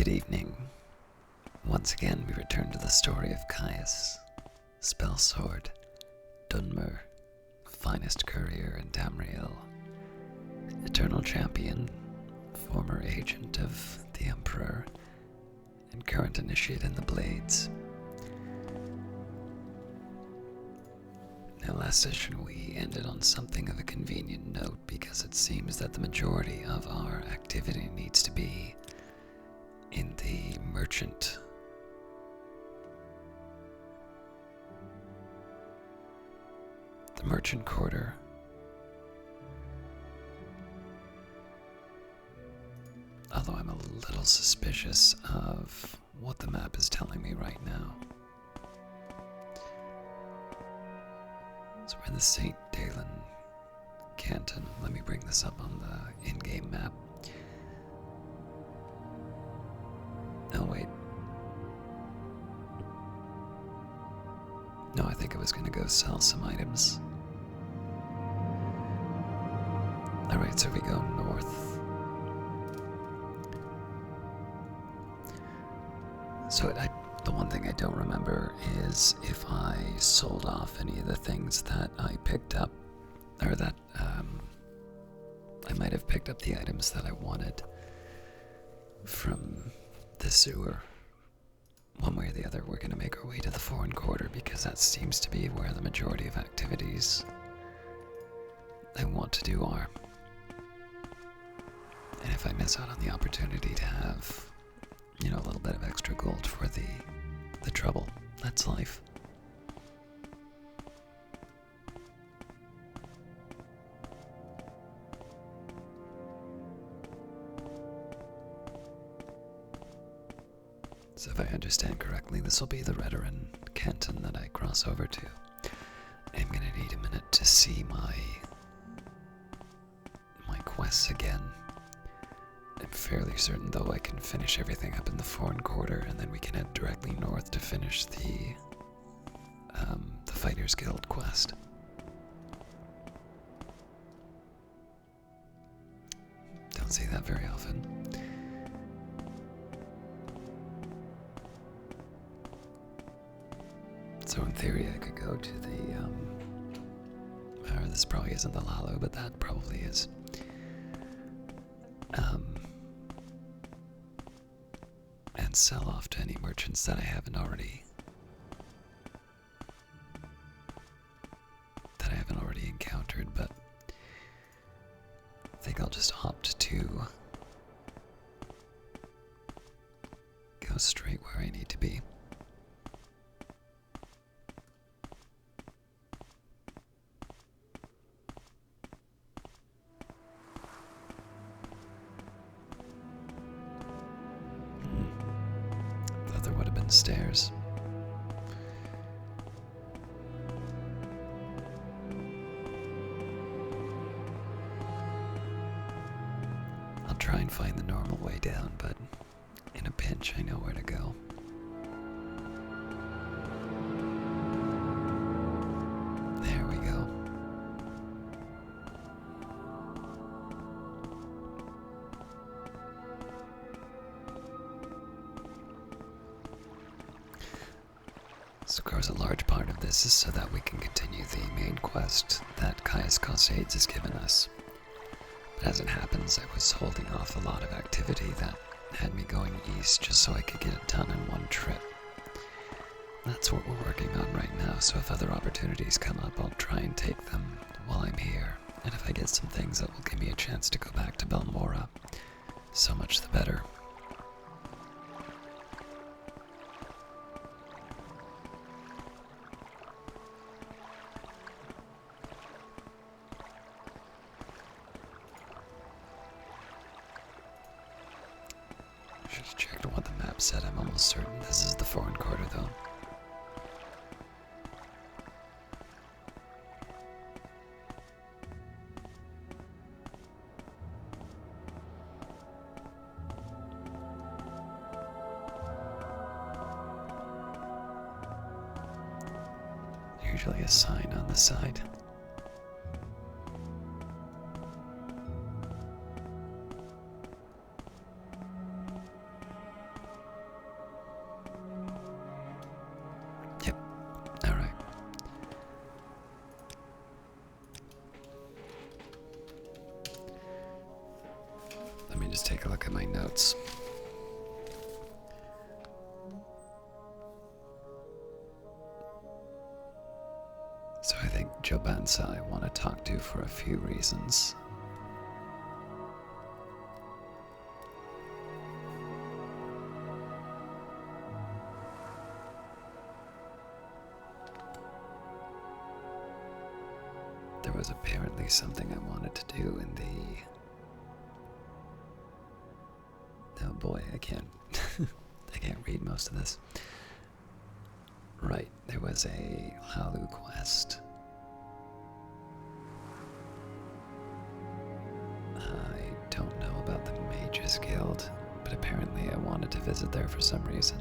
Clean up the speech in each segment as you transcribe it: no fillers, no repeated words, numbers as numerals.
Good evening. Once again, we return to the story of Caius, Spell Sword, Dunmer, finest courier in Tamriel, eternal champion, former agent of the Emperor, and current initiate in the Blades. Now, last session we ended on something of a convenient note because it seems that the majority of our activity needs to be in the merchant quarter. Although I'm a little suspicious of what the map is telling me right now. So we're in the St. Dalen Canton. Let me bring this up on the in-game map. Oh, wait. No, I think I was going to go sell some items. Alright, so we go north. So the one thing I don't remember is if I sold off any of the things that I picked up, or that I might have picked up the items that I wanted from the sewer. One way or the other, we're going to make our way to the foreign quarter because that seems to be where the majority of activities I want to do are. And if I miss out on the opportunity to have, a little bit of extra gold for the trouble, that's life. So if I understand correctly, this will be the Redoran Canton that I cross over to. I'm going to need a minute to see my quests again. I'm fairly certain, though, I can finish everything up in the foreign quarter, and then we can head directly north to finish the Fighters Guild quest. Don't see that very often. So in theory, I could go to the, this probably isn't the Lalo, but that probably is. And sell off to any merchants that I haven't already encountered, but I think I'll just opt to go straight where I need to be. Thought there would have been stairs. I'll try and find the normal way down, but in a pinch I know where to go. There we go. So of course a large part of this is so that we can continue the main quest that Caius Cosades has given us. But as it happens, I was holding off a lot of activity that had me going east just so I could get it done in one trip. That's what we're working on right now, so if other opportunities come up, I'll try and take them while I'm here. And if I get some things that will give me a chance to go back to Belmora, so much the better. Should have checked what the map said. I'm almost certain this is the foreign quarter, though. Usually a sign on the side. Let me just take a look at my notes. So I think Jobansa I want to talk to for a few reasons. There was apparently something I wanted to do in the... Oh boy, I can't read most of this. Right, there was a Lalu quest. I don't know about the Mages Guild, but apparently I wanted to visit there for some reason.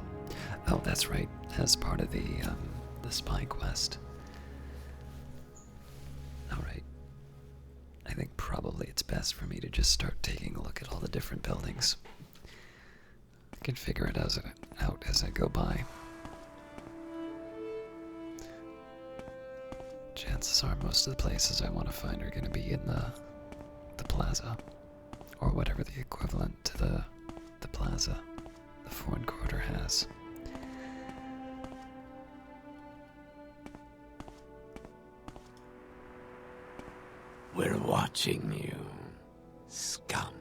Oh, that's right, as part of the spy quest. Alright. I think probably it's best for me to just start taking a look at all the different buildings. I can figure it out as I go by. Chances are most of the places I want to find are going to be in the plaza, or whatever the equivalent to the plaza the foreign quarter has. We're watching you, scum.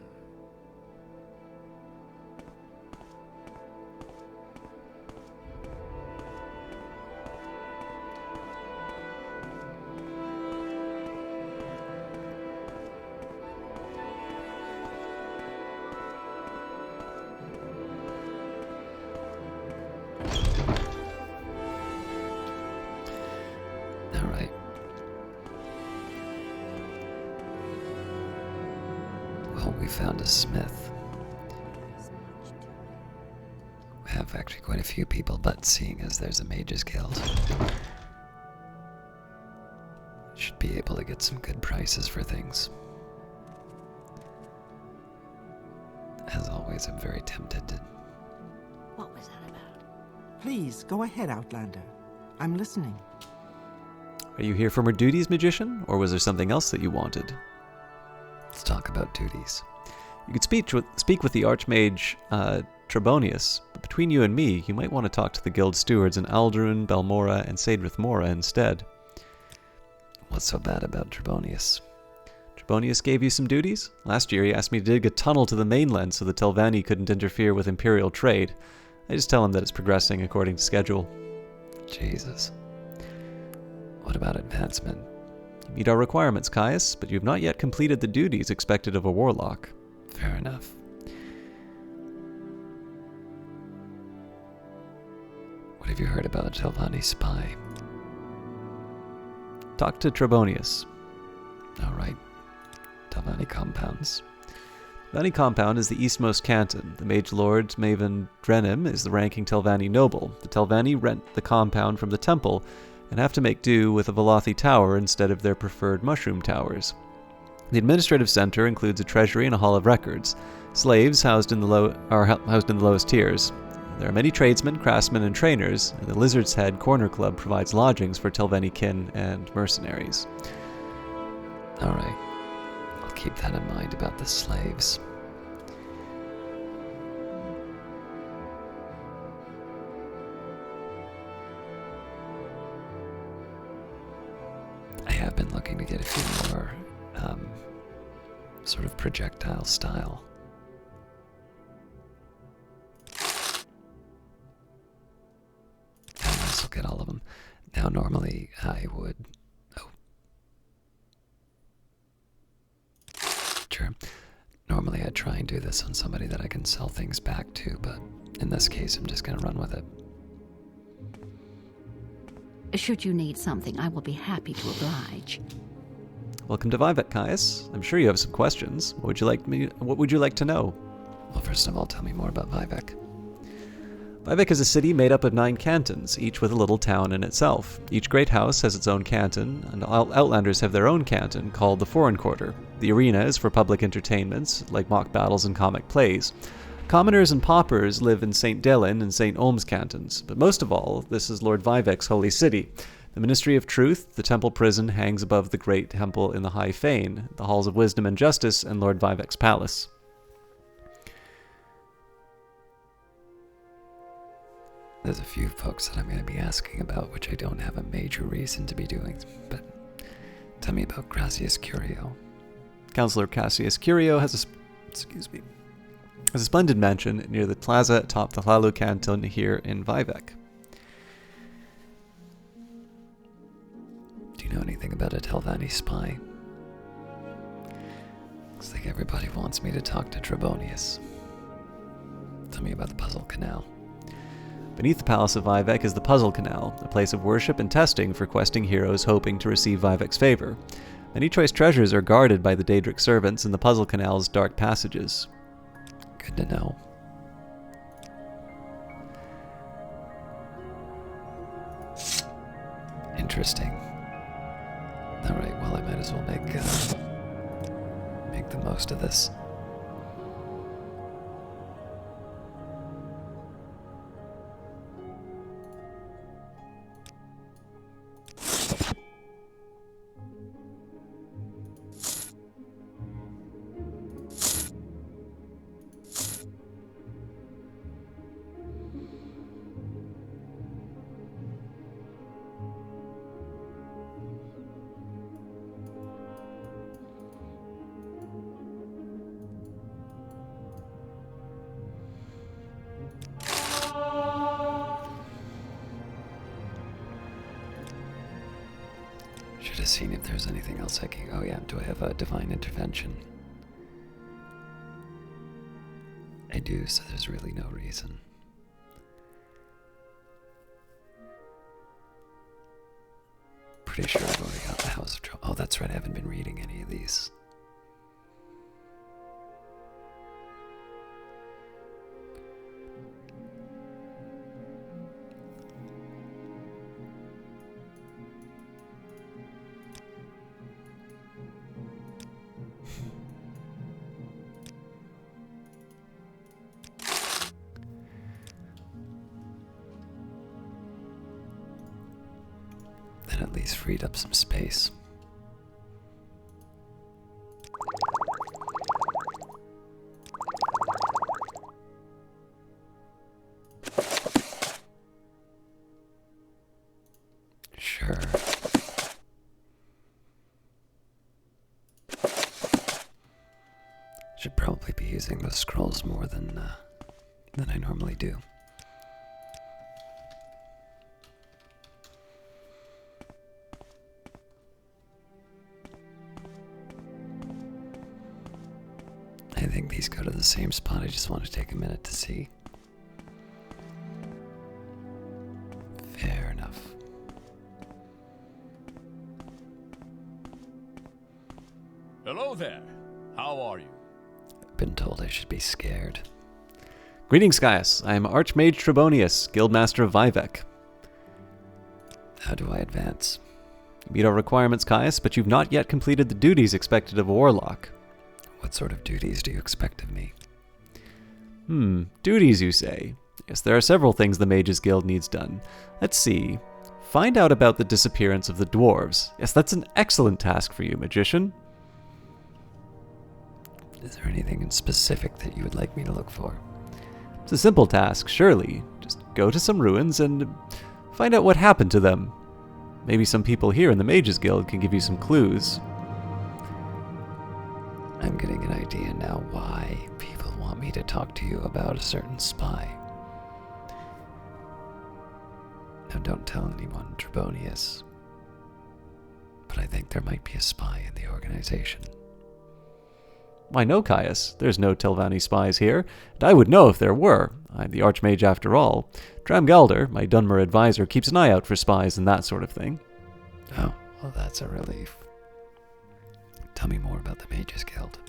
Alright. Well, we found a smith. We have actually quite a few people, but seeing as there's a Mages Guild, should be able to get some good prices for things. As always, I'm very tempted to... What was that about? Please, go ahead, Outlander. I'm listening. Are you here for more duties, magician, or was there something else that you wanted? Let's talk about duties. You could speak with the Archmage Trebonius, but between you and me, you might want to talk to the guild stewards in Aldruin, Balmora, and Saedrith Mora instead. What's so bad about Trebonius? Trebonius gave you some duties? Last year he asked me to dig a tunnel to the mainland so the Telvanni couldn't interfere with Imperial trade. I just tell him that it's progressing according to schedule. Jesus. What about advancement? You meet our requirements, Caius, but you have not yet completed the duties expected of a warlock. Fair enough. What have you heard about Telvanni spy? Talk to Trebonius. Alright. Telvanni compounds. Telvanni Compound is the eastmost canton. The Mage Lord Maven Drenim is the ranking Telvanni noble. The Telvanni rent the compound from the temple and have to make do with a Velothi tower instead of their preferred mushroom towers. The administrative center includes a treasury and a hall of records. Slaves are housed in the lowest tiers. There are many tradesmen, craftsmen, and trainers, and the Lizard's Head Corner Club provides lodgings for Telvanni kin and mercenaries. Alright. I'll keep that in mind about the slaves. I have been looking to get a few more, sort of projectile style. And this will get all of them. Now, normally I would... Oh. Sure. Normally I'd try and do this on somebody that I can sell things back to, but in this case I'm just going to run with it. Should you need something, I will be happy to oblige. Welcome to Vivec, Caius. I'm sure you have some questions. What would you like to know? Well, first of all, tell me more about Vivec. Vivec is a city made up of 9 cantons, each with a little town in itself. Each great house has its own canton, and Outlanders have their own canton, called the Foreign Quarter. The arena is for public entertainments, like mock battles and comic plays. Commoners and paupers live in St. Delin and St. Olm's cantons, but most of all, this is Lord Vivec's holy city. The Ministry of Truth, the temple prison, hangs above the great temple in the High Fane, the halls of wisdom and justice, and Lord Vivec's palace. There's a few folks that I'm going to be asking about, which I don't have a major reason to be doing, but tell me about Gracias Curio. Counselor Cassius Curio has a splendid mansion near the plaza atop the Hlalu Canton here in Vivec. Do you know anything about a Telvanni spy? Looks like everybody wants me to talk to Trebonius. Tell me about the Puzzle Canal. Beneath the Palace of Vivec is the Puzzle Canal, a place of worship and testing for questing heroes hoping to receive Vivec's favor. Many choice treasures are guarded by the Daedric servants in the Puzzle Canal's dark passages. Good to know. Interesting. Alright, well I might as well make the most of this. Should have seen if there's anything else I can... Oh yeah, do I have a divine intervention? I do, so there's really no reason. Pretty sure I've already got the House of Trouble. Oh, that's right, I haven't been reading any of these. At least freed up some space. Sure. Should probably be using those scrolls more than I normally do. I think these go to the same spot. I just want to take a minute to see. Fair enough. Hello there. How are you? I've been told I should be scared. Greetings, Gaius. I am Archmage Trebonius, Guildmaster of Vivec. How do I advance? You meet our requirements, Gaius, but you've not yet completed the duties expected of a warlock. What sort of duties do you expect of me? Duties, you say? Yes, there are several things the Mages Guild needs done. Let's see. Find out about the disappearance of the dwarves. Yes, that's an excellent task for you, Magician. Is there anything in specific that you would like me to look for? It's a simple task, surely. Just go to some ruins and find out what happened to them. Maybe some people here in the Mages Guild can give you some clues. I'm getting an idea now why people want me to talk to you about a certain spy. Now don't tell anyone, Trebonius. But I think there might be a spy in the organization. Why no, Caius. There's no Telvanni spies here, and I would know if there were. I'm the Archmage after all. Dramgalder, my Dunmer advisor, keeps an eye out for spies and that sort of thing. Oh, well that's a relief. Tell me more about the Mages Guild.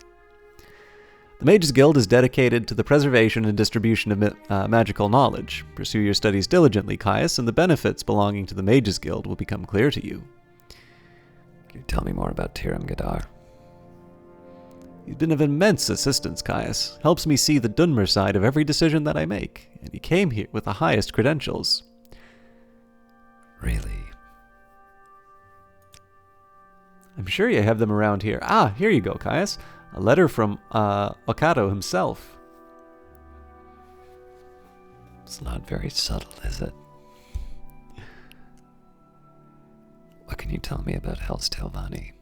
The Mages Guild is dedicated to the preservation and distribution of magical knowledge. Pursue your studies diligently, Caius, and the benefits belonging to the Mages Guild will become clear to you. Can you tell me more about Tiram Gadar? He's been of immense assistance, Caius. Helps me see the Dunmer side of every decision that I make, and he came here with the highest credentials. Really? I'm sure you have them around here. Ah, here you go, Caius. A letter from Okato himself. It's not very subtle, is it? What can you tell me about Hell's Telvanni?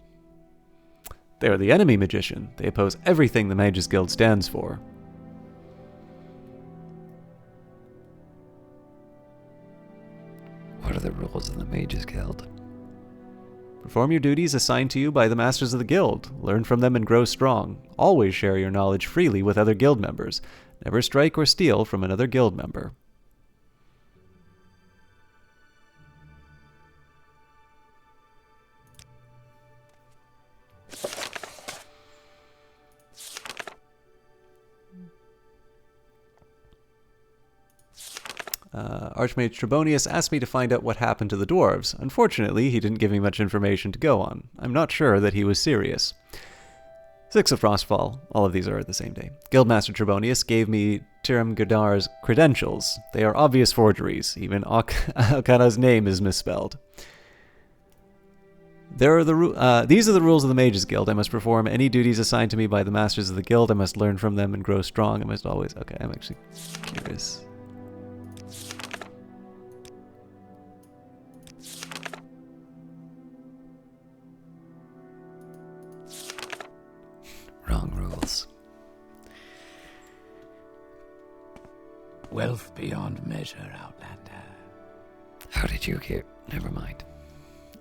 They are the enemy magician. They oppose everything the Mages Guild stands for. What are the rules of the Mages Guild? Perform your duties assigned to you by the Masters of the Guild. Learn from them and grow strong. Always share your knowledge freely with other guild members. Never strike or steal from another guild member. Archmage Trebonius asked me to find out what happened to the dwarves. Unfortunately, he didn't give me much information to go on. I'm not sure that he was serious. 6 of Frostfall. All of these are the same day. Guildmaster Trebonius gave me Tiram Gadar's credentials. They are obvious forgeries. Even Alcana's name is misspelled. These are the rules of the Mages Guild. I must perform any duties assigned to me by the Masters of the Guild. I must learn from them and grow strong. I must always... Okay, I'm actually curious. Wrong rules. Wealth beyond measure, Outlander. How did you get... Never mind.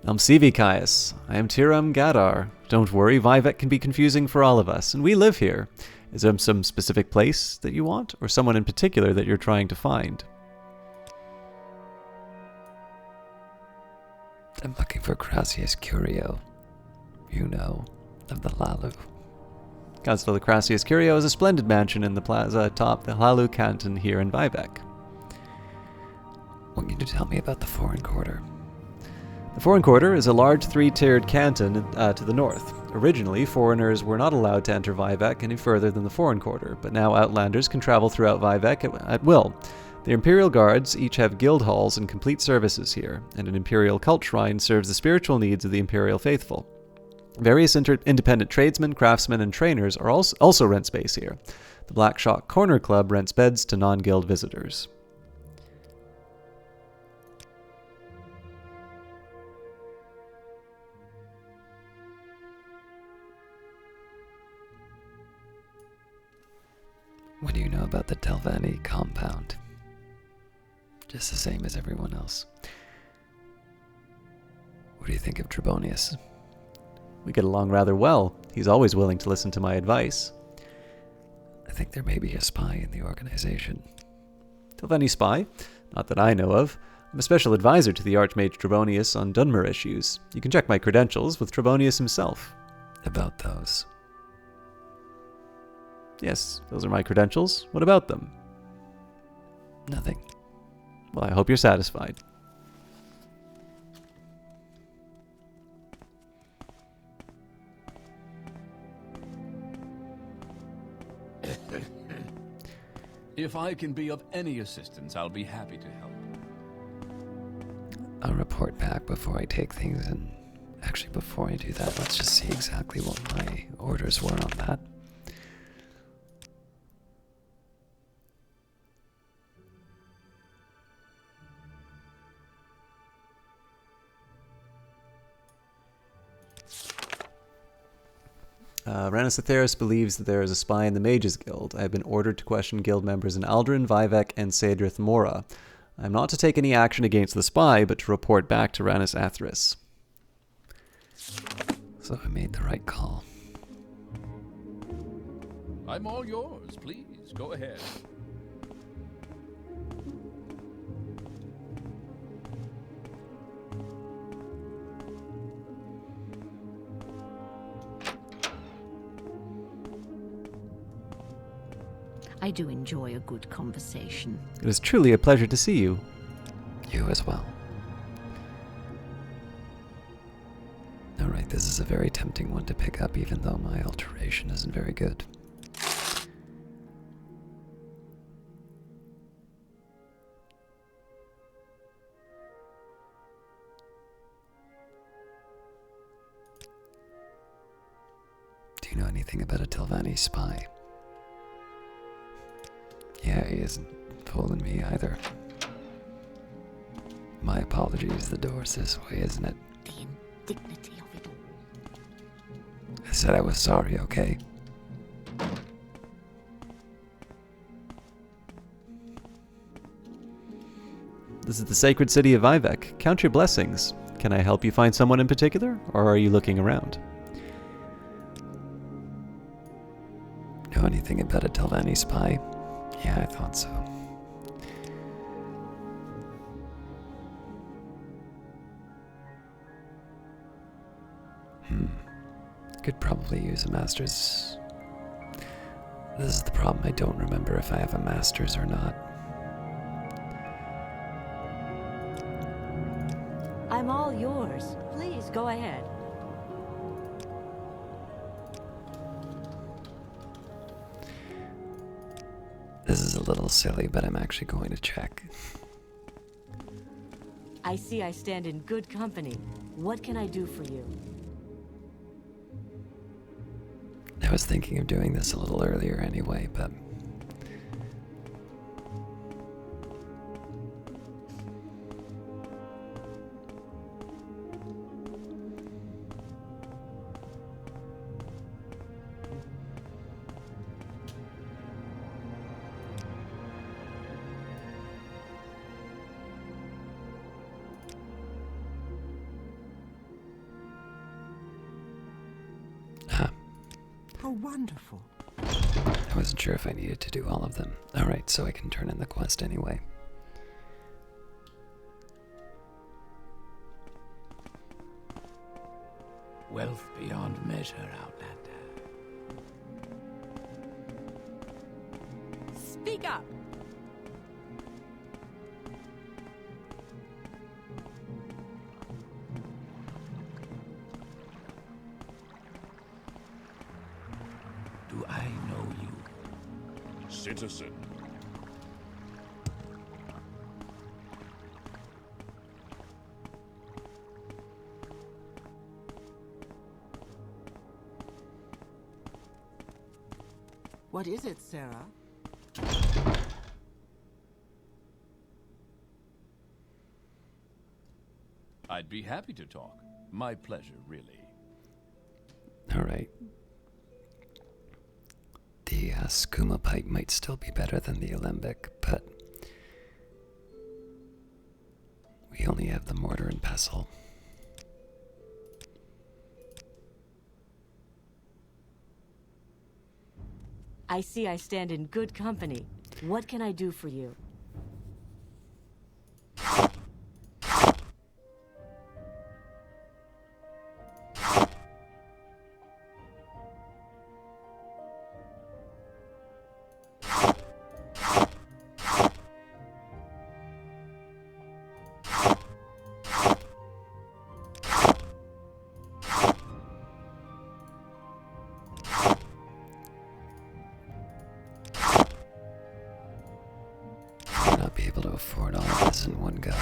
Sivi Caius. I am Tiram Gadar. Don't worry, Vivec can be confusing for all of us, and we live here. Is there some specific place that you want, or someone in particular that you're trying to find? I'm looking for Crassius Curio. You know, of the Lalu. Castle Crassius Curio is a splendid mansion in the plaza atop the Lalu Canton here in Vivec. Want you to tell me about the Foreign Quarter? The Foreign Quarter is a large 3-tiered canton to the north. Originally, foreigners were not allowed to enter Vivec any further than the Foreign Quarter, but now Outlanders can travel throughout Vivec at will. The Imperial Guards each have guild halls and complete services here, and an Imperial cult shrine serves the spiritual needs of the Imperial faithful. Various independent tradesmen, craftsmen, and trainers are also rent space here. The Black Shock Corner Club rents beds to non-guild visitors. What do you know about the Telvanni compound? Just the same as everyone else. What do you think of Trebonius? We get along rather well. He's always willing to listen to my advice. I think there may be a spy in the organization. Telvanni spy? Not that I know of. I'm a special advisor to the Archmage Trebonius on Dunmer issues. You can check my credentials with Trebonius himself. About those. Yes, those are my credentials. What about them? Nothing. Well, I hope you're satisfied. If I can be of any assistance, I'll be happy to help. I'll report back before I take things, and actually before I do that, let's just see exactly what my orders were on that. Ranus Atheris believes that there is a spy in the Mages Guild. I have been ordered to question guild members in Aldrin, Vivec, and Cedrith Mora. I am not to take any action against the spy, but to report back to Ranus Atheris. So I made the right call. I'm all yours. Please, go ahead. I do enjoy a good conversation. It is truly a pleasure to see you. You as well. Alright, this is a very tempting one to pick up, even though my alteration isn't very good. Do you know anything about a Telvanni spy? Yeah, he isn't fooling me either. My apologies, the door's this way, isn't it? The indignity of it all. I said I was sorry, okay? This is the sacred city of Vivec. Count your blessings. Can I help you find someone in particular, or are you looking around? Know anything about a Telvanni spy? Yeah, I thought so. Could probably use a master's. This is the problem, I don't remember if I have a master's or not. I'm all yours. Please go ahead. This is a little silly, but I'm actually going to check. I see I stand in good company. What can I do for you? I was thinking of doing this a little earlier anyway, but... How wonderful. I wasn't sure if I needed to do all of them. Alright, so I can turn in the quest anyway. Wealth beyond measure, Outlander. Speak up! Do I know you? Citizen. What is it, Sarah? I'd be happy to talk. My pleasure, really. Alright. The skooma pipe might still be better than the alembic, but we only have the mortar and pestle. I see I stand in good company. What can I do for you? Not be able to afford all of this in one go.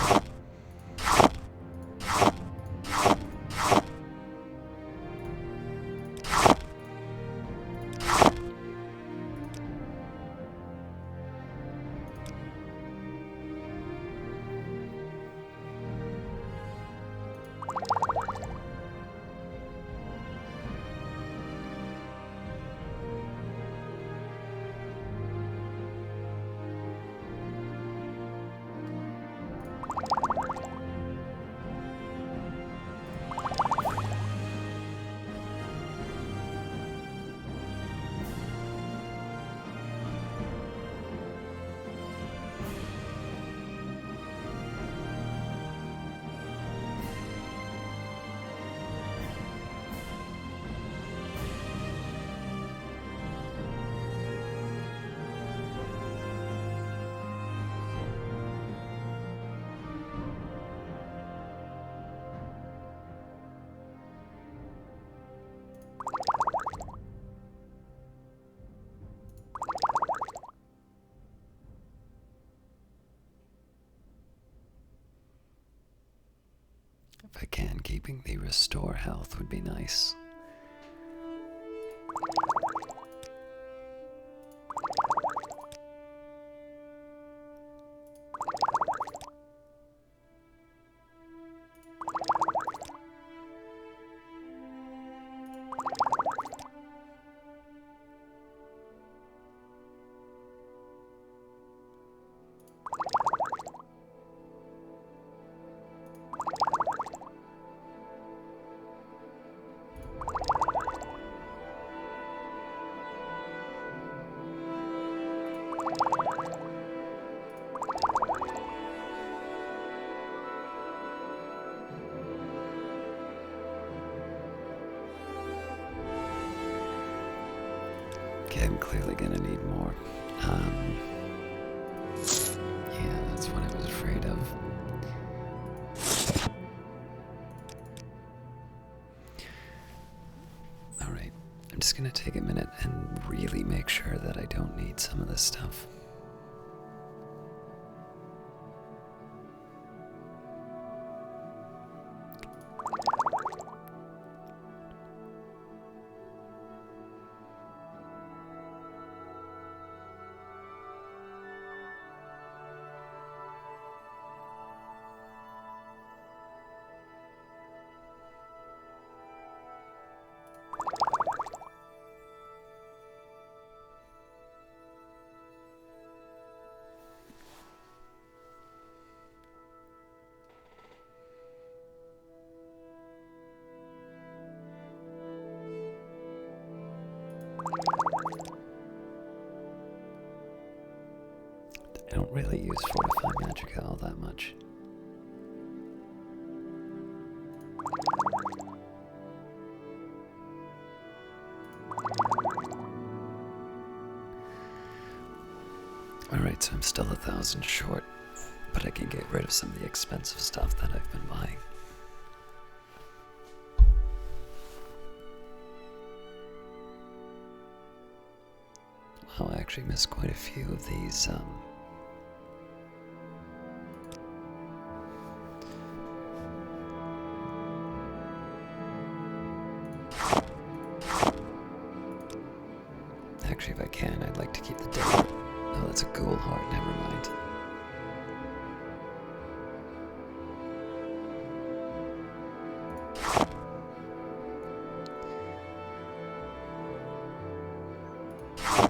If I can, keeping the restore health would be nice. I'm clearly gonna need more. Yeah, that's what I was afraid of. Alright, I'm just gonna take a minute and really make sure that I don't need some of this stuff. I don't really use Fortify Magicka all that much. Alright, so I'm still 1,000 short, but I can get rid of some of the expensive stuff that I've been buying. Wow, I actually missed quite a few of these, Actually, if I can, I'd like to keep the date. Oh, that's a ghoul heart, never mind.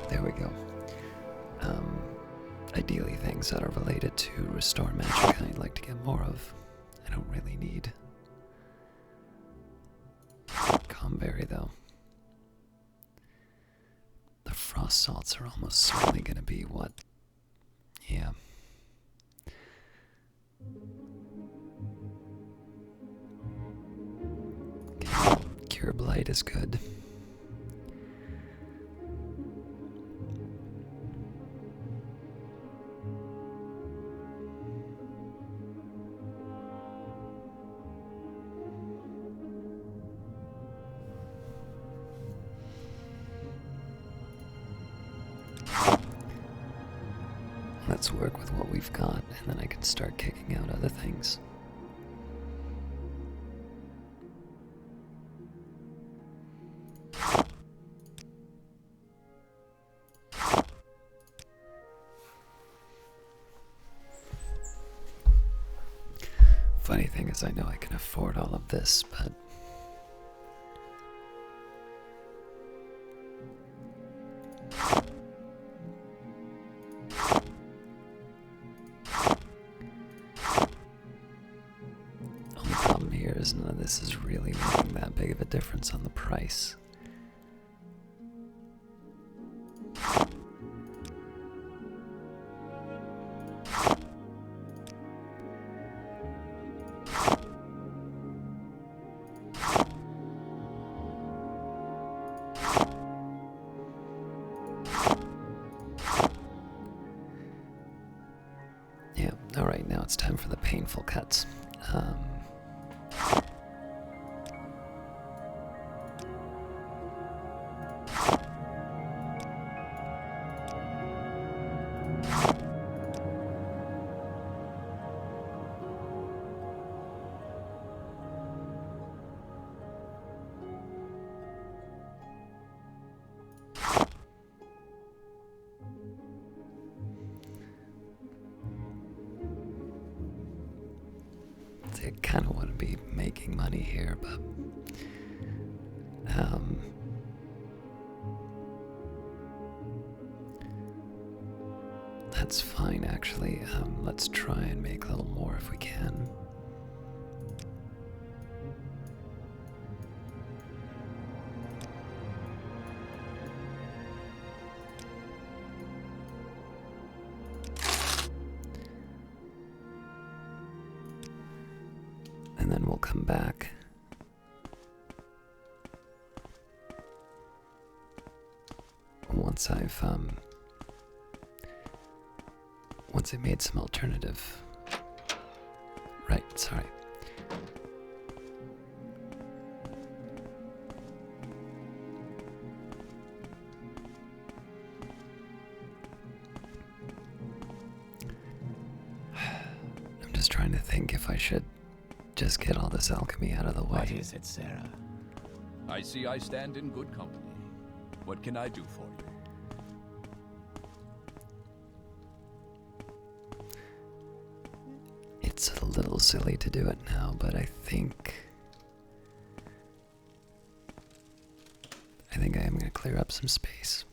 There we go. Ideally things that are related to Restore Magic I'd like to get more of. I don't really need Comberry though. The frost salts are almost certainly gonna be what? Yeah. Okay. Cure Blight is good. Let's work with what we've got, and then I can start kicking out other things. Funny thing is, I know I can afford all of this, but only problem here is none of this is really making that big of a difference on the price. Yeah, alright, now it's time for the painful cuts. I kind of want to be making money here, but that's fine actually. Let's try and make a little more if we can. And then we'll come back. Once once I made some alternative. Right, sorry. I'm just trying to think if I should just get all this alchemy out of the way. What is it, Sarah? I see I stand in good company. What can I do for you? It's a little silly to do it now, but I think I am going to clear up some space.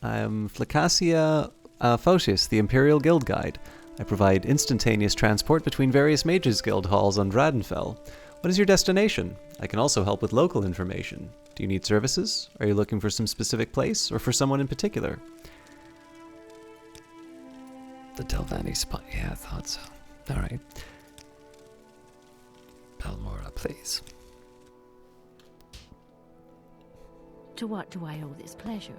I am Flacasia Photius, the Imperial Guild Guide. I provide instantaneous transport between various Mages Guild halls on Dradenfell. What is your destination? I can also help with local information. Do you need services? Are you looking for some specific place, or for someone in particular? The Telvanni spot, yeah, I thought so. Alright. Balmora, please. To what do I owe this pleasure?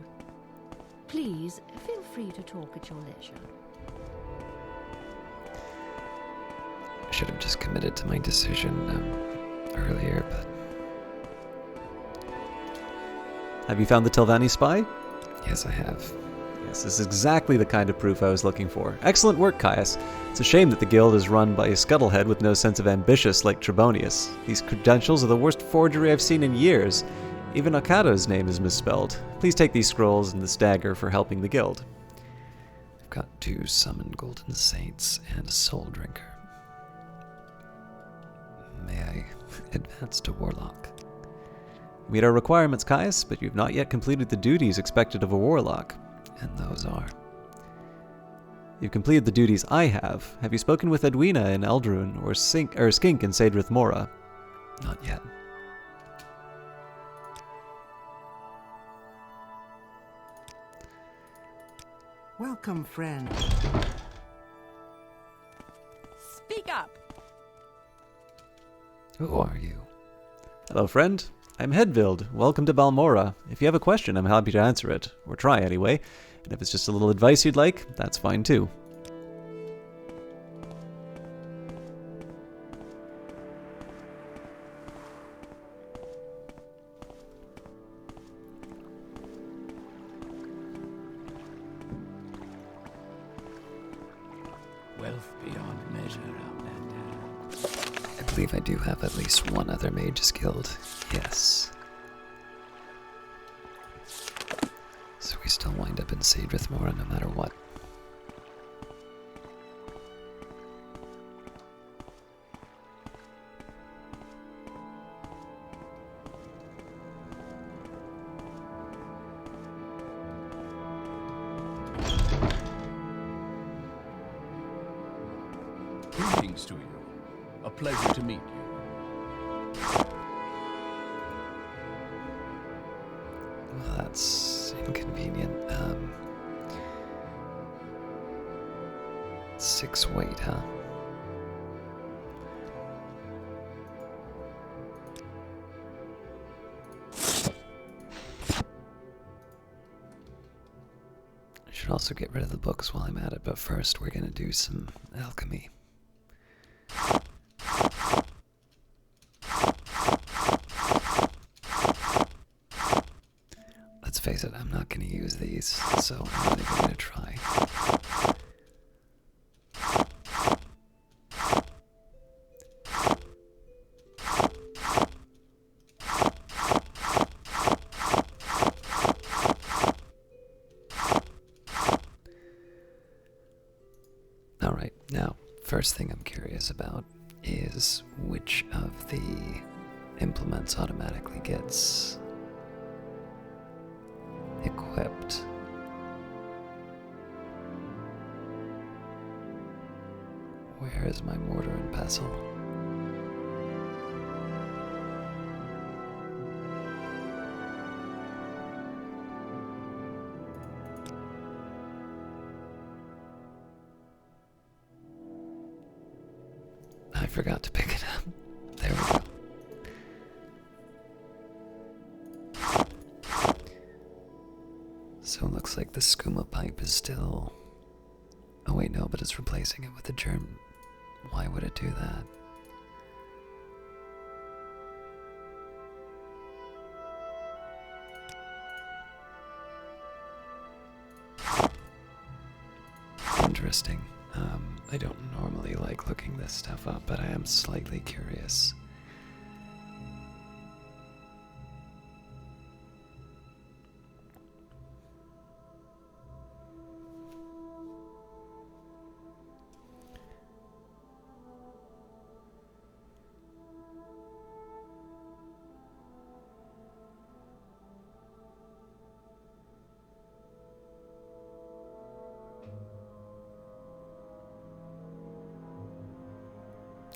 Please, feel free to talk at your leisure. I should have just committed to my decision earlier, but... Have you found the Telvanni spy? Yes, I have. Yes, this is exactly the kind of proof I was looking for. Excellent work, Caius. It's a shame that the guild is run by a scuttlehead with no sense of ambitious like Trebonius. These credentials are the worst forgery I've seen in years. Even Akado's name is misspelled. Please take these scrolls and this dagger for helping the guild. I've got 2 summoned golden saints and a soul drinker. May I advance to warlock? Meet our requirements, Caius, but you've not yet completed the duties expected of a warlock. And those are? You've completed the duties I have. Have you spoken with Edwina in Eldrune or Skink in Sadrith Mora? Not yet. Welcome, friend. Speak up! Who are you? Hello, friend. I'm Hedvild. Welcome to Balmora. If you have a question, I'm happy to answer it. Or try, anyway. And if it's just a little advice you'd like, that's fine, too. Wealth beyond measure, Outlander. I believe I do have at least one other Mage's Guild. Yes. So we still wind up in Sadrith Mora no matter what. Greetings to you. A pleasure to meet you. Well, that's inconvenient. 6 weight, huh? I should also get rid of the books while I'm at it, but first we're gonna do some alchemy. Let's face it, I'm not gonna use these, so I'm not even gonna try. Alright, now, first thing I'm curious about is which of the implements automatically gets equipped. Where is my mortar and pestle? I forgot to pick it up. There we go. So it looks like the skooma pipe is still... Oh wait, no, but it's replacing it with a germ. Why would it do that? Interesting. I don't normally like looking this stuff up, but I am slightly curious.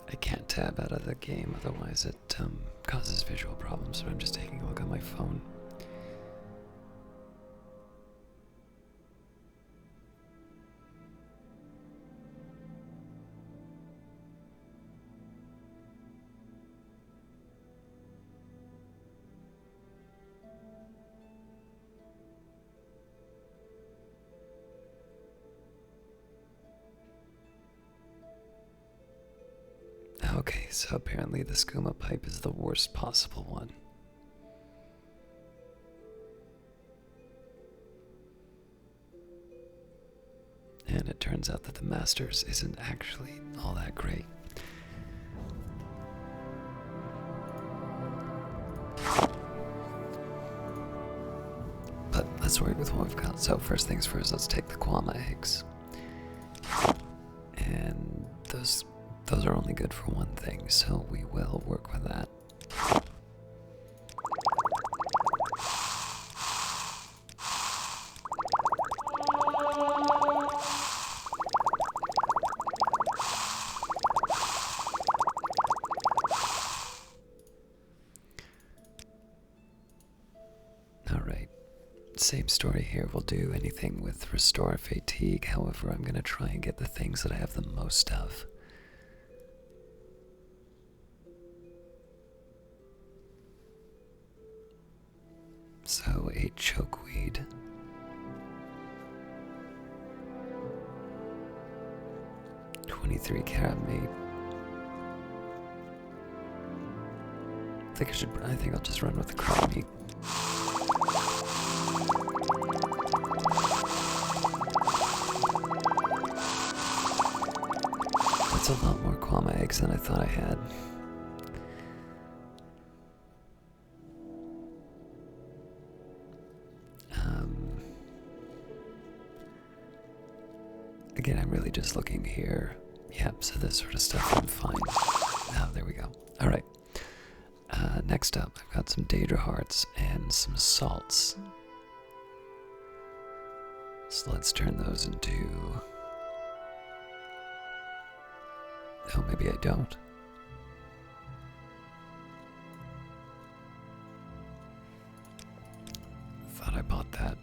I can't tab out of the game, otherwise it causes visual problems, so I'm just taking a look on my phone. Okay, so apparently the skooma pipe is the worst possible one. And it turns out that the Masters isn't actually all that great. But let's work with what we've got. So first things first, let's take the Kwama eggs. And those are only good for one thing, so we will work with that. Alright, same story here. We'll do anything with restore fatigue, however I'm going to try and get the things that I have the most of. So 8 chokeweed. $23 carrot meat. I think I'll just run with the crab meat. That's a lot more Kwama eggs than I thought I had. Again, I'm really just looking here. Yep, so this sort of stuff I'm fine. Oh, there we go. Alright. Next up, I've got some Daedra hearts and some salts. So let's turn those into... Oh, maybe I don't. Thought I bought that.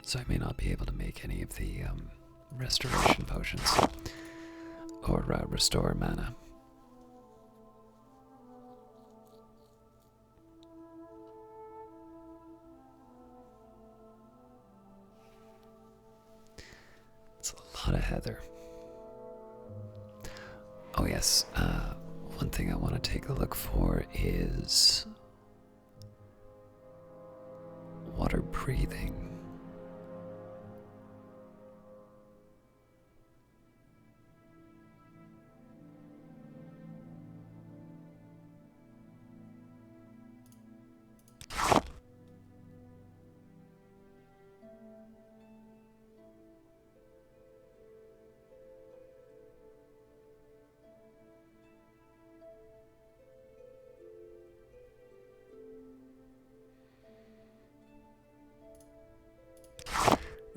So I may not be able to make any of the restoration potions or restore mana. It's a lot of heather. Oh yes, one thing I want to take a look for is water breathing.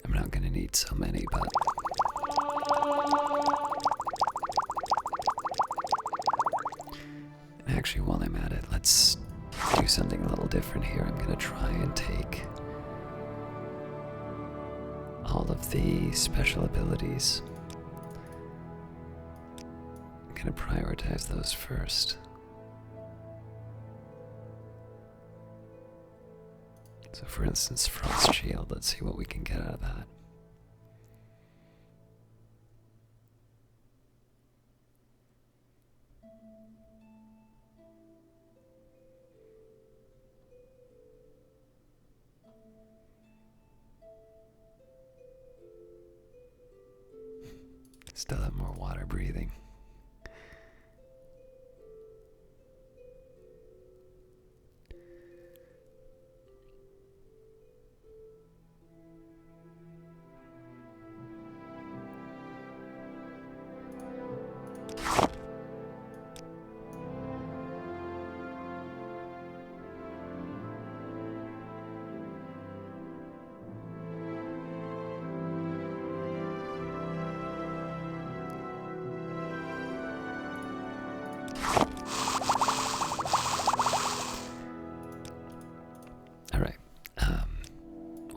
I'm not gonna need so many, but actually, while I'm at it, let's do something a little different here. I'm gonna try and take all of the special abilities. I'm gonna prioritize those first. So for instance, Frost Shield, let's see what we can get out of that. Still have more water breathing. Alright,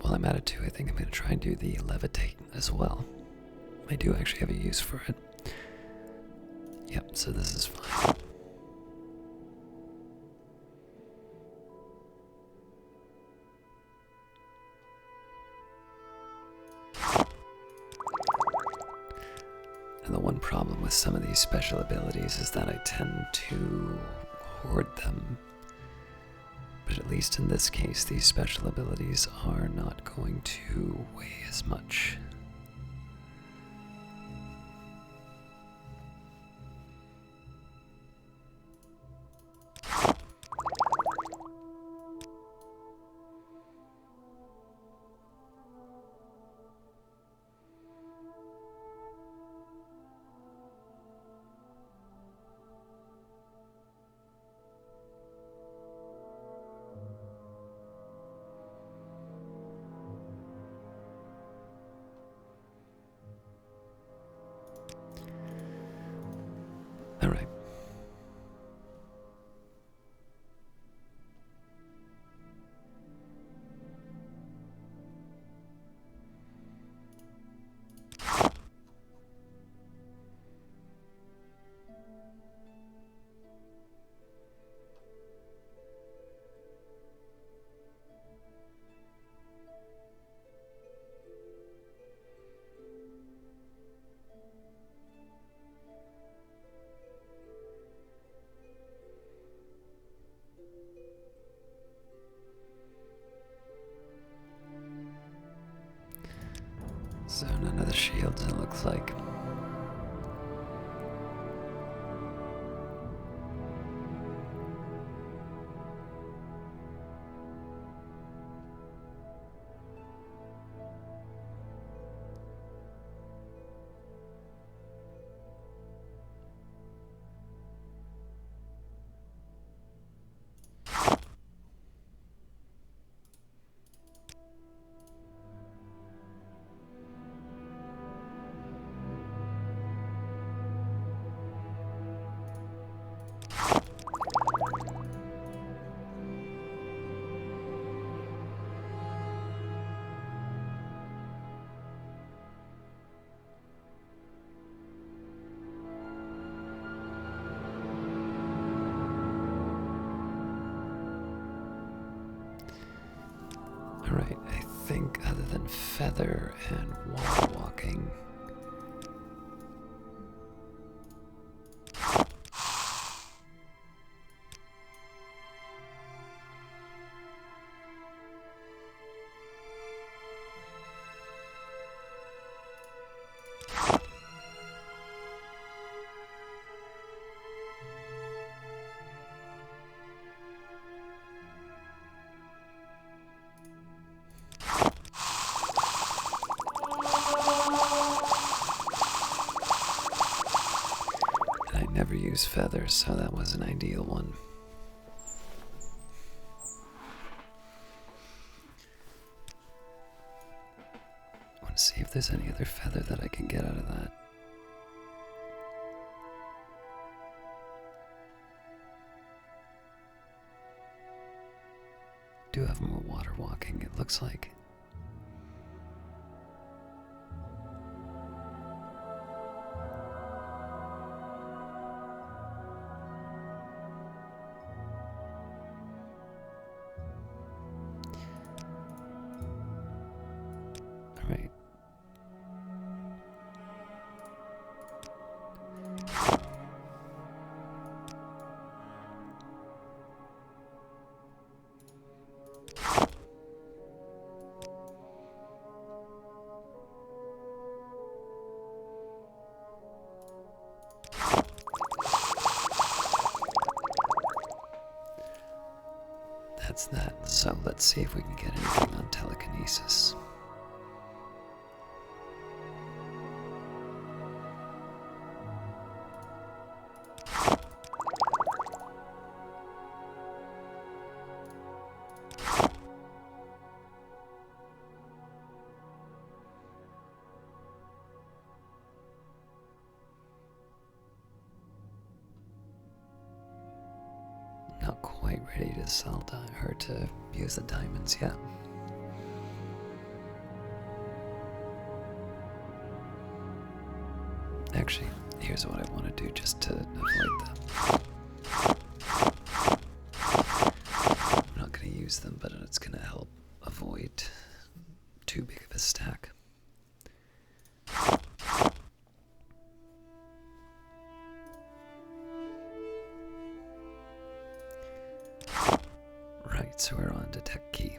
while I'm at it too, I think I'm going to try and do the levitate as well. I do actually have a use for it. Yep, so this is fine. And the one problem with some of these special abilities is that I tend to hoard them. But at least in this case, these special abilities are not going to weigh as much. All right. So none of the shields, it looks like. Alright, I think other than feather and wall walking, I never use feathers, so that was an ideal one. I want to see if there's any other feather that I can get out of that. Do have more water walking, it looks like. That's that. So let's see if we can get anything on telekinesis. Not quite ready to sell her to use the diamonds yet. Actually, here's what I want to do just to avoid them. I'm not going to use them, but it's going to help avoid too big of a stack. Right, so we're on to tech key.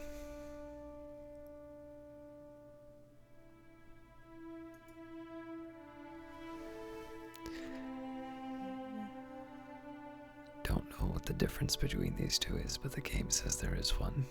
Don't know what the difference between these two is, but the game says there is one.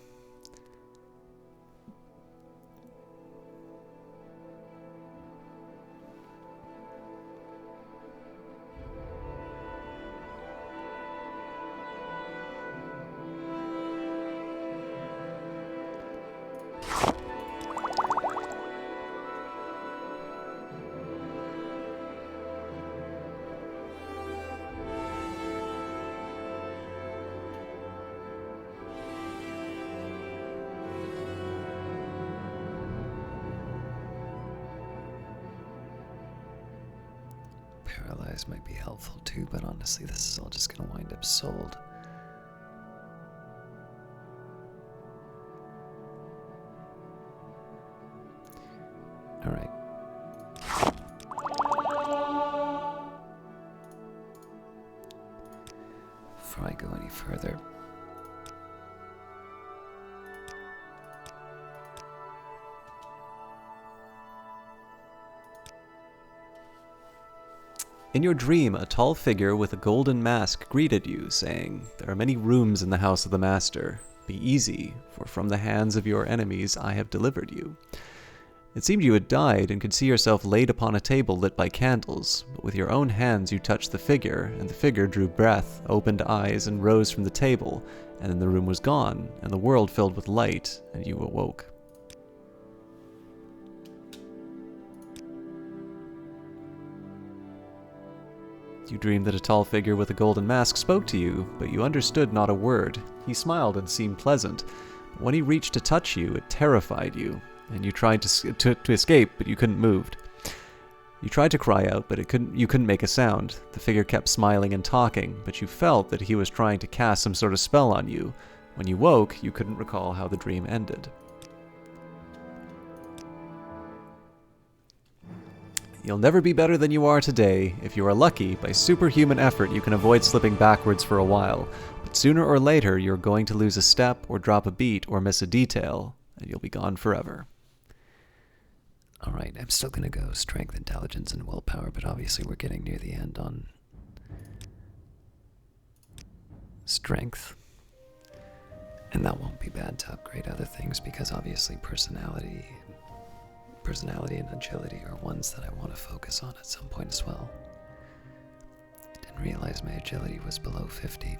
Paralyze might be helpful too, but honestly, this is all just gonna wind up sold. Alright. Before I go any further, in your dream, a tall figure with a golden mask greeted you, saying, "There are many rooms in the house of the master. Be easy, for from the hands of your enemies I have delivered you." It seemed you had died and could see yourself laid upon a table lit by candles, but with your own hands you touched the figure, and the figure drew breath, opened eyes, and rose from the table, and then the room was gone, and the world filled with light, and you awoke. You dreamed that a tall figure with a golden mask spoke to you, but you understood not a word. He smiled and seemed pleasant. But when he reached to touch you, it terrified you, and you tried to escape, but you couldn't move. You tried to cry out, but you couldn't make a sound. The figure kept smiling and talking, but you felt that he was trying to cast some sort of spell on you. When you woke, you couldn't recall how the dream ended. You'll never be better than you are today. If you are lucky, by superhuman effort you can avoid slipping backwards for a while, but sooner or later you're going to lose a step or drop a beat or miss a detail, and you'll be gone forever. alright, I'm still gonna go strength, intelligence, and willpower, but obviously we're getting near the end on strength. And that won't be bad to upgrade other things, because obviously personality and agility are ones that I want to focus on at some point as well. Didn't realize my agility was below 50.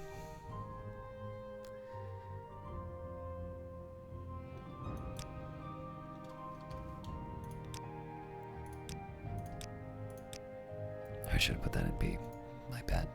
I should have put that in B. My bad.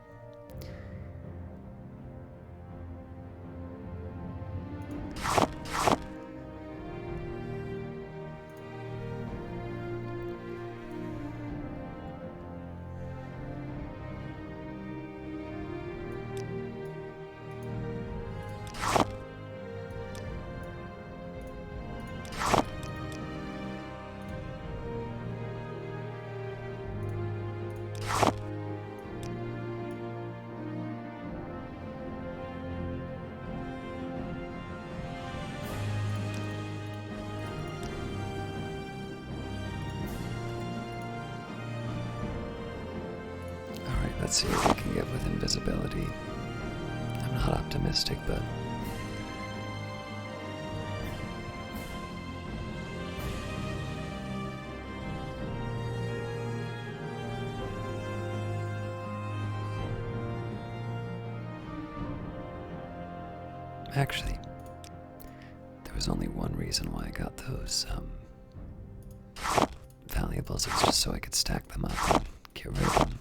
Let's see what we can get with invisibility. I'm not optimistic, but Actually, there was only one reason why I got those, valuables. It was just so I could stack them up and get rid of them.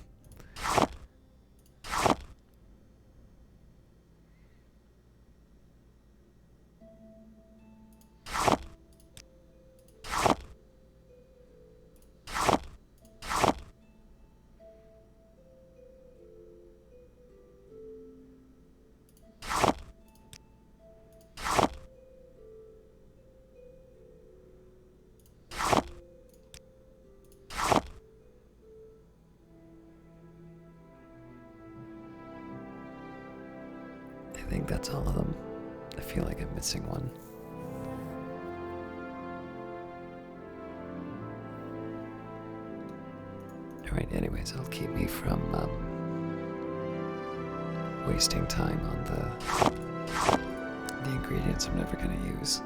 I think that's all of them. I feel like I'm missing one. Alright, anyways, it'll keep me from wasting time on the ingredients I'm never gonna use.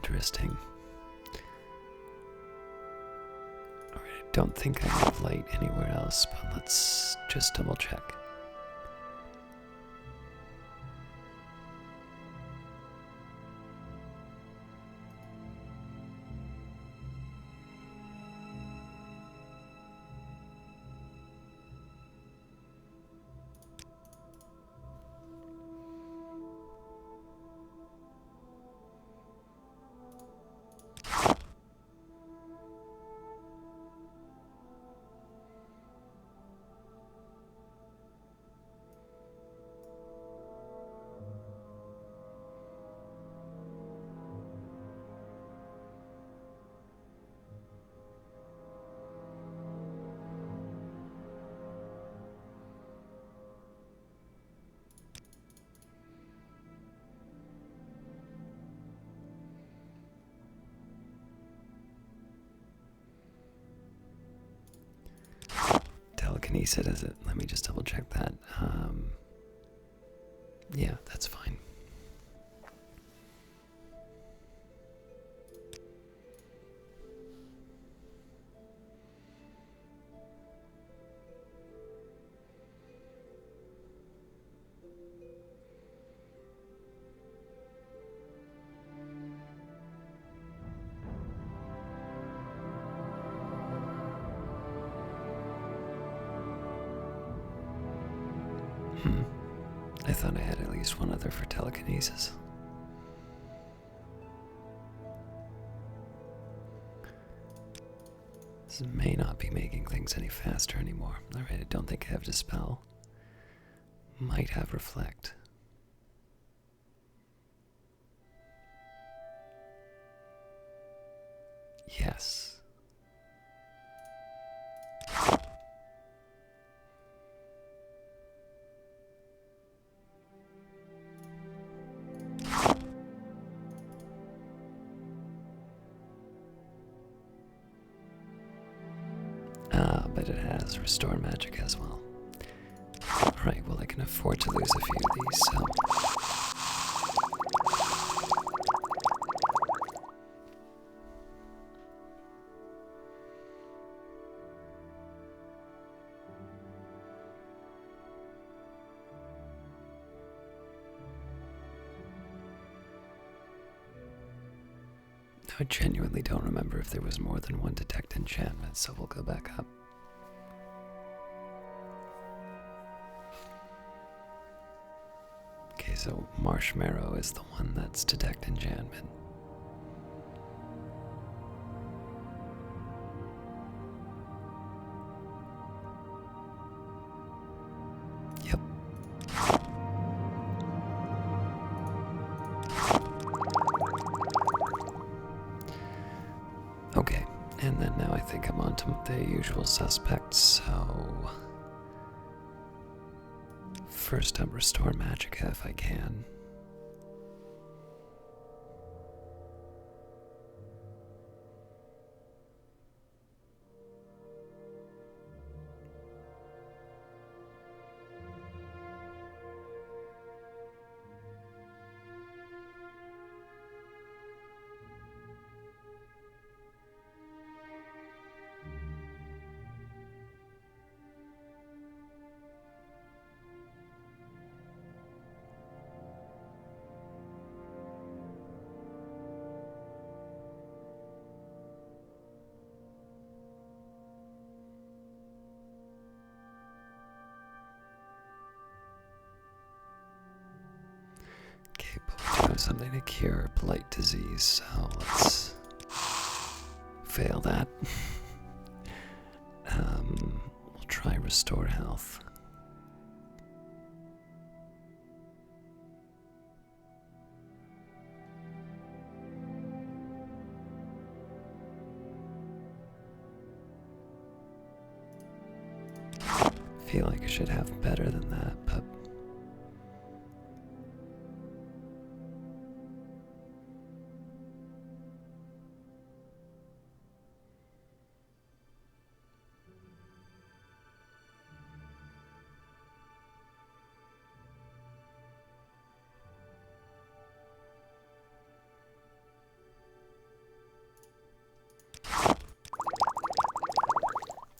Interesting. Alright, I don't think I have light anywhere else, but let's just double check. Telekinesis, is it? Let me just double check that. Yeah, that's fine. I thought I had at least one other for telekinesis. This may not be making things any faster anymore. Alright, I don't think I have Dispel. Might have Reflect. Yes. But it has Restore Magic as well. Alright, well I can afford to lose a few of these, so... I genuinely don't remember if there was more than one Detect Enchantment, so we'll go back up. Okay, so Marshmallow is the one that's Detect Enchantment. Yep. Okay, and then now I think I'm on to the usual suspects, so... First up, Restore Magicka if I can. grow something to cure blight disease, so let's fail that. We'll try restore health. I feel like I should have better than that, but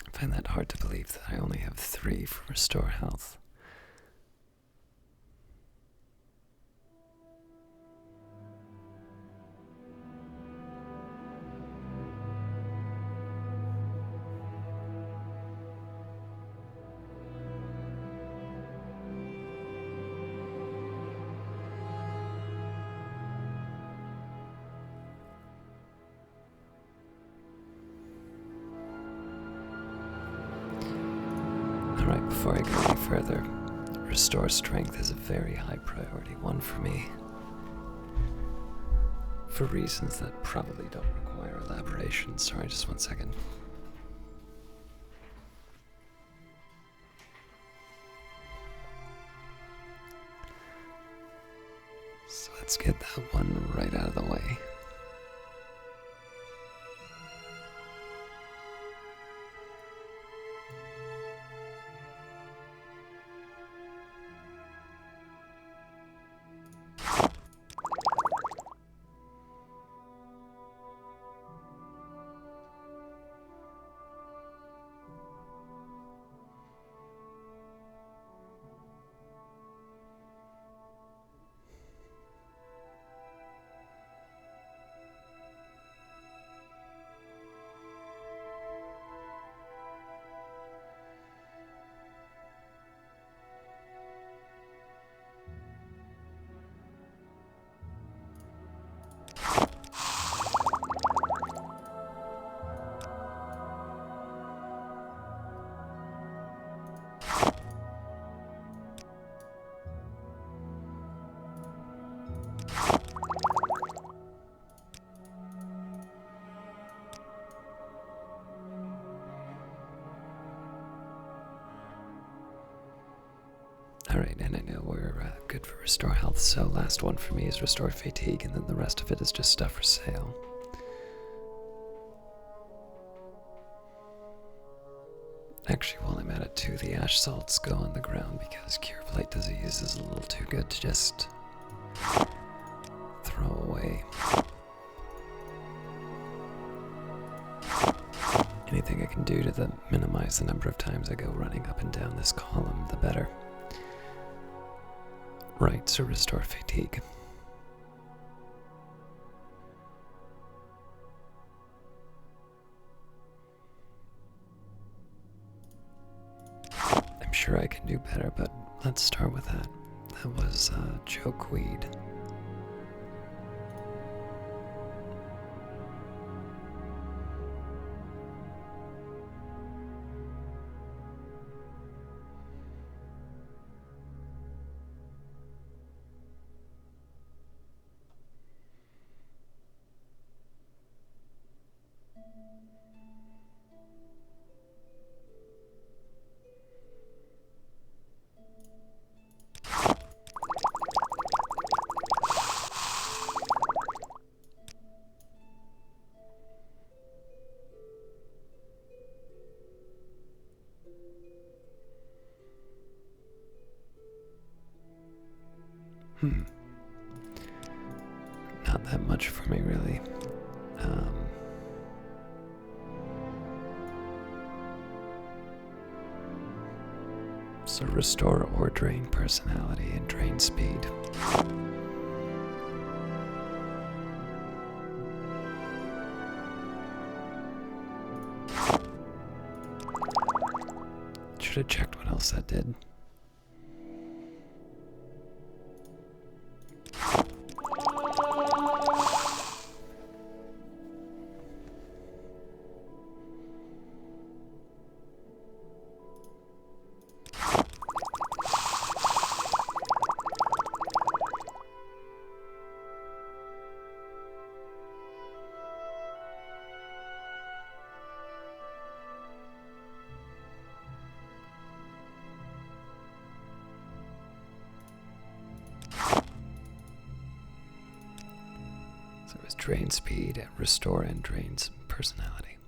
I find that hard to believe that I only have 3 for restore health. Alright, before I go any further, restore strength is a very high priority one for me. For reasons that probably don't require elaboration. Sorry, just one second. So let's get that one right out of the way. Alright, and I know we're good for restore health, so last one for me is restore fatigue, and then the rest of it is just stuff for sale. Actually, while I'm at it too, the ash salts go on the ground because cure blight disease is a little too good to just throw away. Anything I can do to minimize the number of times I go running up and down this column, the better. Right, so restore fatigue. I'm sure I can do better, but let's start with that. That was chokeweed. Not that much for me, really. So restore or drain personality and drain speed. Should have checked what else that did. drain speed, and restore and drains personality.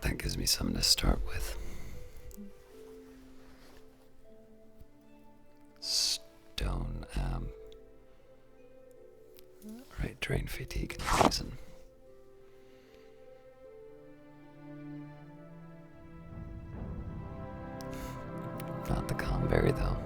That gives me something to start with. Stone, right, drain fatigue and poison. Not the calm berry though.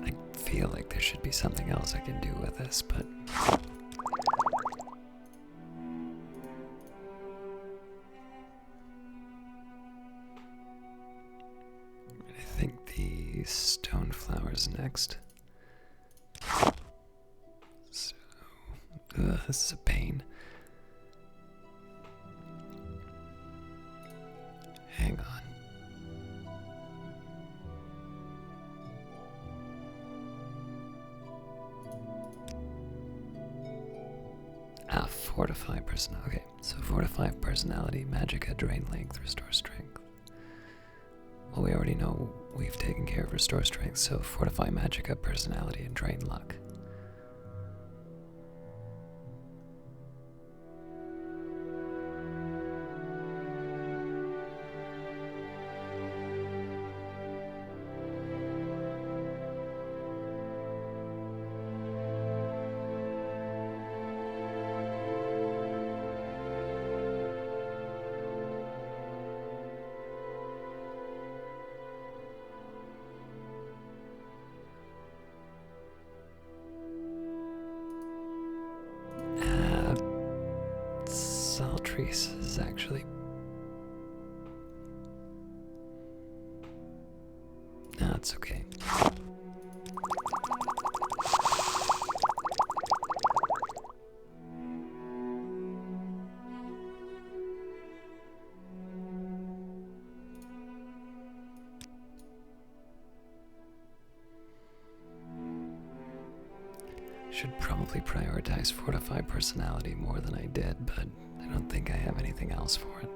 I feel like there should be something else I can do with this, but I think the stone flower's next. So, this is a pain. Hang on. Fortify personality. Okay, so fortify personality, magicka, drain length, restore strength. Well, we already know we've taken care of restore strength, so fortify magicka, personality, and drain luck. Saltrease is actually... No, it's okay. Should probably prioritize fortify personality more than I did, but I don't think I have anything else for it.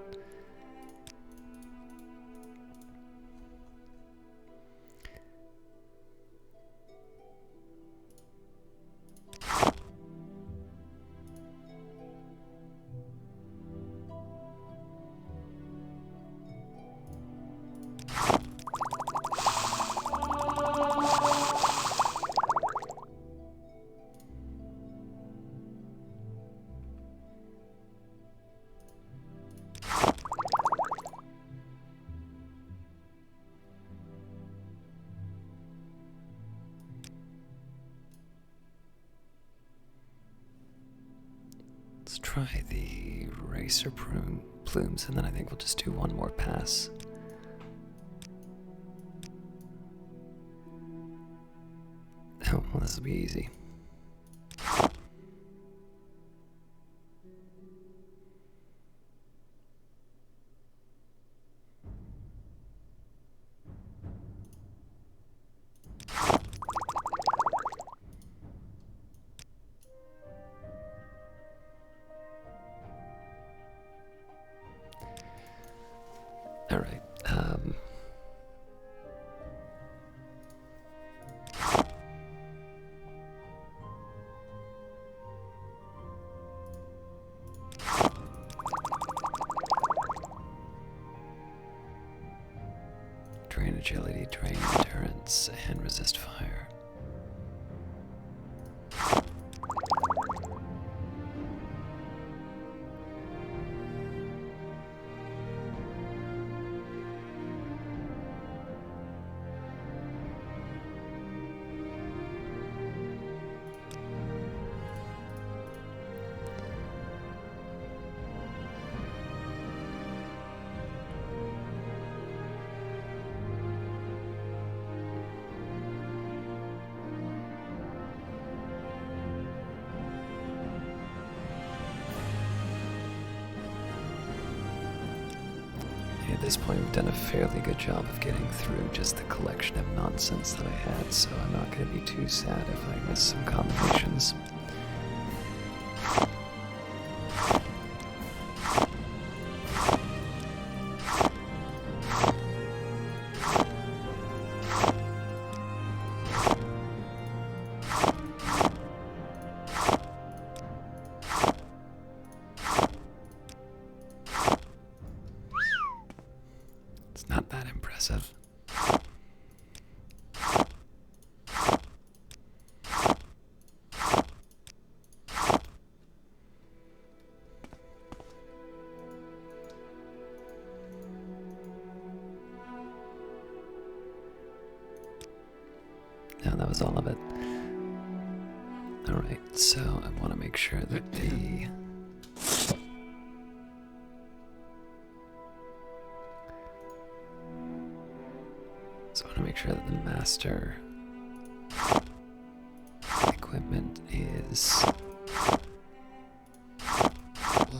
Let's try the racer plumes, and then I think we'll just do one more pass. Oh, well, this will be easy. Alright, drain agility, drain endurance, and resist fire. At this point, we've done a fairly good job of getting through just the collection of nonsense that I had, so I'm not going to be too sad if I miss some combinations. It's not that impressive. No, that was all of it. Alright, so I want to make sure that the... So I want to make sure that the master equipment is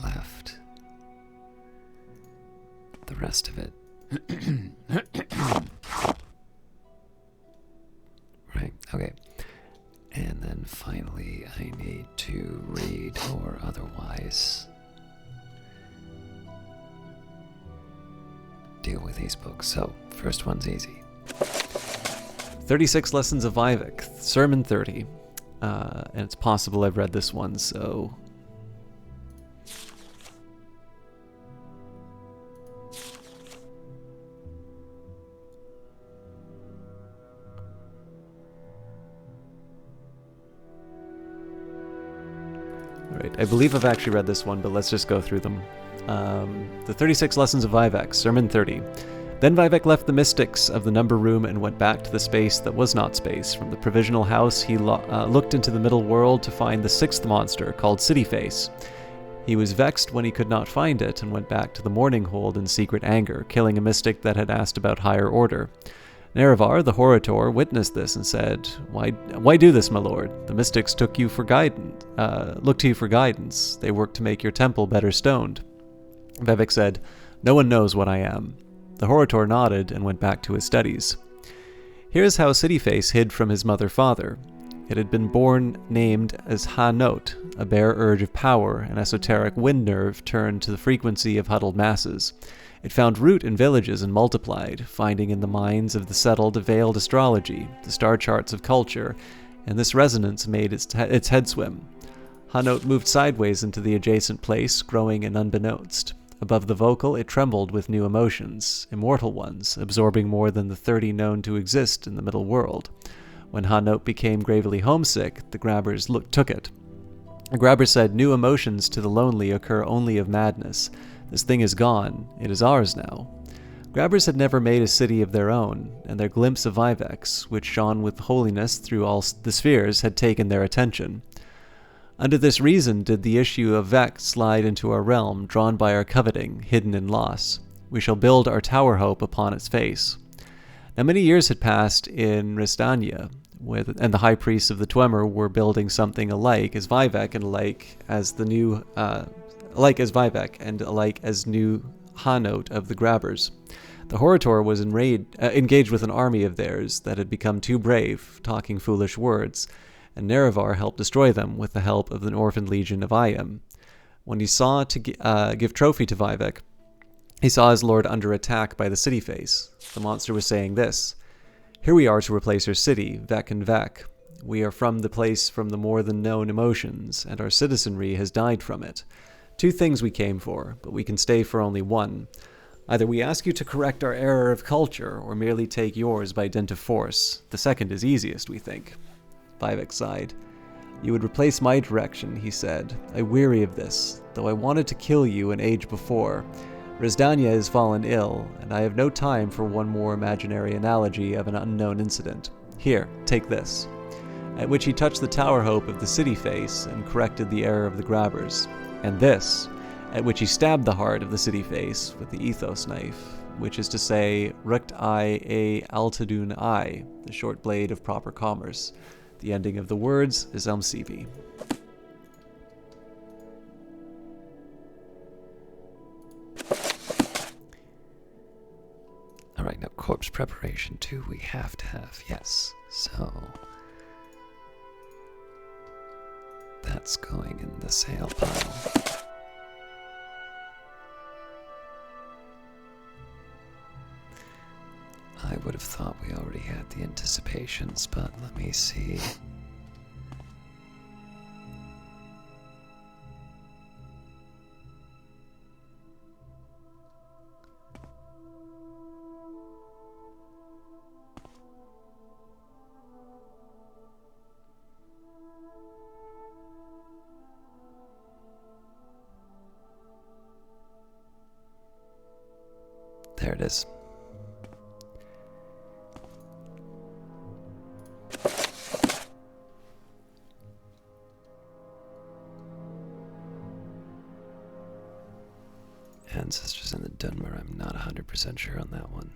left. The rest of it. Right, okay. And then finally I need to read or otherwise deal with these books. So, first one's easy. 36 Lessons of Vivec, Sermon 30. And it's possible I've read this one, so... Alright, I believe I've actually read this one, but let's just go through them. The 36 Lessons of Vivec, Sermon 30. Then Vivec left the mystics of the number room and went back to the space that was not space. From the provisional house, he looked into the middle world to find the sixth monster, called City Face. He was vexed when he could not find it, and went back to the Morning Hold in secret anger, killing a mystic that had asked about higher order. Nerevar, the Horator, witnessed this and said, Why do this, my lord? The mystics looked to you for guidance. They worked to make your temple better stoned. Vivec said, No one knows what I am. The Horator nodded and went back to his studies. Here's how Cityface hid from his mother-father. It had been born named as Ha-Note, a bare urge of power, an esoteric wind nerve turned to the frequency of huddled masses. It found root in villages and multiplied, finding in the minds of the settled a veiled astrology, the star charts of culture, and this resonance made its head swim. Ha-Note moved sideways into the adjacent place, growing and unbeknownst. Above the vocal, it trembled with new emotions, immortal ones, absorbing more than the 30 known to exist in the middle world. When Ha-Note became gravely homesick, the grabbers took it. The grabber said, New emotions to the lonely occur only of madness. This thing is gone. It is ours now. Grabbers had never made a city of their own, and their glimpse of Vivec, which shone with holiness through all the spheres, had taken their attention. Under this reason did the issue of Vec slide into our realm, drawn by our coveting, hidden in loss. We shall build our tower hope upon its face. Now many years had passed in Ristania, and the high priests of the Dwemer were building something alike as Vivec and alike as Vivec and alike as new Ha-Note of the Grabbers. The Horator was engaged with an army of theirs that had become too brave, talking foolish words, and Nerevar helped destroy them with the help of an orphan legion of Ayam. When he saw to give trophy to Vivec, He saw his lord under attack by the city face. The monster was saying this: "Here we are to replace our city, Vec and Vec. We are from the place from the more than known emotions, and our citizenry has died from it. 2 things we came for, but we can stay for only 1. Either we ask you to correct our error of culture, or merely take yours by dint of force. The second is easiest, we think." Vivec sighed. "You would replace my direction," he said. "I weary of this, though I wanted to kill you an age before. Resdania has fallen ill, and I have no time for one more imaginary analogy of an unknown incident. Here, take this." At which he touched the tower hope of the city face and corrected the error of the grabbers. And this, at which he stabbed the heart of the city face with the ethos knife, which is to say, Rukt I a Altadun I, the short blade of proper commerce. The ending of the words is Elmsivi. Alright, now corpse preparation 2 we have to have, yes. So that's going in the sale pile. I would have thought we already had the anticipations, but let me see. There it is. Ancestors in the Dunmer, I'm not 100% sure on that one.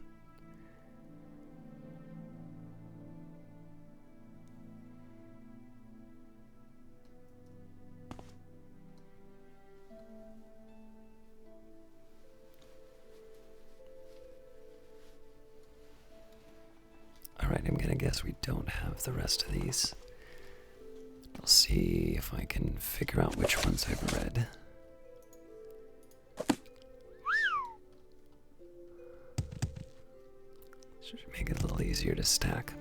Alright, I'm gonna guess we don't have the rest of these. I'll see if I can figure out which ones I've read. Should make it a little easier to stack.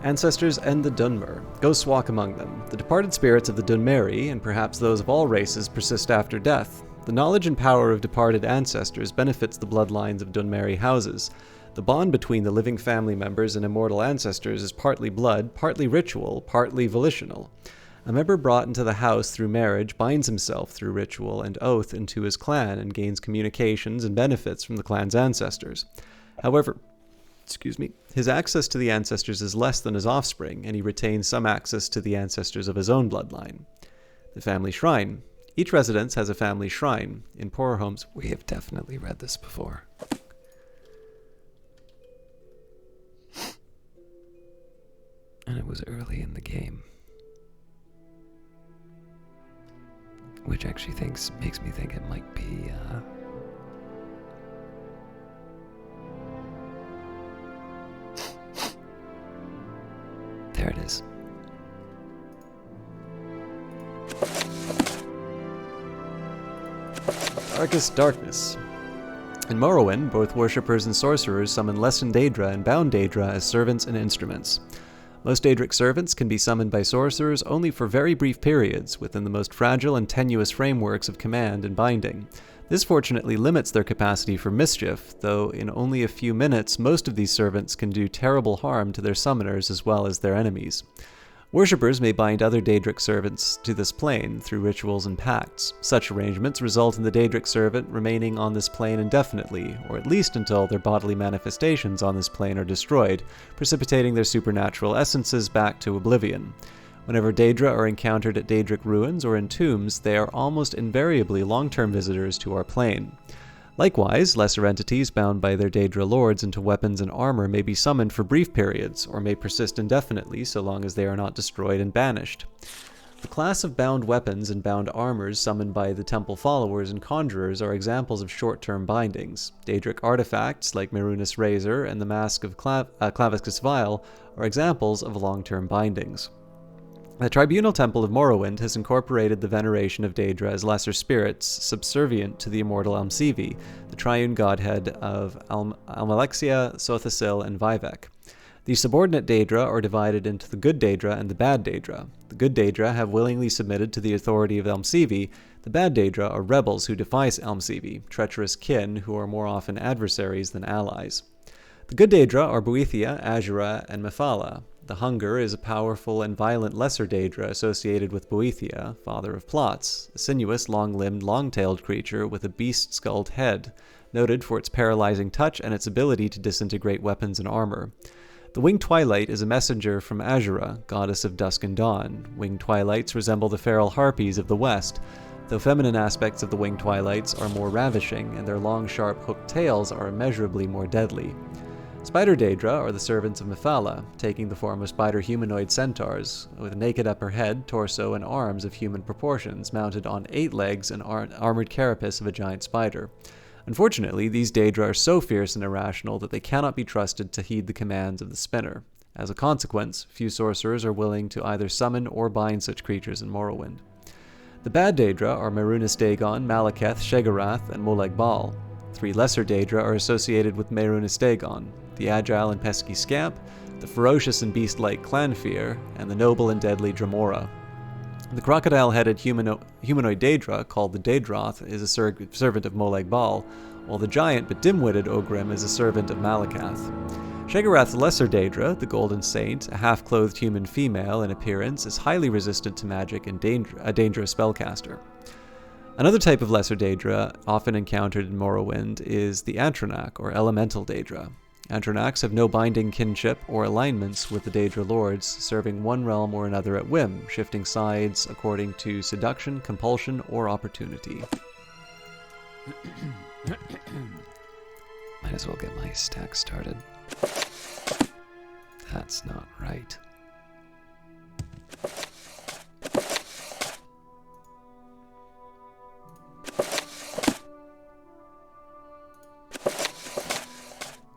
Ancestors and the Dunmer. Ghosts walk among them. The departed spirits of the Dunmeri, and perhaps those of all races, persist after death. The knowledge and power of departed ancestors benefits the bloodlines of Dunmeri houses. The bond between the living family members and immortal ancestors is partly blood, partly ritual, partly volitional. A member brought into the house through marriage binds himself through ritual and oath into his clan and gains communications and benefits from the clan's ancestors. However, his access to the ancestors is less than his offspring, and he retains some access to the ancestors of his own bloodline. The family shrine. Each residence has a family shrine. In poorer homes, we have definitely read this before. And it was early in the game. Which actually makes me think it might be, there it is. Darkest Darkness. In Morrowind, both worshippers and sorcerers summon lessened Daedra and bound Daedra as servants and instruments. Most Daedric servants can be summoned by sorcerers only for very brief periods, within the most fragile and tenuous frameworks of command and binding. This fortunately limits their capacity for mischief, though in only a few minutes most of these servants can do terrible harm to their summoners as well as their enemies. Worshippers may bind other Daedric servants to this plane through rituals and pacts. Such arrangements result in the Daedric servant remaining on this plane indefinitely, or at least until their bodily manifestations on this plane are destroyed, precipitating their supernatural essences back to oblivion. Whenever Daedra are encountered at Daedric ruins or in tombs, they are almost invariably long-term visitors to our plane. Likewise, lesser entities bound by their Daedra lords into weapons and armor may be summoned for brief periods, or may persist indefinitely so long as they are not destroyed and banished. The class of bound weapons and bound armors summoned by the temple followers and conjurers are examples of short-term bindings. Daedric artifacts like Merunus Razor and the Mask of Clavicus Vile are examples of long-term bindings. The Tribunal Temple of Morrowind has incorporated the veneration of Daedra as lesser spirits subservient to the immortal Almsivi, the triune godhead of Almalexia, Sothasil, and Vivec. The subordinate Daedra are divided into the good Daedra and the bad Daedra. The good Daedra have willingly submitted to the authority of Almsivi. The bad Daedra are rebels who defy Almsivi, treacherous kin who are more often adversaries than allies. The good Daedra are Boethia, Azura, and Mephala. The Hunger is a powerful and violent lesser Daedra associated with Boethia, father of plots, a sinuous, long-limbed, long-tailed creature with a beast-skulled head, noted for its paralyzing touch and its ability to disintegrate weapons and armor. The Winged Twilight is a messenger from Azura, goddess of dusk and dawn. Winged Twilights resemble the feral harpies of the West, though feminine aspects of the Winged Twilights are more ravishing, and their long, sharp, hooked tails are immeasurably more deadly. Spider Daedra are the servants of Mephala, taking the form of spider humanoid centaurs, with a naked upper head, torso, and arms of human proportions, mounted on 8 legs and armored carapace of a giant spider. Unfortunately, these Daedra are so fierce and irrational that they cannot be trusted to heed the commands of the spinner. As a consequence, few sorcerers are willing to either summon or bind such creatures in Morrowind. The bad Daedra are Mehrunes Dagon, Malekith, Sheogorath, and Molag Bal. 3 lesser Daedra are associated with Mehrunes Dagon: the agile and pesky Scamp, the ferocious and beast-like Clanfear, and the noble and deadly Dremora. The crocodile-headed humanoid Daedra, called the Daedroth, is a servant of Molag Bal, while the giant but dim-witted Ogrim is a servant of Malakath. Sheogorath's lesser Daedra, the Golden Saint, a half-clothed human female in appearance, is highly resistant to magic and a dangerous spellcaster. Another type of lesser Daedra, often encountered in Morrowind, is the Atronach, or Elemental Daedra. Atronachs have no binding kinship or alignments with the Daedra Lords, serving one realm or another at whim, shifting sides according to seduction, compulsion, or opportunity. Might as well get my stack started. That's not right.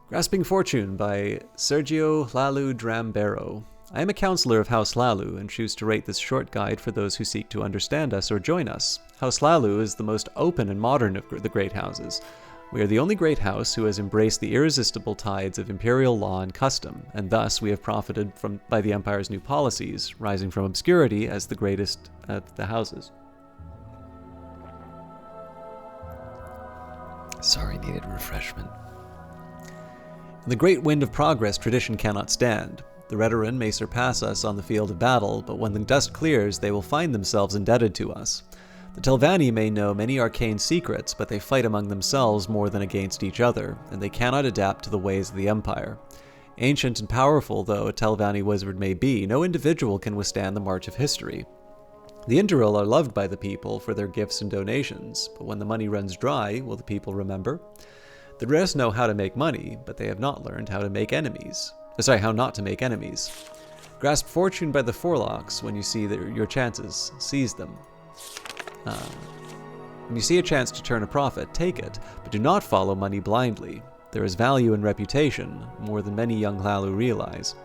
Grasping Fortune by Sergio Lalu Drambero. I am a counselor of House Lalu and choose to write this short guide for those who seek to understand us or join us. House Lalu is the most open and modern of the great houses. We are the only great house who has embraced the irresistible tides of imperial law and custom, and thus we have profited by the Empire's new policies, rising from obscurity as the greatest of the houses. Sorry, needed refreshment. In the great wind of progress, tradition cannot stand. The Redoran may surpass us on the field of battle, but when the dust clears, they will find themselves indebted to us. The Telvanni may know many arcane secrets, but they fight among themselves more than against each other, and they cannot adapt to the ways of the Empire. Ancient and powerful though a Telvanni wizard may be, no individual can withstand the march of history. The Indoril are loved by the people for their gifts and donations, but when the money runs dry, will the people remember? The rest know how to make money, but they have not learned how to make enemies. How not to make enemies. Grasp fortune by the forelocks when you see your chances. Seize them. When you see a chance to turn a profit, take it, but do not follow money blindly. There is value in reputation, more than many young Lalu realize.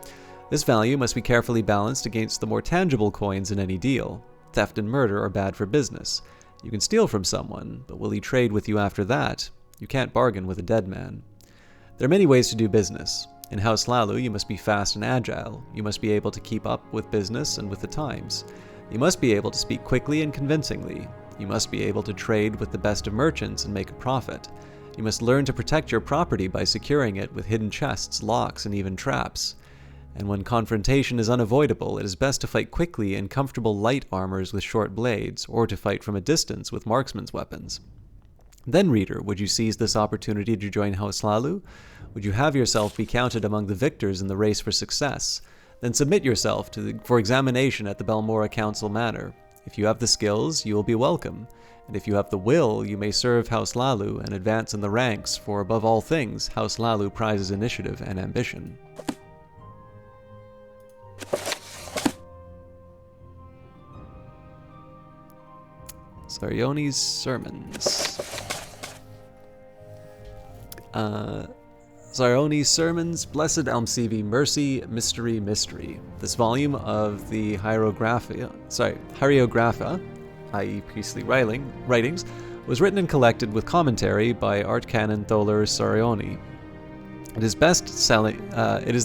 This value must be carefully balanced against the more tangible coins in any deal. Theft and murder are bad for business. You can steal from someone, but will he trade with you after that? You can't bargain with a dead man. There are many ways to do business. In House Lalu, you must be fast and agile. You must be able to keep up with business and with the times. You must be able to speak quickly and convincingly. You must be able to trade with the best of merchants and make a profit. You must learn to protect your property by securing it with hidden chests, locks, and even traps. And when confrontation is unavoidable, it is best to fight quickly in comfortable light armors with short blades, or to fight from a distance with marksman's weapons. Then, reader, would you seize this opportunity to join House Lalu? Would you have yourself be counted among the victors in the race for success? Then submit yourself for examination at the Balmora Council Manor. If you have the skills, you will be welcome. And if you have the will, you may serve House Lalu and advance in the ranks, for above all things, House Lalu prizes initiative and ambition. Sarione's Sermons. Saroni's Sermons, Blessed Elmseve Mercy, Mystery, Mystery. This volume of the Hieroglypha, i.e. priestly writings, was written and collected with commentary by Archcanon Tholer Sarioni. It is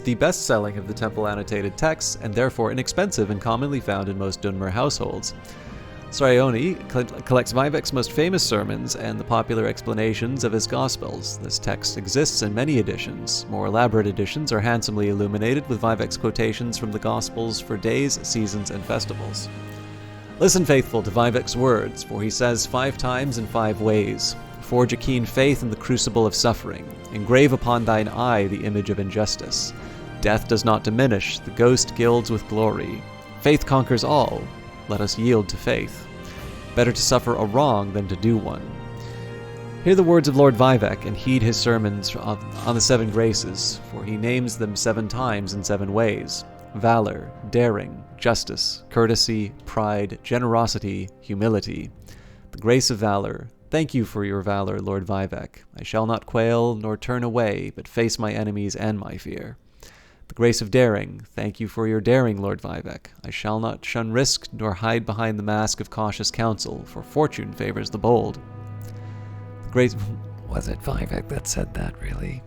the best-selling of the temple annotated texts, and therefore inexpensive and commonly found in most Dunmer households. Sarioni collects Vivec's most famous sermons and the popular explanations of his Gospels. This text exists in many editions. More elaborate editions are handsomely illuminated with Vivec's quotations from the Gospels for days, seasons, and festivals. Listen, faithful, to Vivec's words, for he says 5 times in 5 ways. Forge a keen faith in the crucible of suffering. Engrave upon thine eye the image of injustice. Death does not diminish, the ghost gilds with glory. Faith conquers all. Let us yield to faith. Better to suffer a wrong than to do one. Hear the words of Lord Vivec and heed his sermons on the 7 graces, for he names them 7 times in 7 ways. Valor, daring, justice, courtesy, pride, generosity, humility. The grace of valor. Thank you for your valor, Lord Vivec. I shall not quail nor turn away, but face my enemies and my fear. The grace of daring. Thank you for your daring, Lord Vivec. I shall not shun risk nor hide behind the mask of cautious counsel, for fortune favors the bold. The grace... Was it Vivec that said that, really?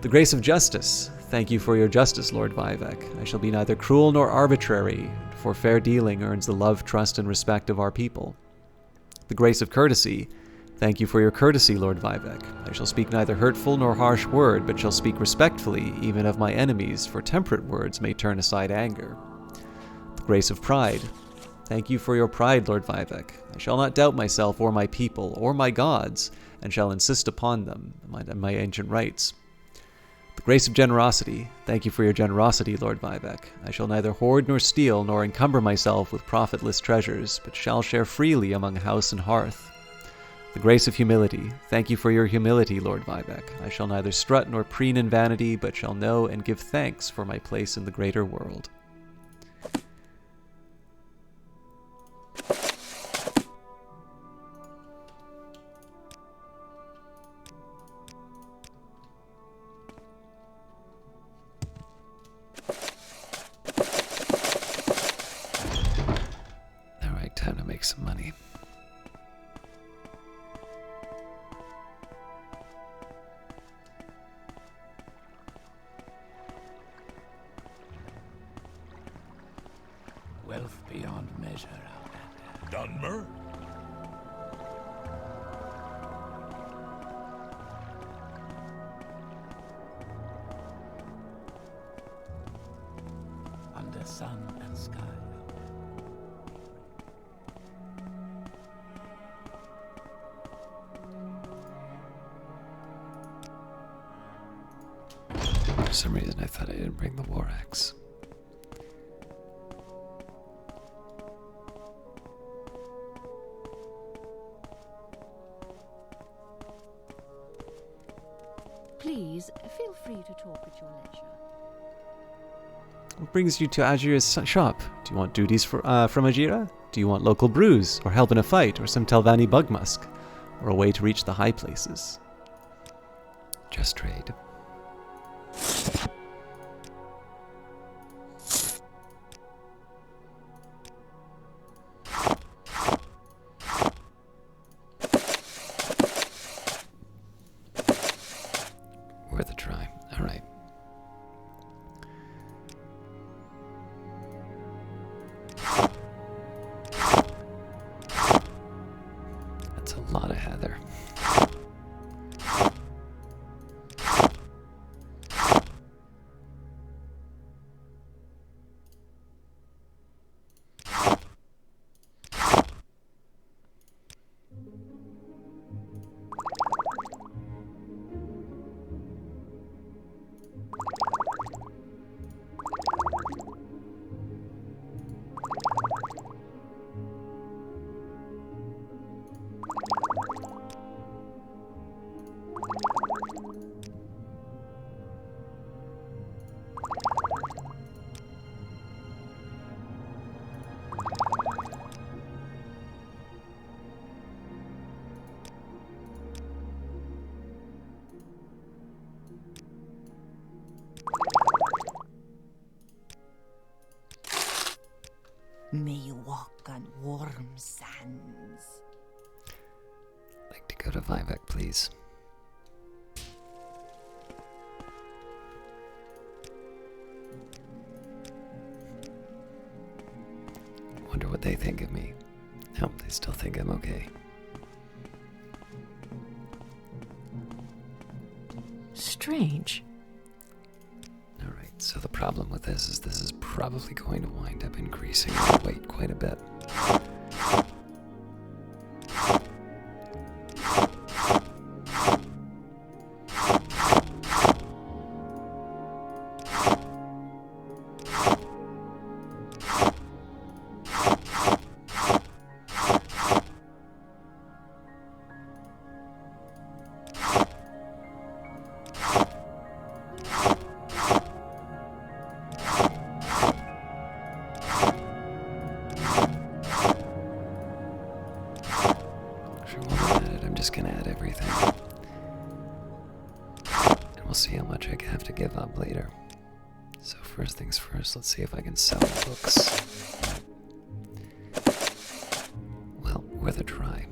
The grace of justice. Thank you for your justice, Lord Vivec. I shall be neither cruel nor arbitrary, for fair dealing earns the love, trust, and respect of our people. The grace of courtesy. Thank you for your courtesy, Lord Vivec. I shall speak neither hurtful nor harsh word, but shall speak respectfully, even of my enemies, for temperate words may turn aside anger. The grace of pride. Thank you for your pride, Lord Vivec. I shall not doubt myself or my people, or my gods, and shall insist upon them, my ancient rights. The grace of generosity. Thank you for your generosity, Lord Vivec. I shall neither hoard nor steal, nor encumber myself with profitless treasures, but shall share freely among house and hearth. The grace of humility. Thank you for your humility, Lord Vivec. I shall neither strut nor preen in vanity, but shall know and give thanks for my place in the greater world. Alright, time to make some money. Wealth beyond measure out there. Dunmer? Under sun and sky. For some reason I thought I didn't bring the war axe. Please, feel free to talk at your leisure. What brings you to Ajira's shop? Do you want duties from Ajira? Do you want local brews, or help in a fight, or some Telvanni bugmusk, or a way to reach the high places? Just trade. Worth a try. All right. That's a lot of heather. like to go to Vivec, please. Wonder what they think of me. No, they still think I'm okay. Strange. Alright, so the problem with this is probably going to wind up increasing my weight quite a bit. I'm just gonna add everything. And we'll see how much I have to give up later. So first things first, let's see if I can sell books. Well, worth a try.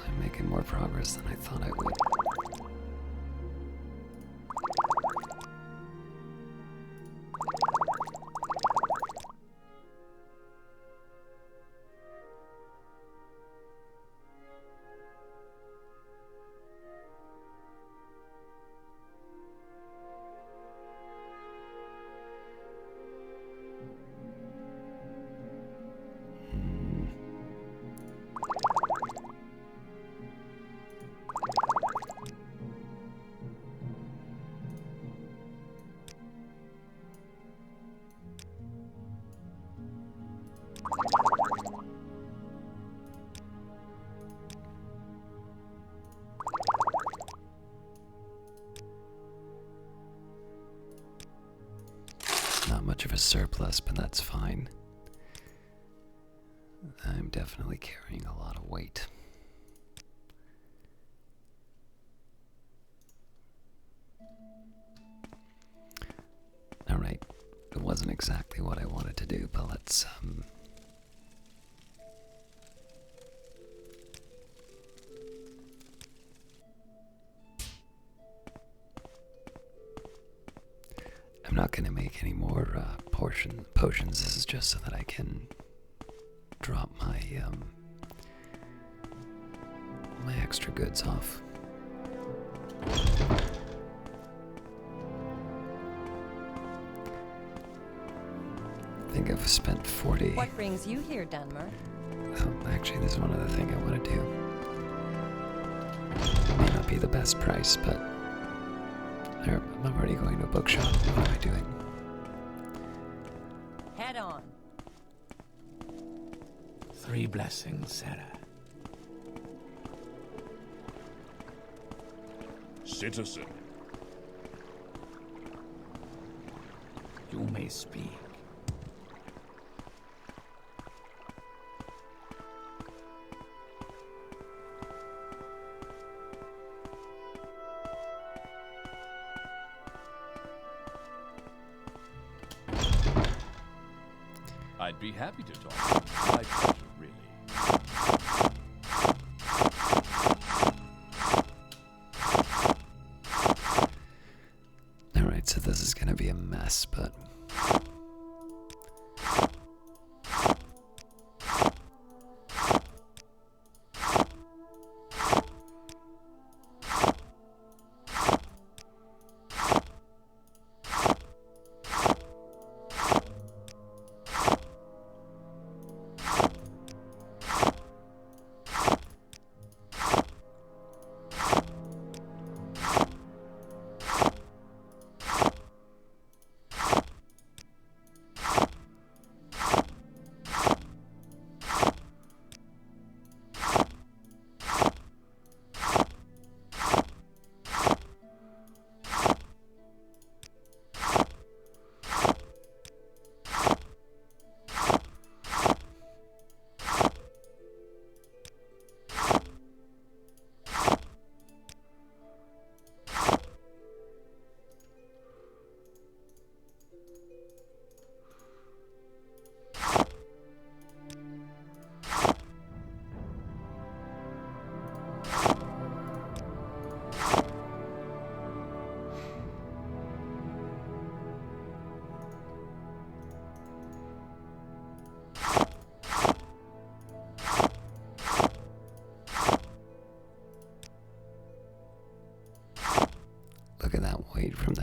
I'm making more progress than I thought I would. Not much of a surplus, but that's fine. I'm definitely carrying a lot of weight. Alright, it wasn't exactly what I wanted to do, but let's, I'm not going to make any more potions. This is just so that I can drop my my extra goods off. I think I've spent 40. What brings you here, Dunmer? Actually, there's one other thing I want to do. It may not be the best price, but I'm already going to a bookshop. What am I doing? Head on. 3 blessings, Sarah. Citizen. You may speak. I'd be happy to talk. My pleasure, really. Alright, so this is gonna be a mess, but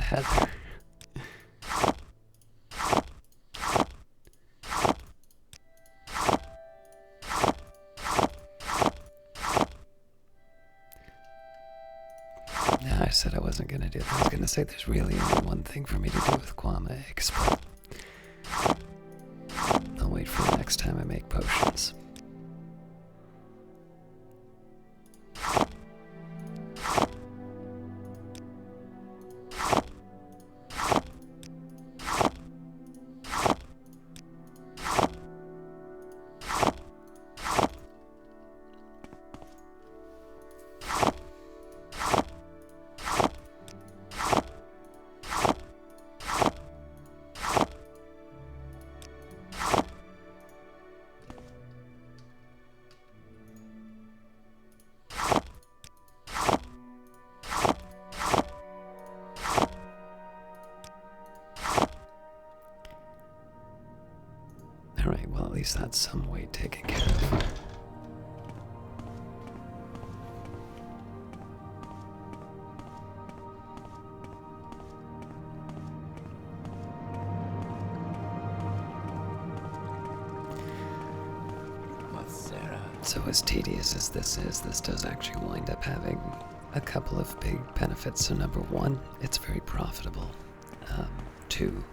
Heather. Nah, I said I wasn't gonna do that. I was gonna say there's really only one thing for me to do with Kwama eggs, but I'll wait for the next time I make potions. Alright, well at least that's some way taken care of. But Sarah, So as tedious as this is, this does actually wind up having a couple of big benefits. So number one, it's very profitable. Two,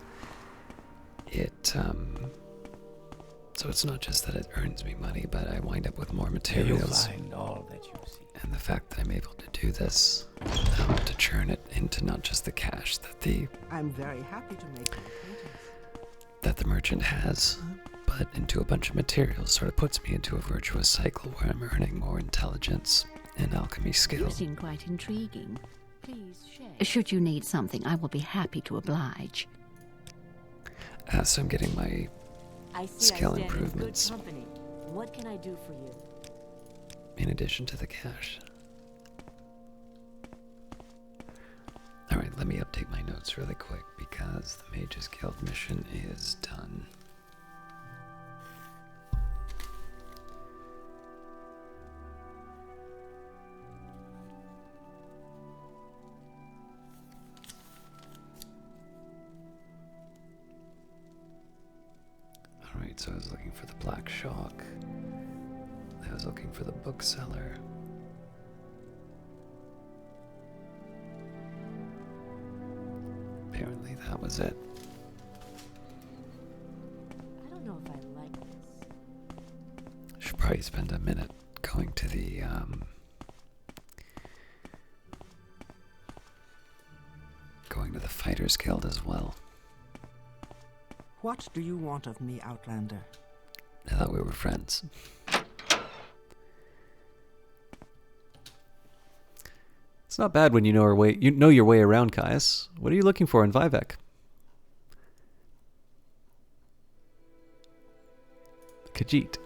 so it's not just that it earns me money, but I wind up with more you'll materials. find all that you seek. And the fact that I'm able to do this, to churn it into not just the cash I'm very happy to make your acquaintance. that the merchant has, but into a bunch of materials, sort of puts me into a virtuous cycle where I'm earning more intelligence and alchemy You skill. seem quite intriguing. Please share. Should you need something, I will be happy to oblige. So I'm getting my I see Skill I stand improvements. in good company. What can I do for you? in addition to the cash. Alright, let me update my notes really quick because the Mages Guild mission is done. Alright, so I was looking for the Black Shock. I was looking for the bookseller. Apparently that was it. I don't know if I like this. Should probably spend a minute going to the Fighters Guild as well. What do you want of me, Outlander? I thought we were friends. It's not bad when you know your way around, Caius. What are you looking for in Vivec? Khajiit.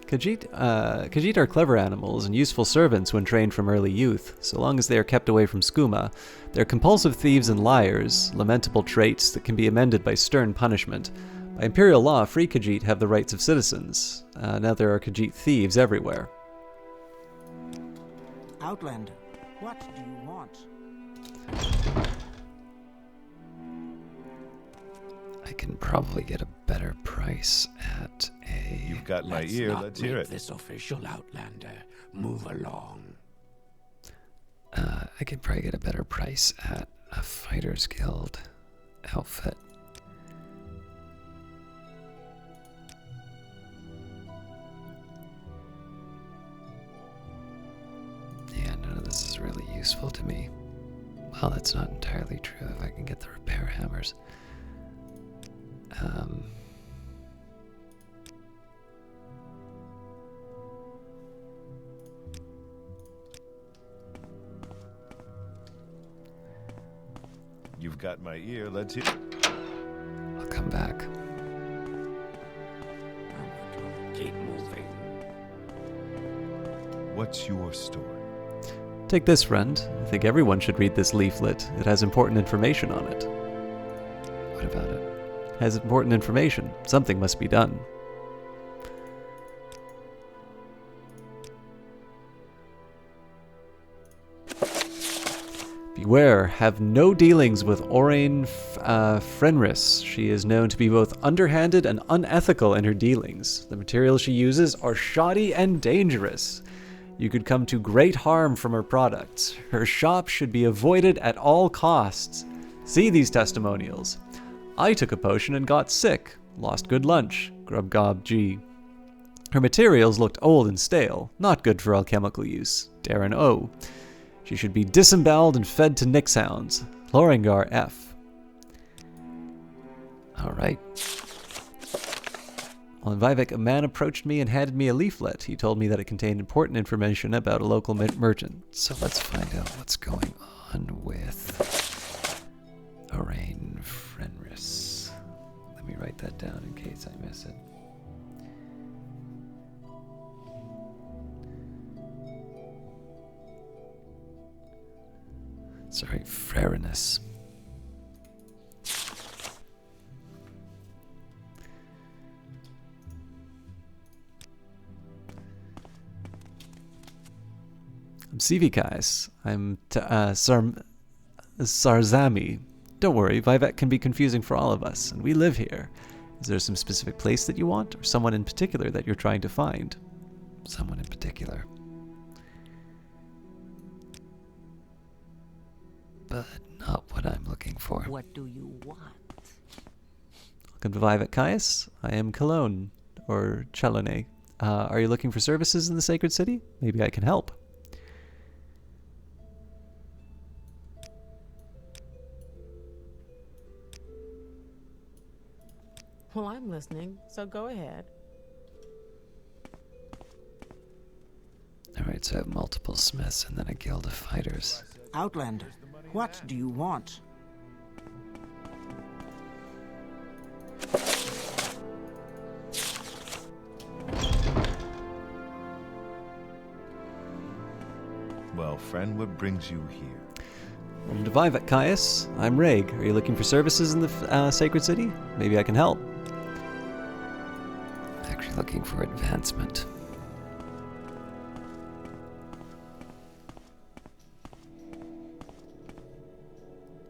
Khajiit are clever animals and useful servants when trained from early youth, so long as they are kept away from skooma. They're compulsive thieves and liars, lamentable traits that can be amended by stern punishment. By imperial law, free Khajiit have the rights of citizens. Now there are Khajiit thieves everywhere. Outlander, what do you want? I can probably get a better price at a... You've got my Let's ear, not let's hear make it. this official, Outlander. Move along. I could probably get a better price at a Fighters Guild outfit. Yeah, none of this is really useful to me. Well, that's not entirely true if I can get the repair hammers. You've got my ear, let's hear I'll come back. Keep moving. What's your story? Take this, friend. I think everyone should read this leaflet. It has important information on it. What about it? Has important information. Something must be done. If Beware, have no dealings with Orain Fenris. She is known to be both underhanded and unethical in her dealings. The materials she uses are shoddy and dangerous. You could come to great harm from her products. Her shop should be avoided at all costs. See these testimonials. I took a potion and got sick. Lost good lunch. Grub Gob G. Her materials looked old and stale. Not good for alchemical use. Darren O. She should be disemboweled and fed to Nixhounds. Loringar F. Alright. While in Vivec, a man approached me and handed me a leaflet. He told me that it contained important information about a local merchant. So let's find out what's going on with Orain Fenris. Let me write that down in case I miss it. Sorry, Frenris. I'm Sivikais. I'm Sarzami. Don't worry, Vivec can be confusing for all of us, and we live here. Is there some specific place that you want, or someone in particular that you're trying to find? Someone in particular. But not what I'm looking for. What do you want? Welcome to Vivec Caius. I am Cologne, or Chelone. Are you looking for services in the Sacred City? Maybe I can help. Well, I'm listening, so go ahead. Alright, so I have multiple smiths and then a guild of fighters. Outlander, what do you want? Well, friend, what brings you here? Welcome to Vivec Caius. I'm Reg. Are you looking for services in the Sacred City? Maybe I can help. Actually looking for advancement.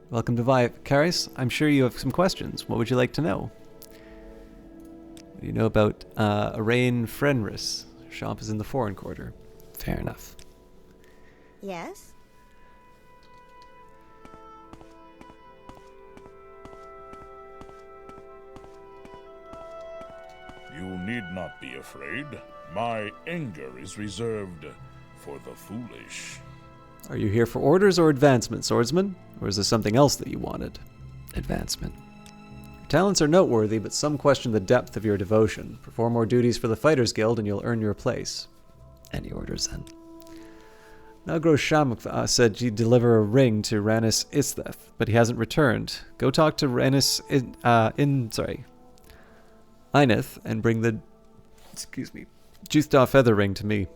Welcome to Vivec Caius. I'm sure you have some questions. What would you like to know? What do you know about Orain Fenris? Shop is in the foreign quarter. Fair enough. Yes? You need not be afraid. My anger is reserved for the foolish. Are you here for orders or advancement, swordsman? Or is there something else that you wanted? Advancement. Your talents are noteworthy, but some question the depth of your devotion. Perform more duties for the Fighters Guild and you'll earn your place. Any orders then? Nagro Shamuk said he'd deliver a ring to Ranis Istheth, but he hasn't returned. Go talk to Ranis Ineth and bring the Juthda feather ring to me.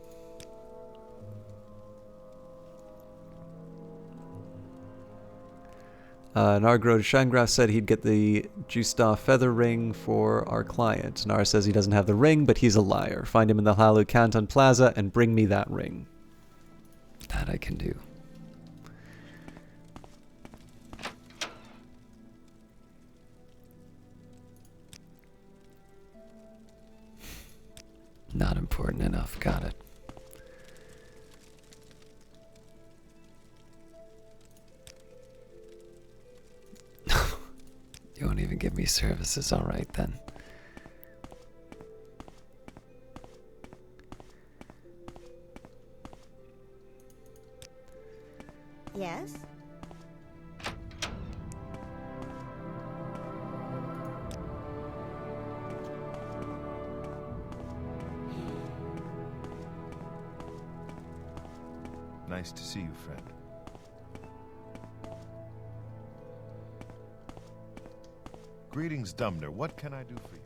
Nargrod Shangra said he'd get the Juthda feather ring for our client. Nar says he doesn't have the ring, but he's a liar. Find him in the Halu Canton Plaza and bring me that ring. That I can do. Not important enough. Got it. You won't even give me services, alright then. Yes? Nice to see you, friend. Greetings, Dumner. What can I do for you?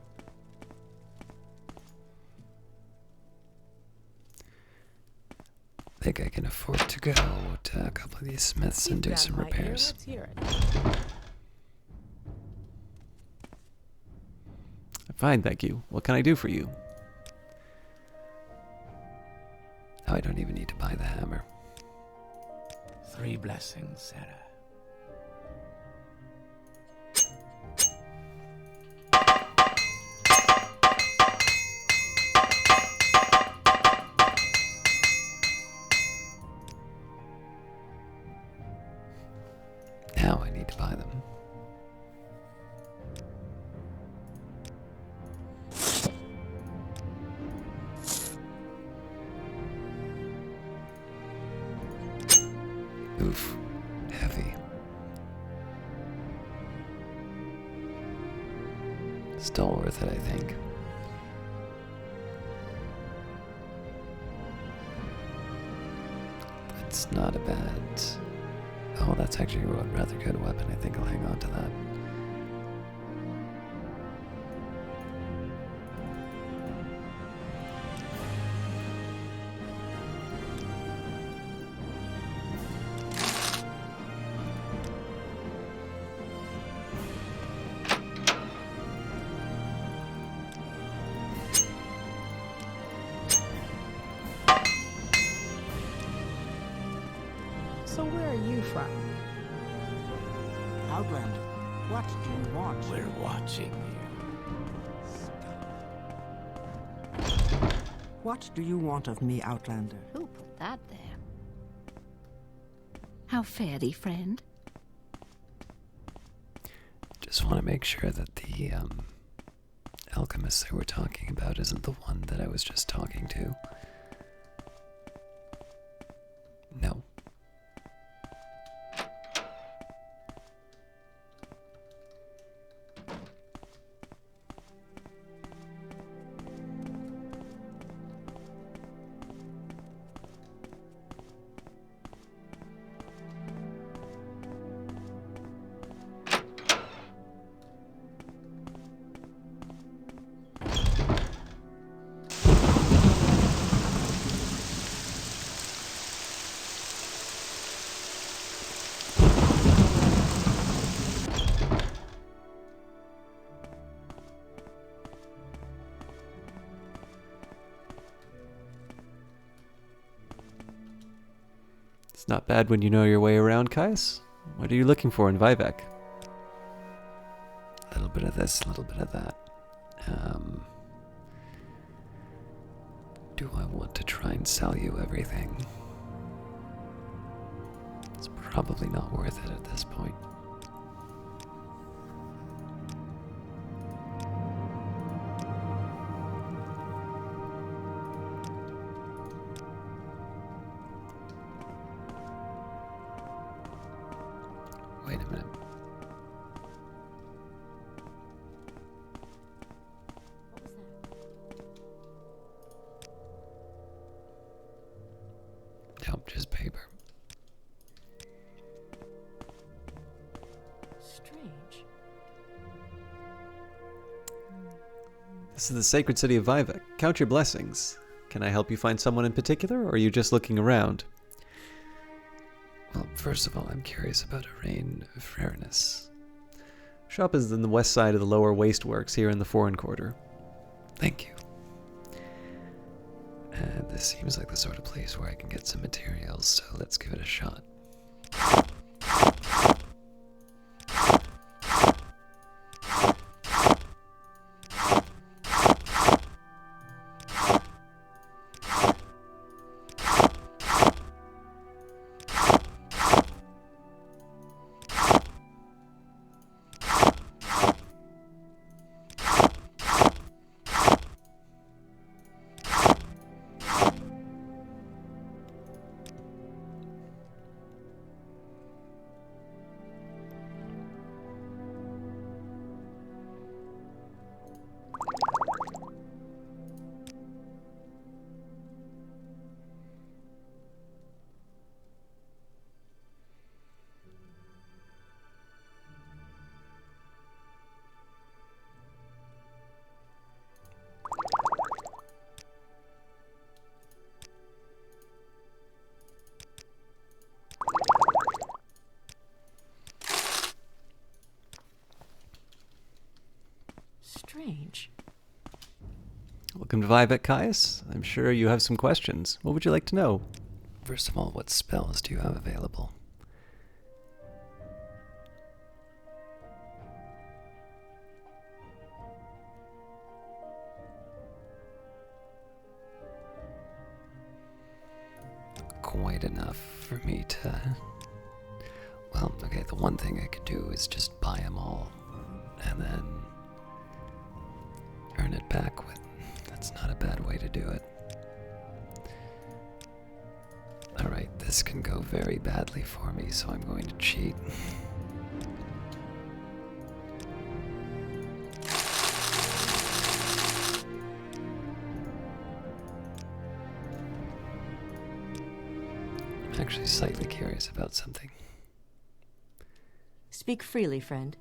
Think I can afford to go to a couple of these smiths and do some repairs. Let's hear it. Fine, thank you. What can I do for you? Oh, I don't even need to buy the hammer. 3 blessings, Sarah. Now I need to buy them. Oof, heavy. Still worth it, I think. It's not a bad... Oh, that's actually a rather good weapon. I think I'll hang on to that. So where are you from? Outlander, what do you want? We're watching you. What do you want of me, Outlander? Who put that there? How fare thee, friend? Just want to make sure that the alchemist that we're talking about isn't the one that I was just talking to. No. It's not bad when you know your way around, Caius. What are you looking for in Vivec? A little bit of this, a little bit of that. Do I want to try and sell you everything? It's probably not worth it at this point. Wait a minute. Nope, just paper. Strange. This is the sacred city of Vivec. Count your blessings. Can I help you find someone in particular, or are you just looking around? Well, first of all, I'm curious about a reign of fairness. Shop is in the west side of the lower wasteworks here in the foreign quarter. Thank you. And this seems like the sort of place where I can get some materials, so let's give it a shot. Strange. Welcome to Vivec, Caius. I'm sure you have some questions. What would you like to know? First of all, what spells do you have available? quite enough for me to... Well, okay, the one thing I could do is just buy them all, and then earn it back with... That's not a bad way to do it. Alright, this can go very badly for me, so I'm going to cheat. I'm actually slightly curious about something. Speak freely, friend.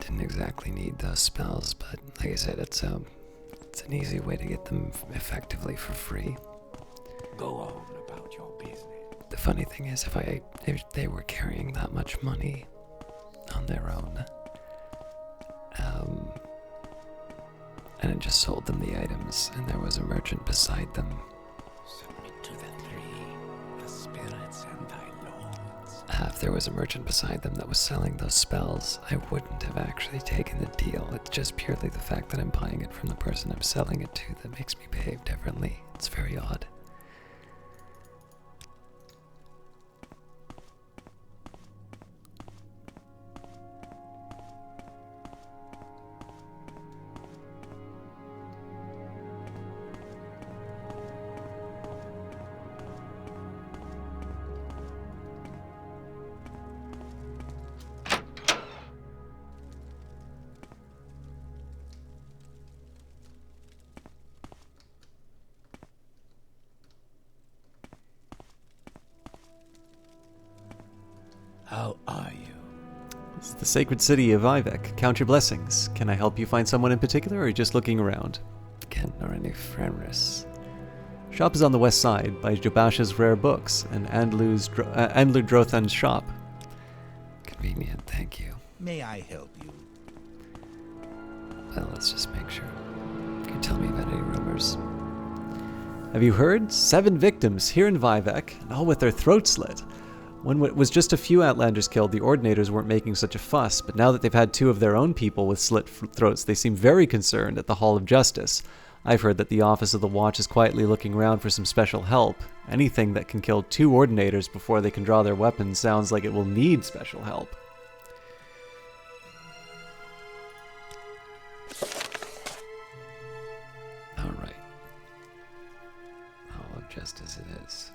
Didn't exactly need those spells, but like I said, it's an easy way to get them effectively for free. Go on about your business. The funny thing is, if they were carrying that much money on their own, and it just sold them the items, and there was a merchant beside them. Submit to the three, the spirits and thy lords. If there was a merchant beside them that was selling those spells, I wouldn't have actually taken the deal. It's just purely the fact that I'm buying it from the person I'm selling it to that makes me behave differently. It's very odd. How are you? It's the sacred city of Vivec. Count your blessings. Can I help you find someone in particular, or are you just looking around? Can't nor any friendless. Shop is on the west side, by Jobash's Rare Books, and Andlu Drothan's shop. Convenient, thank you. May I help you? Well, let's just make sure. Can you tell me about any rumors? Have you heard? 7 victims here in Vivec, and all with their throats slit. When it was just a few Outlanders killed, the Ordinators weren't making such a fuss, but now that they've had 2 of their own people with slit throats, they seem very concerned at the Hall of Justice. I've heard that the Office of the Watch is quietly looking around for some special help. Anything that can kill 2 Ordinators before they can draw their weapons sounds like it will need special help. Alright. Hall of Justice it is.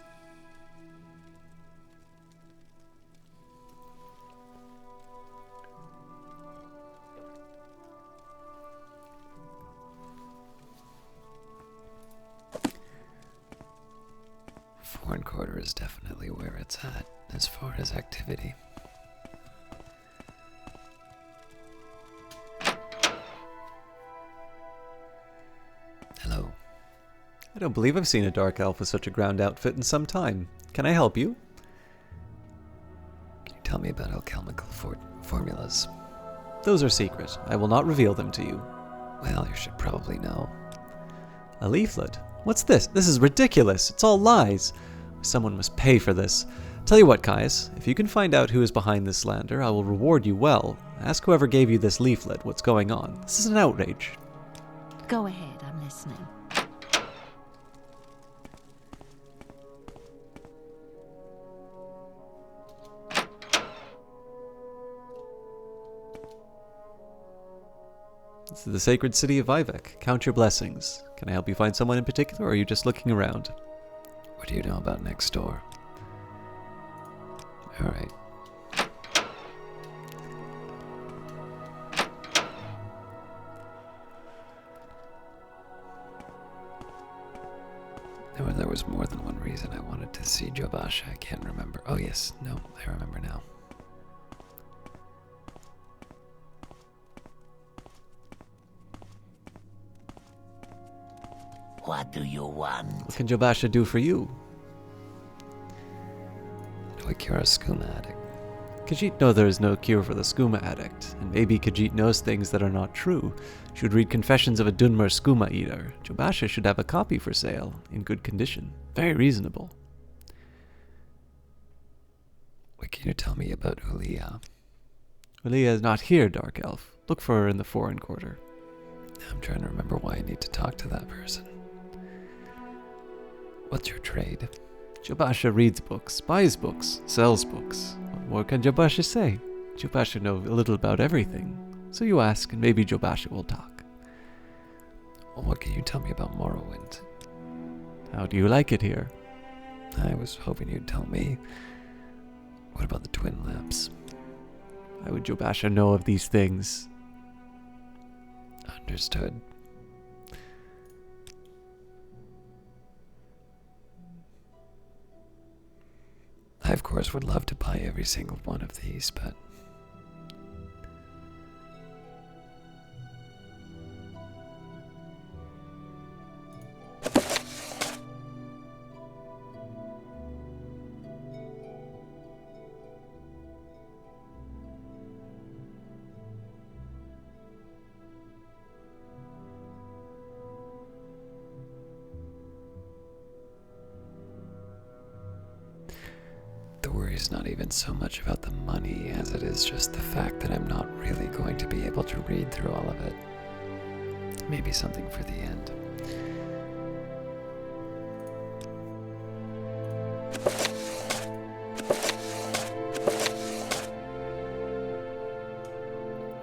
Foreign Quarter is definitely where it's at as far as activity. I don't believe I've seen a dark elf with such a ground outfit in some time. Can I help you? Can you tell me about alchemical formulas? Those are secret. I will not reveal them to you. Well, you should probably know. A leaflet? What's this? This is ridiculous. It's all lies. Someone must pay for this. Tell you what, Caius, if you can find out who is behind this slander, I will reward you well. Ask whoever gave you this leaflet what's going on. This is an outrage. Go ahead, I'm listening. This is the sacred city of Vivec. Count your blessings. Can I help you find someone in particular, or are you just looking around? What do you know about next door? Alright. There was more than one reason I wanted to see Jobasha. I can't remember. Oh yes, no, I remember now. What do you want? What can Jobasha do for you? Do I cure a skooma addict? Khajiit knows there is no cure for the skooma addict, and maybe Khajiit knows things that are not true. She would read Confessions of a Dunmer skooma eater. Jobasha should have a copy for sale, in good condition. Very reasonable. What can you tell me about Ulia? Ulia is not here, Dark Elf. Look for her in the foreign quarter. I'm trying to remember why I need to talk to that person. What's your trade? Jobasha reads books, buys books, sells books. What more can Jobasha say? Jobasha knows a little about everything. So you ask, and maybe Jobasha will talk. Well, what can you tell me about Morrowind? How do you like it here? I was hoping you'd tell me. What about the twin lamps? How would Jobasha know of these things? Understood. I, of course, would love to buy every single one of these, but... The worry is not even so much about the money as it is just the fact that I'm not really going to be able to read through all of it. Maybe something for the end.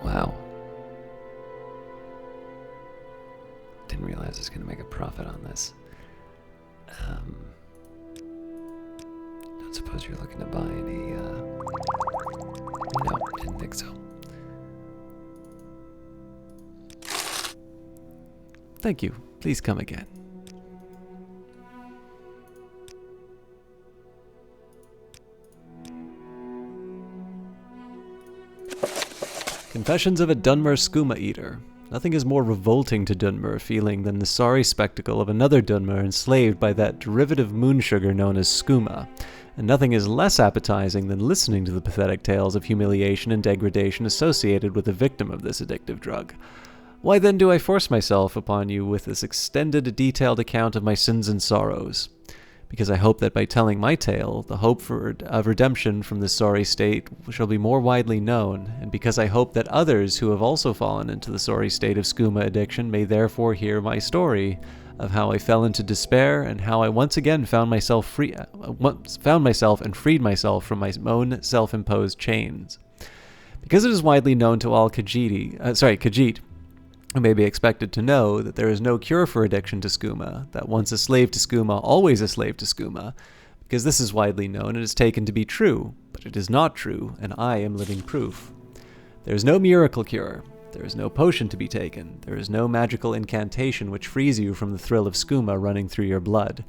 Wow. Didn't realize I was going to make a profit on this. Don't suppose you're looking to buy any, No, didn't think so. Thank you. Please come again. Confessions of a Dunmer skooma eater. Nothing is more revolting to Dunmer feeling than the sorry spectacle of another Dunmer enslaved by that derivative moon sugar known as skooma, and nothing is less appetizing than listening to the pathetic tales of humiliation and degradation associated with the victim of this addictive drug. Why then do I force myself upon you with this extended, detailed account of my sins and sorrows? Because I hope that by telling my tale, the hope of redemption from this sorry state shall be more widely known, and because I hope that others who have also fallen into the sorry state of skooma addiction may therefore hear my story of how I fell into despair and how I once again found myself and freed myself from my own self-imposed chains. Because it is widely known to all Khajiit, who may be expected to know that there is no cure for addiction to skooma, that once a slave to skooma, always a slave to skooma, because this is widely known and is taken to be true, but it is not true, and I am living proof. There is no miracle cure, there is no potion to be taken, there is no magical incantation which frees you from the thrill of skooma running through your blood.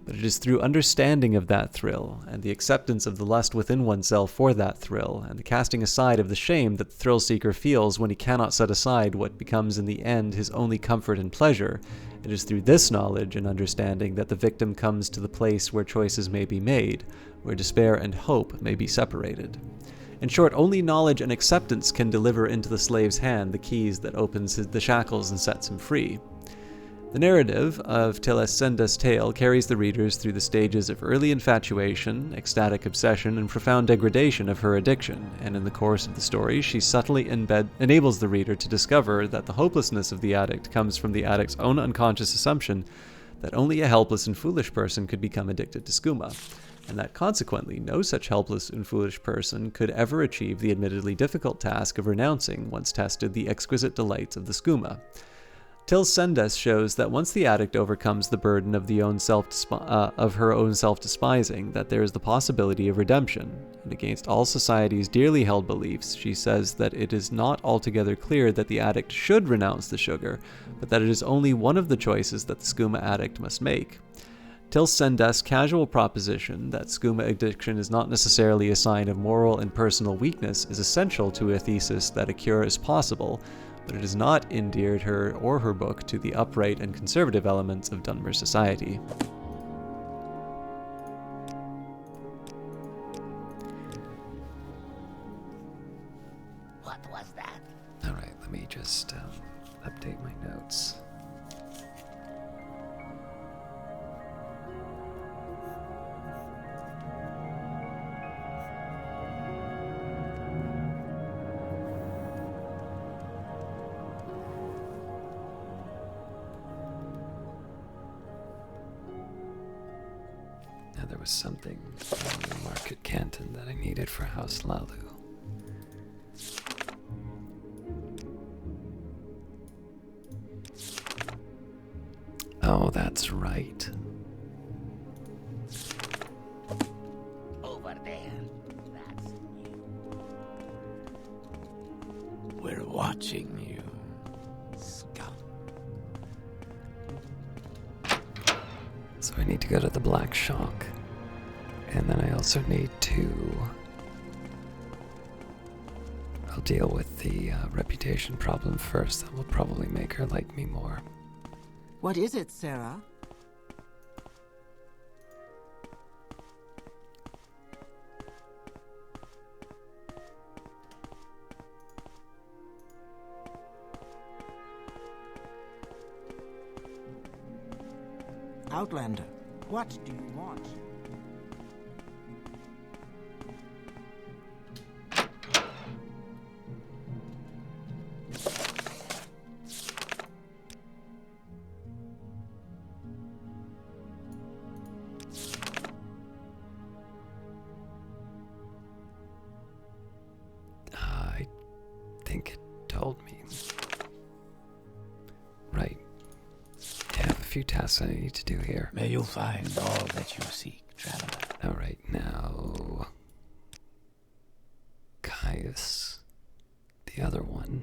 But it is through understanding of that thrill, and the acceptance of the lust within oneself for that thrill, and the casting aside of the shame that the thrill-seeker feels when he cannot set aside what becomes in the end his only comfort and pleasure. It is through this knowledge and understanding that the victim comes to the place where choices may be made, where despair and hope may be separated. In short, only knowledge and acceptance can deliver into the slave's hand the keys that opens the shackles and sets him free. The narrative of Telesenda's tale carries the readers through the stages of early infatuation, ecstatic obsession, and profound degradation of her addiction, and in the course of the story, she subtly enables the reader to discover that the hopelessness of the addict comes from the addict's own unconscious assumption that only a helpless and foolish person could become addicted to skooma, and that consequently no such helpless and foolish person could ever achieve the admittedly difficult task of renouncing, once tested, the exquisite delights of the skooma. Tilsendes shows that once the addict overcomes the burden of her own self-despising, that there is the possibility of redemption. And against all society's dearly held beliefs, she says that it is not altogether clear that the addict should renounce the sugar, but that it is only one of the choices that the skooma addict must make. Tilsendes' casual proposition that skooma addiction is not necessarily a sign of moral and personal weakness is essential to a thesis that a cure is possible, but it has not endeared her or her book to the upright and conservative elements of Dunmer society. What was that? Alright, let me just update my notes. There was something in the Market Canton that I needed for House Lalu. Oh, that's right. Over there. That's you. We're watching you, scum. So I need to go to the Black Shock. And then I also need to... I'll deal with the reputation problem first. That will probably make her like me more. What is it, Sarah? Outlander, what do you want? I think it told me. Right. I have a few tasks I need to do here. May you find all that you seek, traveler. Alright, now... Caius. The other one.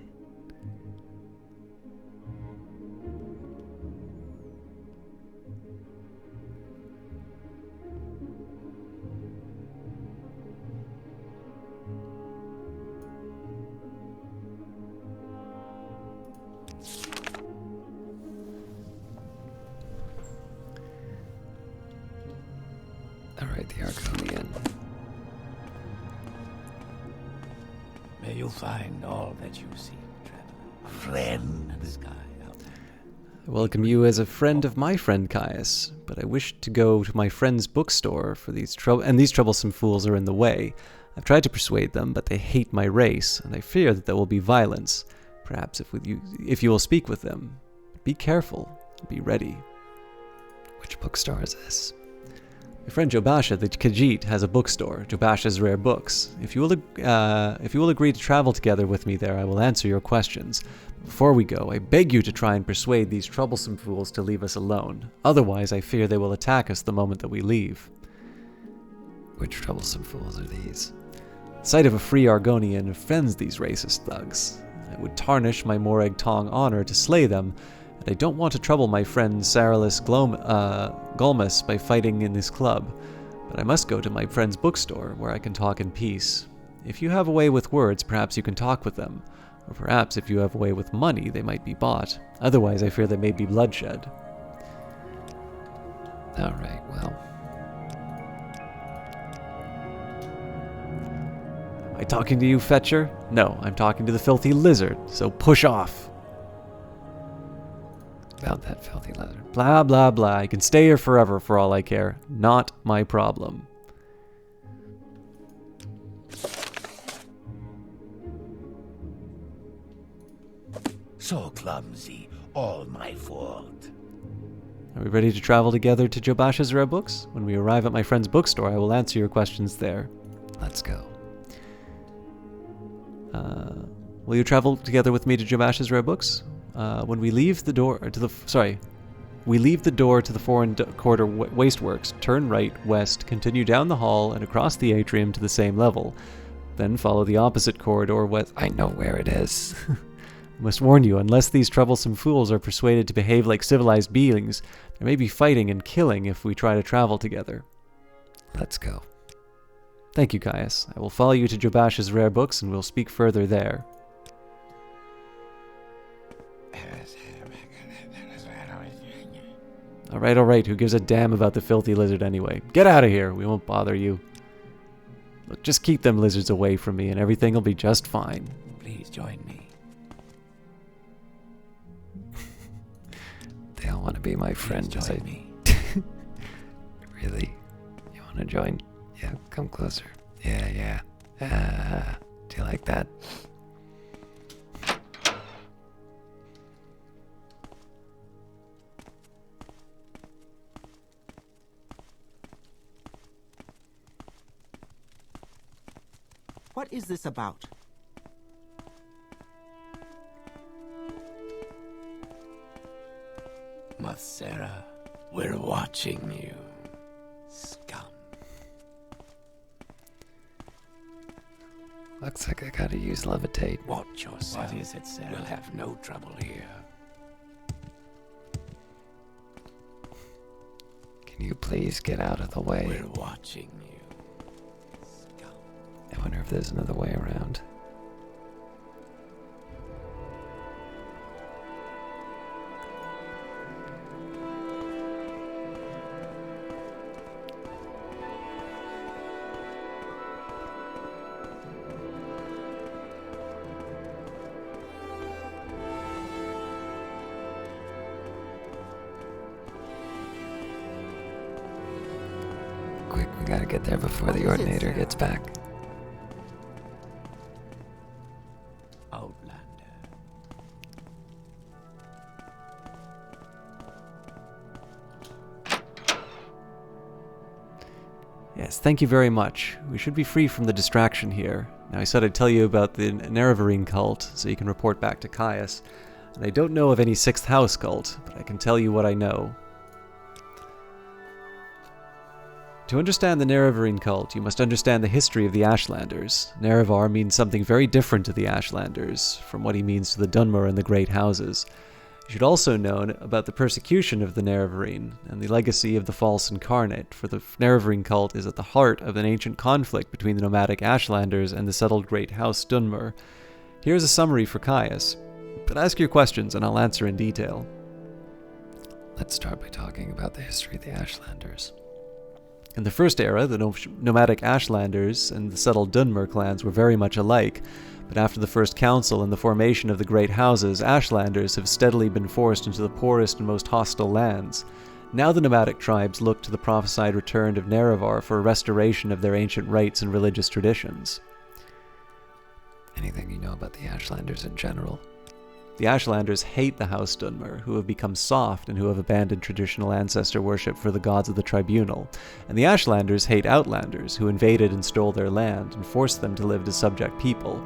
Alright, the Argonian. May you find all that you seek, traveler. Friend of the sky. I welcome you as a friend of my friend Caius, but I wish to go to my friend's bookstore for these troublesome fools are in the way. I've tried to persuade them, but they hate my race, and I fear that there will be violence. Perhaps if you will speak with them. Be careful, and be ready. Which bookstore is this? My friend Jobasha, the Khajiit, has a bookstore, Jobasha's Rare Books. If you will agree to travel together with me there, I will answer your questions. Before we go, I beg you to try and persuade these troublesome fools to leave us alone. Otherwise, I fear they will attack us the moment that we leave. Which troublesome fools are these? The sight of a free Argonian offends these racist thugs. I would tarnish my Morag Tong honor to slay them, and I don't want to trouble my friend Saralis Gulmus by fighting in this club, but I must go to my friend's bookstore, where I can talk in peace. If you have a way with words, perhaps you can talk with them, or perhaps if you have a way with money, they might be bought. Otherwise, I fear there may be bloodshed. Alright, well. Am I talking to you, Fetcher? No, I'm talking to the filthy lizard, so push off. About that filthy lizard. Blah, blah, blah. I can stay here forever for all I care. Not my problem. So clumsy. All my fault. Are we ready to travel together to Jobash's Rare Books? When we arrive at my friend's bookstore, I will answer your questions there. Let's go. Will you travel together with me to Jobash's Rare Books? When we leave the door to the foreign quarter wasteworks, turn right west, continue down the hall and across the atrium to the same level. Then follow the opposite corridor west. I know where it is. I must warn you, unless these troublesome fools are persuaded to behave like civilized beings, there may be fighting and killing if we try to travel together. Let's go. Thank you, Caius. I will follow you to Jobash's Rare Books and we'll speak further there. Alright, who gives a damn about the filthy lizard anyway? Get out of here, we won't bother you. Look, just keep them lizards away from me and everything will be just fine. Please join me. They all want to be my friend. Please join me. Really? You want to join? Yeah, come closer. Yeah. Do you like that? What is this about? Mathera, we're watching you. Scum. Looks like I gotta use levitate. Watch yourself. What is it, Sarah? We'll have no trouble here. Can you please get out of the way? We're watching you. I wonder if there's another way around. Quick, we gotta get there before the Ordinator gets back. Yes, thank you very much. We should be free from the distraction here. Now, I said I'd tell you about the Nerevarine cult, so you can report back to Caius. And I don't know of any 6th House cult, but I can tell you what I know. To understand the Nerevarine cult, you must understand the history of the Ashlanders. Nerevar means something very different to the Ashlanders, from what he means to the Dunmer and the Great Houses. You should also know about the persecution of the Nerevarine and the legacy of the false incarnate, for the Nerevarine cult is at the heart of an ancient conflict between the nomadic Ashlanders and the settled Great House Dunmer. Here's a summary for Caius, but ask your questions and I'll answer in detail. Let's start by talking about the history of the Ashlanders. In the first era, the nomadic Ashlanders and the settled Dunmer clans were very much alike, but after the First Council and the formation of the Great Houses, Ashlanders have steadily been forced into the poorest and most hostile lands. Now the nomadic tribes look to the prophesied return of Nerevar for a restoration of their ancient rites and religious traditions. Anything you know about the Ashlanders in general? The Ashlanders hate the House Dunmer, who have become soft and who have abandoned traditional ancestor worship for the gods of the Tribunal. And the Ashlanders hate Outlanders, who invaded and stole their land and forced them to live as subject people.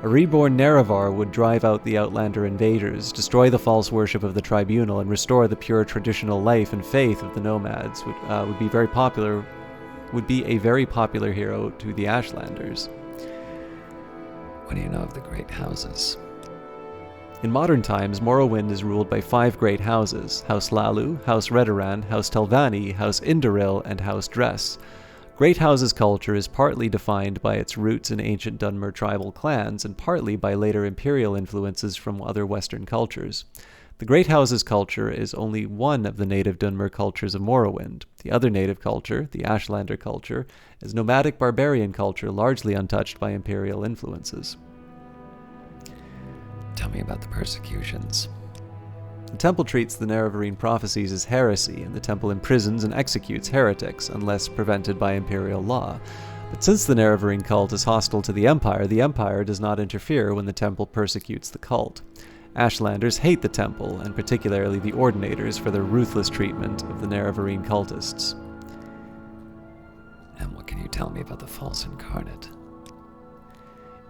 A reborn Nerevar would drive out the Outlander invaders, destroy the false worship of the Tribunal, and restore the pure traditional life and faith of the nomads. Would be a very popular hero to the Ashlanders. What do you know of the Great Houses? In modern times, Morrowind is ruled by 5 great houses: House Lalu, House Redoran, House Telvanni, House Indoril, and House Dress. Great Houses culture is partly defined by its roots in ancient Dunmer tribal clans and partly by later imperial influences from other Western cultures. The Great Houses culture is only one of the native Dunmer cultures of Morrowind. The other native culture, the Ashlander culture, is nomadic barbarian culture largely untouched by imperial influences. Tell me about the persecutions. The temple treats the Nerevarine prophecies as heresy, and the temple imprisons and executes heretics unless prevented by imperial law. But since the Nerevarine cult is hostile to the Empire does not interfere when the temple persecutes the cult. Ashlanders hate the temple, and particularly the Ordinators, for their ruthless treatment of the Nerevarine cultists. And what can you tell me about the false incarnate?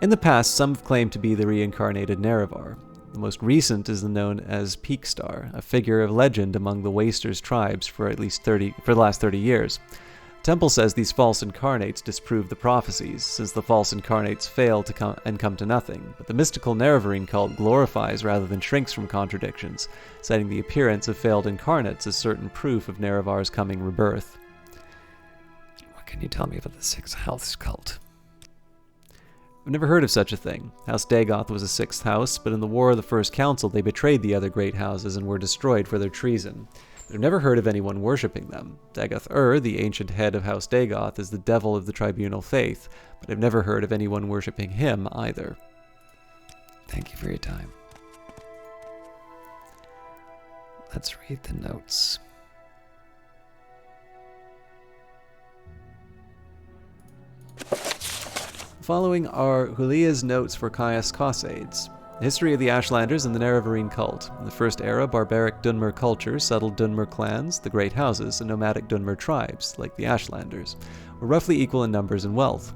In the past, some have claimed to be the reincarnated Nerevar. The most recent is the known as Peakstar, a figure of legend among the Wasters tribes for the last 30 years. The temple says these false incarnates disprove the prophecies, since the false incarnates fail to come to nothing, but the mystical Nerevarine cult glorifies rather than shrinks from contradictions, citing the appearance of failed incarnates as certain proof of Nerevar's coming rebirth. What can you tell me about the Sixth House cult? I've never heard of such a thing. House Dagoth was a 6th house, but in the War of the First Council they betrayed the other great houses and were destroyed for their treason. I've never heard of anyone worshipping them. Dagoth the ancient head of House Dagoth, is the devil of the tribunal faith, but I've never heard of anyone worshipping him either. Thank you for your time. Let's read the notes. Following are Julia's notes for Caius Cossades. History of the Ashlanders and the Nerevarine cult. In the First Era, barbaric Dunmer culture settled Dunmer clans, the Great Houses, and nomadic Dunmer tribes, like the Ashlanders, were roughly equal in numbers and wealth.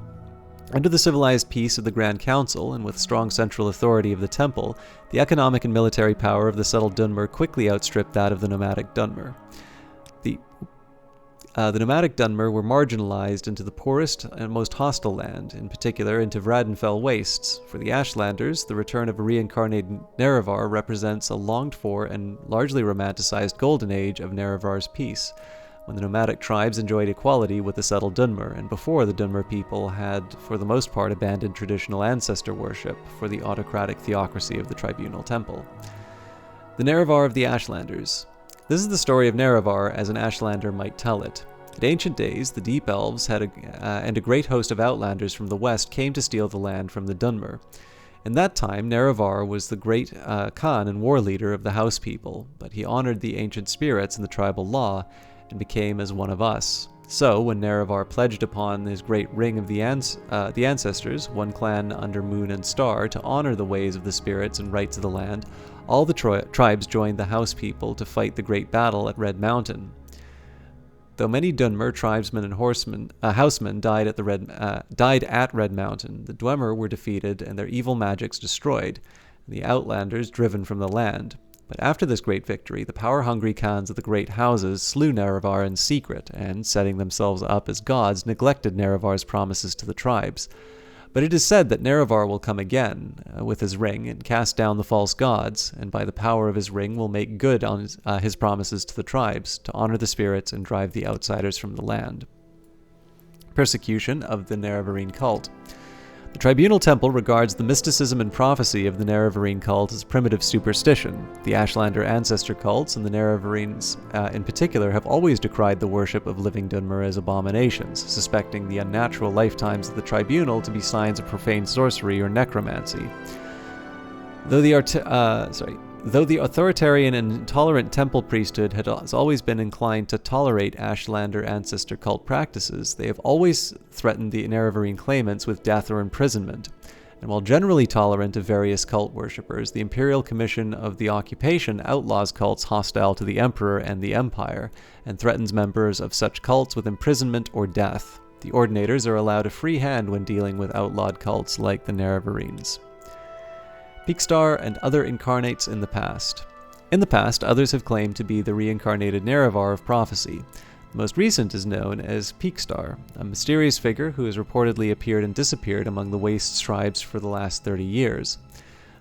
Under the civilized peace of the Grand Council, and with strong central authority of the Temple, the economic and military power of the settled Dunmer quickly outstripped that of the nomadic Dunmer. The nomadic Dunmer were marginalized into the poorest and most hostile land, in particular into Vradenfell wastes. For the Ashlanders, the return of a reincarnated Nerevar represents a longed-for and largely romanticized golden age of Nerevar's peace, when the nomadic tribes enjoyed equality with the settled Dunmer, and before the Dunmer people had, for the most part, abandoned traditional ancestor worship for the autocratic theocracy of the Tribunal Temple. The Nerevar of the Ashlanders. This is the story of Nerevar as an Ashlander might tell it. In ancient days, the Deep Elves and a great host of Outlanders from the west came to steal the land from the Dunmer. In that time, Nerevar was the great Khan and war leader of the House people, but he honored the ancient spirits and the tribal law, and became as one of us. So, when Nerevar pledged upon his great ring of the ancestors, one clan under Moon and Star, to honor the ways of the spirits and rights of the land, all the tribes joined the House people to fight the great battle at Red Mountain. Though many Dunmer tribesmen and housemen died at Red Mountain, the Dwemer were defeated and their evil magics destroyed, and the Outlanders driven from the land. But after this great victory, the power-hungry Khans of the great houses slew Nerevar in secret, and, setting themselves up as gods, neglected Nerevar's promises to the tribes. But it is said that Nerevar will come again with his ring and cast down the false gods, and by the power of his ring will make good on his promises to the tribes, to honor the spirits and drive the outsiders from the land. Persecution of the Nerevarine cult. The Tribunal Temple regards the mysticism and prophecy of the Nerevarine cult as primitive superstition. The Ashlander ancestor cults and the Nerevarines in particular have always decried the worship of living Dunmer as abominations, suspecting the unnatural lifetimes of the Tribunal to be signs of profane sorcery or necromancy. Though the authoritarian and intolerant temple priesthood has always been inclined to tolerate Ashlander ancestor cult practices, they have always threatened the Nerevarine claimants with death or imprisonment. And while generally tolerant of various cult worshippers, the Imperial Commission of the Occupation outlaws cults hostile to the Emperor and the Empire, and threatens members of such cults with imprisonment or death. The Ordinators are allowed a free hand when dealing with outlawed cults like the Nerevarines. Peakstar and other incarnates in the past. In the past, others have claimed to be the reincarnated Nerevar of prophecy. The most recent is known as Peakstar, a mysterious figure who has reportedly appeared and disappeared among the Wastes tribes for the last 30 years.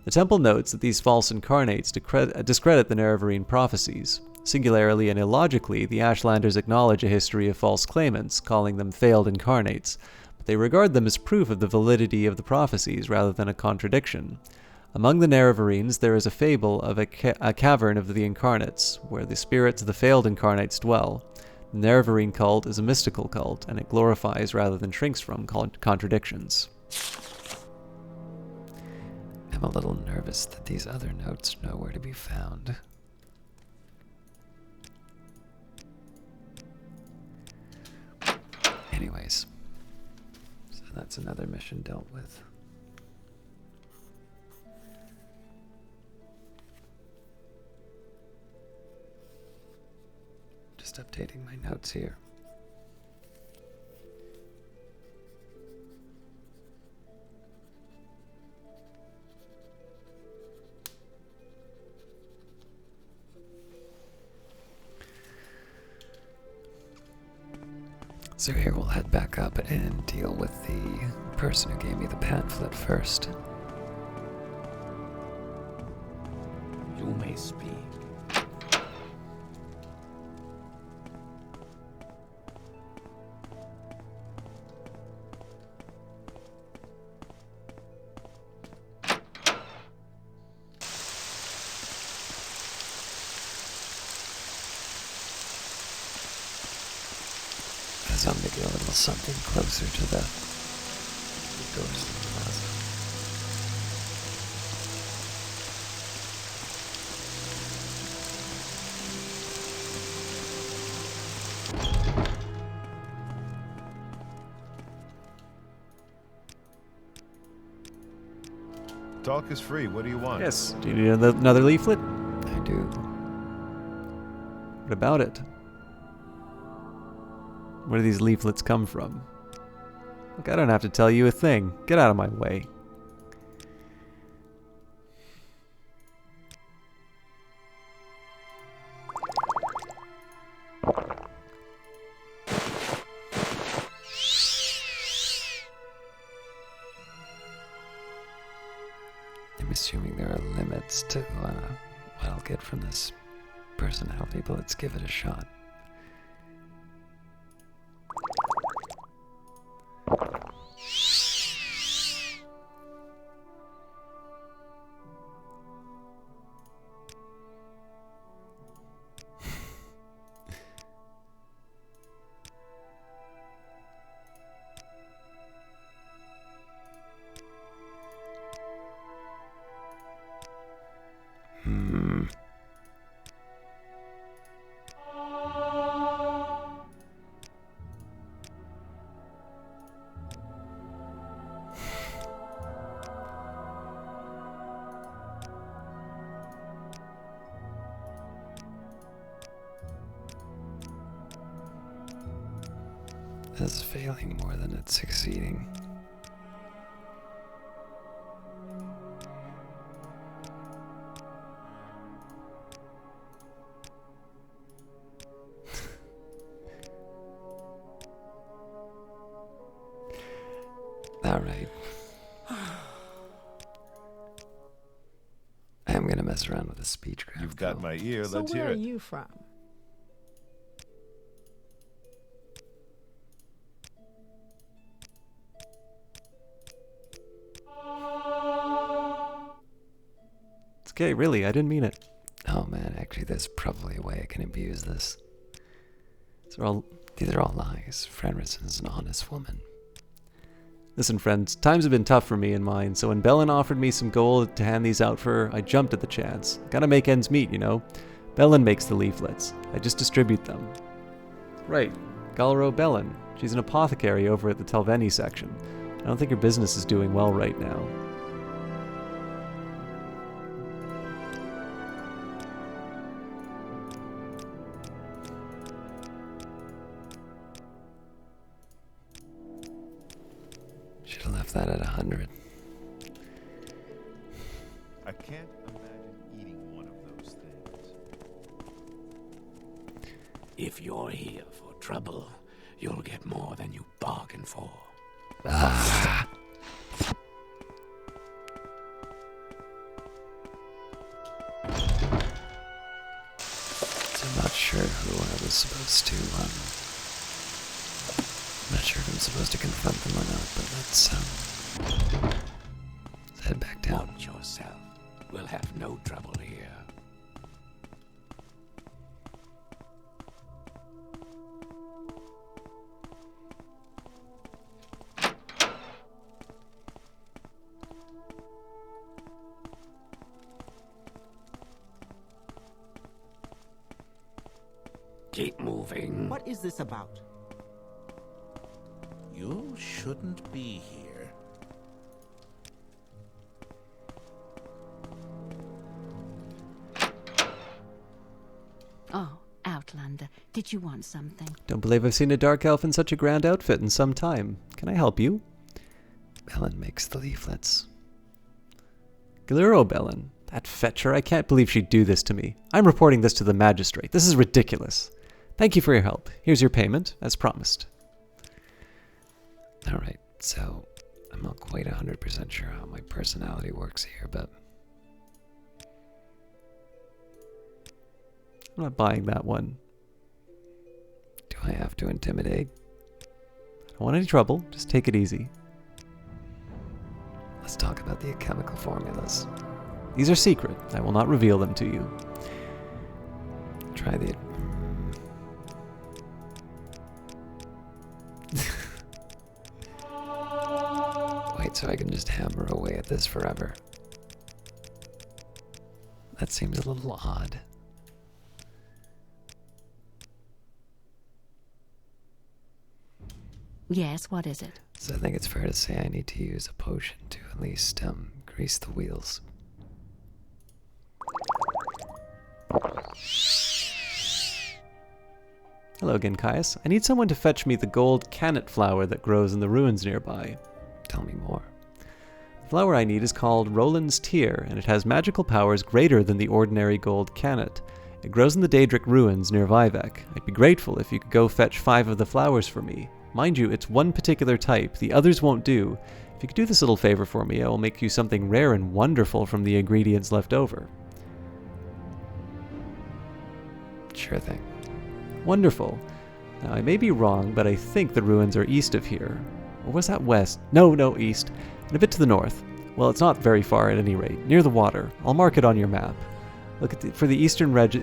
The temple notes that these false incarnates discredit the Nerevarine prophecies. Singularly and illogically, the Ashlanders acknowledge a history of false claimants, calling them failed incarnates, but they regard them as proof of the validity of the prophecies rather than a contradiction. Among the Nerevarines, there is a fable of a cavern of the incarnates, where the spirits of the failed incarnates dwell. The Nerevarine cult is a mystical cult, and it glorifies rather than shrinks from contradictions. I'm a little nervous that these other notes are nowhere to be found. Anyways, so that's another mission dealt with. Just updating my notes here. So here we'll head back up and deal with the person who gave me the pamphlet first. You may speak. I'm going to get a little something closer to the doors of the plaza. Talk is free. What do you want? Yes. Do you need another leaflet? I do. What about it? Where do these leaflets come from? Look, I don't have to tell you a thing. Get out of my way. I'm assuming there are limits to what I'll get from this person helping, but let's give it a shot. This is failing more than it's succeeding. All right. I'm going to mess around with a speechcraft. You've got my ear. So Let's where hear are it. you from? It's okay, really, I didn't mean it. Oh man, actually there's probably a way I can abuse this. These are all lies. Fenris is an honest woman. Listen, friends, times have been tough for me and mine, so when Bellin offered me some gold to hand these out for, I jumped at the chance. Gotta make ends meet, you know? Bellin makes the leaflets. I just distribute them. Right, Galro Bellin. She's an apothecary over at the Telveni section. I don't think her business is doing well right now. Should have left that at 100. I can't imagine eating one of those things. If you're here for trouble, you'll get more than you bargained for. supposed to, I'm not sure if I'm supposed to confront them or not, but let's head back down. Watch yourself. We'll have no trouble here. Keep moving. What is this about? You shouldn't be here. Oh, Outlander, did you want something? Don't believe I've seen a dark elf in such a grand outfit in some time. Can I help you? Bellin makes the leaflets. Gluro Bellin. That fetcher, I can't believe she'd do this to me. I'm reporting this to the magistrate. This is ridiculous. Thank you for your help. Here's your payment, as promised. Alright, so I'm not quite 100% sure how my personality works here, but I'm not buying that one. do I have to intimidate? I don't want any trouble. Just take it easy. Let's talk about the chemical formulas. These are secret. I will not reveal them to you. Try the... Wait, so I can just hammer away at this forever. That seems a little odd. Yes, what is it? So I think it's fair to say I need to use a potion to at least grease the wheels. Hello again, Caius. I need someone to fetch me the gold cannet flower that grows in the ruins nearby. Tell me more. The flower I need is called Roland's Tear, and it has magical powers greater than the ordinary gold cannet. It grows in the Daedric ruins near Vivec. I'd be grateful if you could go fetch 5 of the flowers for me. Mind you, it's one particular type. The others won't do. If you could do this little favor for me, I will make you something rare and wonderful from the ingredients left over. Sure thing. Wonderful. Now, I may be wrong, but I think the ruins are east of here. Or was that west? No, east. And a bit to the north. Well, it's not very far at any rate. Near the water. I'll mark it on your map. Look at for the eastern ridge.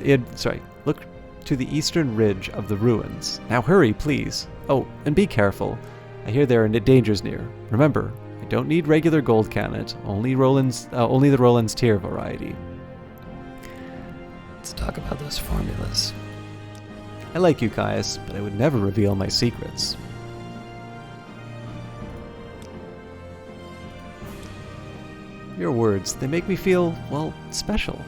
Look to the eastern ridge of the ruins. Now hurry, please. Oh, and be careful. I hear there are dangers near. Remember, I don't need regular gold cannet. Only the Roland's Tear variety. Let's talk about those formulas. I like you, Caius, but I would never reveal my secrets. Your words, they make me feel, well, special.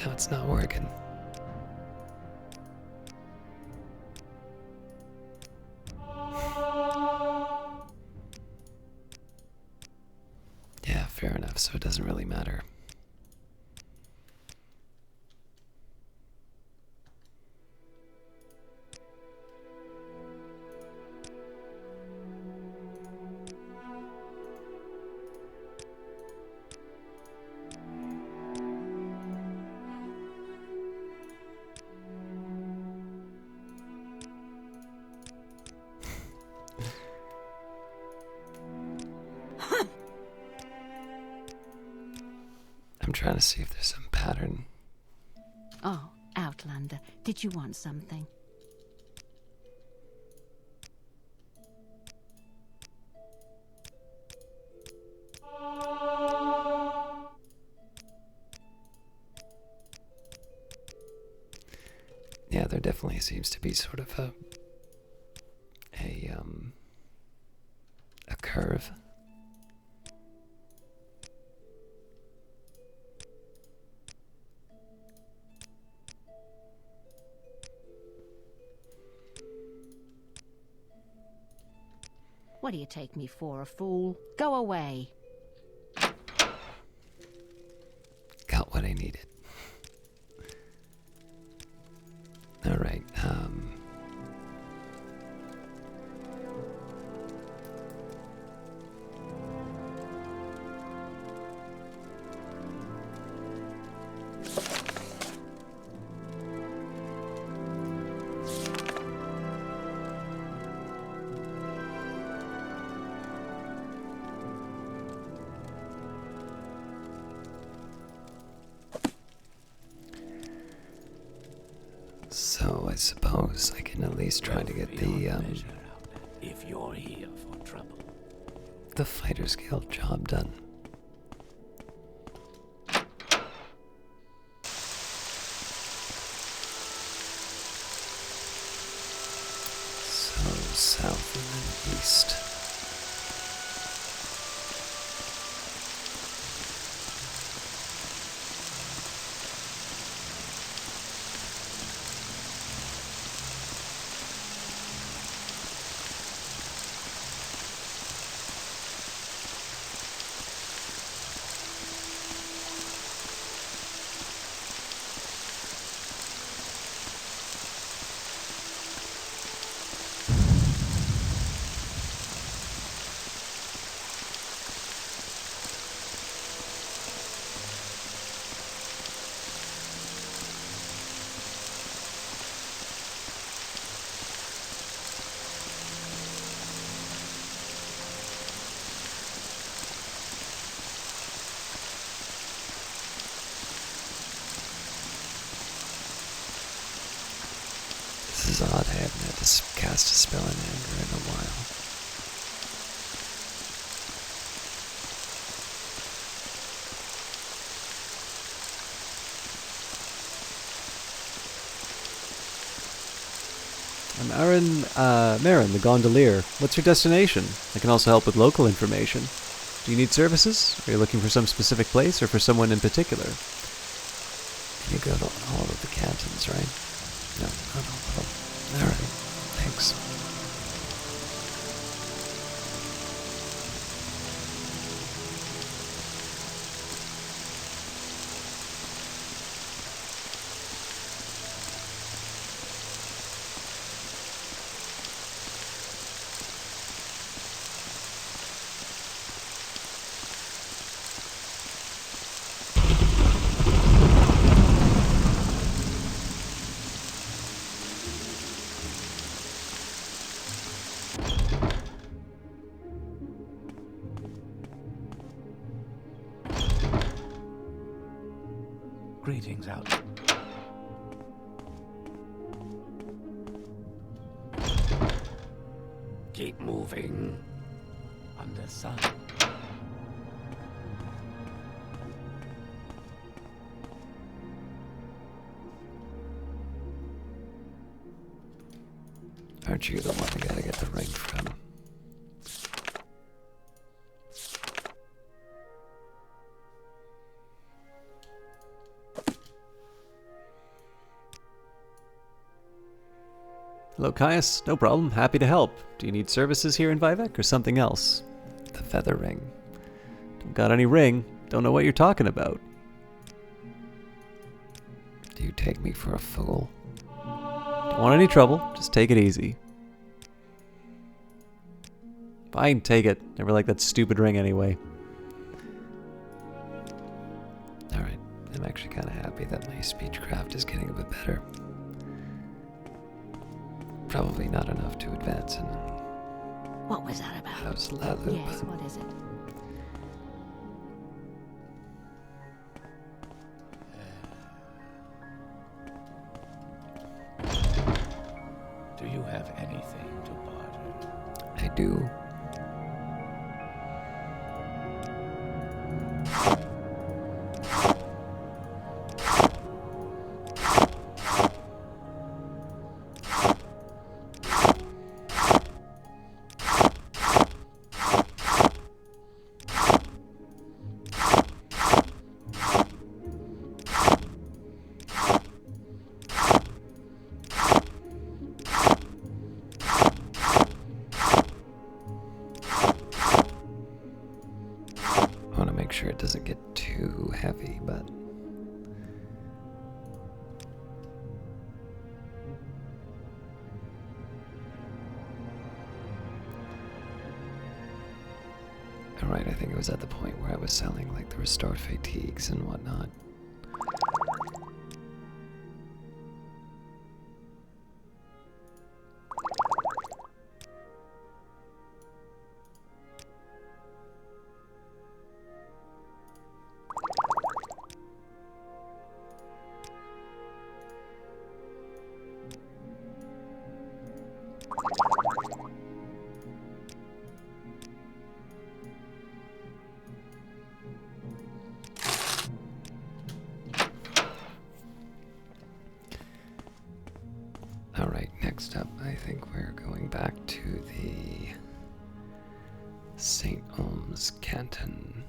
No, it's not working. Yeah, fair enough, so it doesn't really matter. I'm trying to see if there's some pattern. Oh, Outlander, did you want something? Yeah, there definitely seems to be sort of a curve. What do you take me for, a fool? Go away. Got what I needed. Alright, suppose I can at least try to get if you're here for trouble. the Fighters Guild job done. So south and then east. This is odd, I haven't had to cast a spell in anger in a while. I'm Marin, the gondolier. What's your destination? I can also help with local information. Do you need services? Are you looking for some specific place or for someone in particular? You go to all of the cantons, right? No, not all of them. Alright, thanks. Greetings out. Keep moving. Under sun. Aren't you the one I gotta get the ring from? Hello, Caius. No problem. Happy to help. Do you need services here in Vivec or something else? The feather ring. Don't got any ring. Don't know what you're talking about. Do you take me for a fool? Don't want any trouble. Just take it easy. Fine, take it. Never liked that stupid ring anyway. Alright, I'm actually kind of happy that my speechcraft is getting a bit better. Probably not enough to advance in What was that about? House Lalu, Yes, what is it? Do you have anything to barter? I do. I want to make sure it doesn't get too heavy, but alright, I think it was at the point where I was selling like the restored fatigues and whatnot. back to the St. Olm's Canton.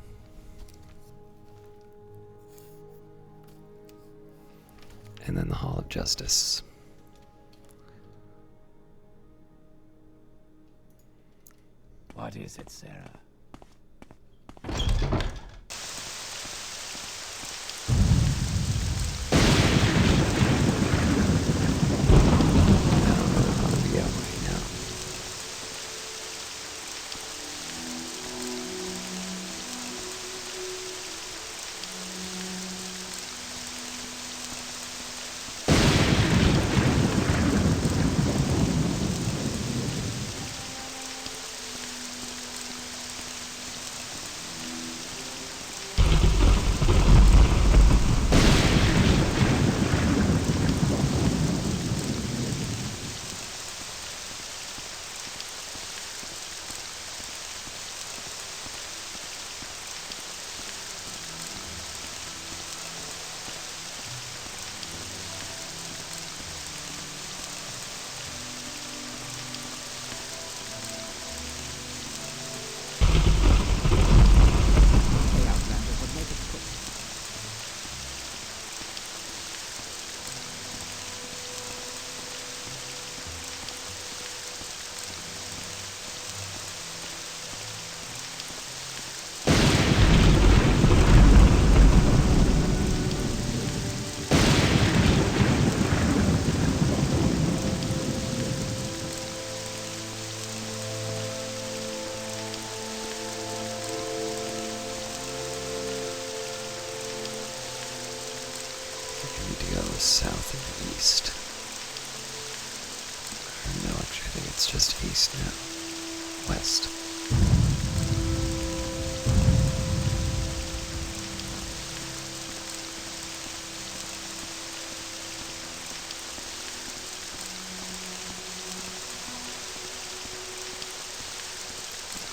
And then the Hall of Justice. What is it, Sarah? South and east. No, actually, I think it's just east now. West.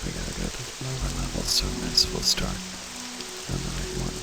We gotta go to the lower level, so this will start on the right one.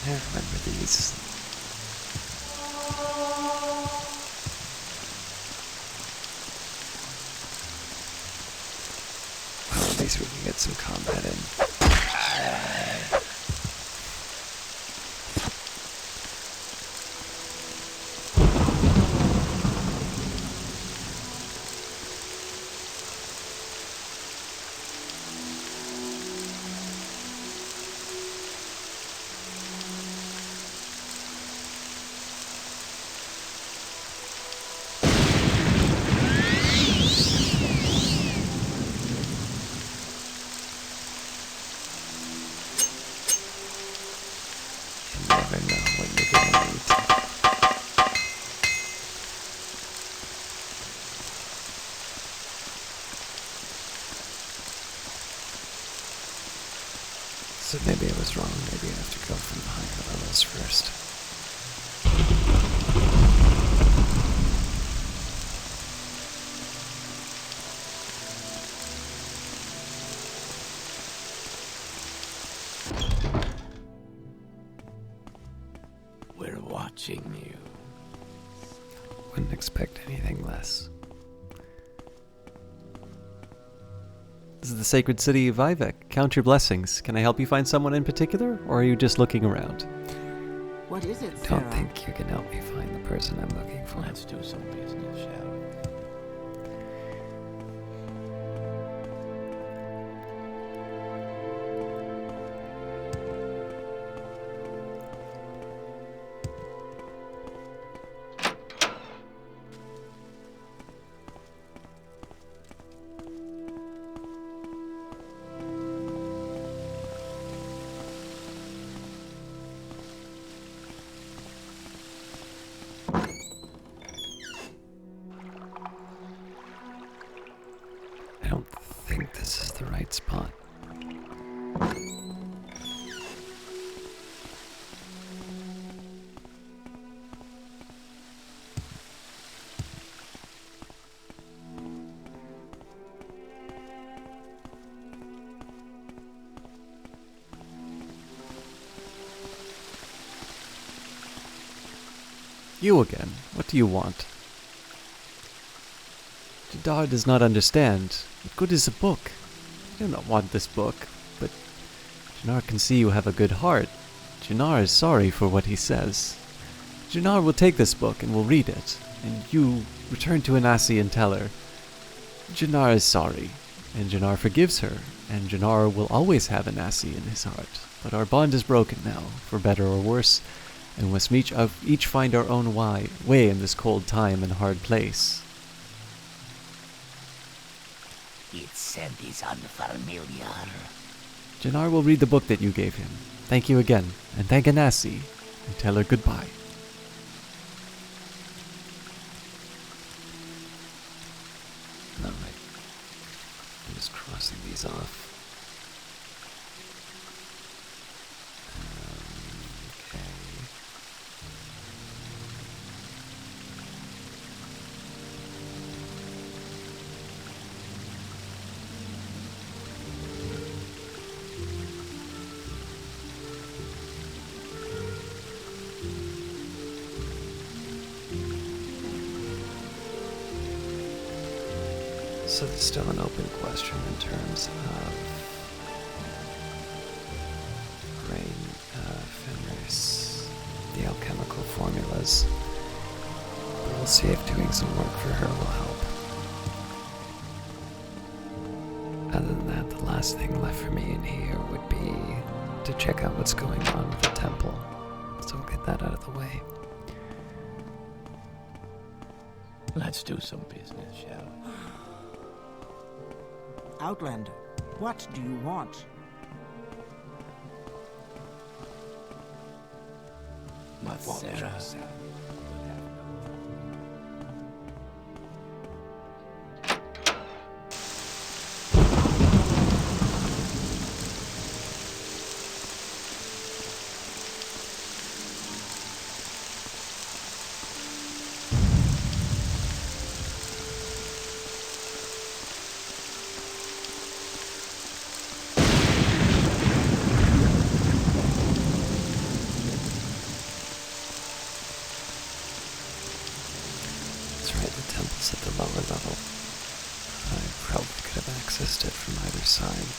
I remember these. Well, at least we can get some combat in. Never know what you're gonna need. So maybe I was wrong. Maybe I have to go from the higher levels first. We're watching you. Wouldn't expect anything less. This is the sacred city of Vivec. Count your blessings. Can I help you find someone in particular, or are you just looking around? What is it, Sarah? Don't think you can help me find the person I'm looking for. Let's do some business, shall we? right spot. You again. What do you want? Jadar does not understand. What good is a book? I do not want this book, but Jannar can see you have a good heart. Jannar is sorry for what he says. Jannar will take this book and will read it, and you return to Anasi and tell her. Jannar is sorry, and Jannar forgives her, and Jannar will always have Anasi in his heart. But our bond is broken now, for better or worse, and we must each find our own way in this cold time and hard place. Its scent is unfamiliar. Jannar will read the book that you gave him. Thank you again, and thank Anasi, and tell her goodbye. Alright. I'm just crossing these off. Okay. So there's still an open question in terms of grain, Fenris, the alchemical formulas. But we'll see if doing some work for her will help. Other than that, the last thing left for me in here would be to check out what's going on with the temple. So we'll get that out of the way. Let's do some business, shall we? Outlander, what do you want? My Sarah. Temple's at the lower level. I probably could have accessed it from either side.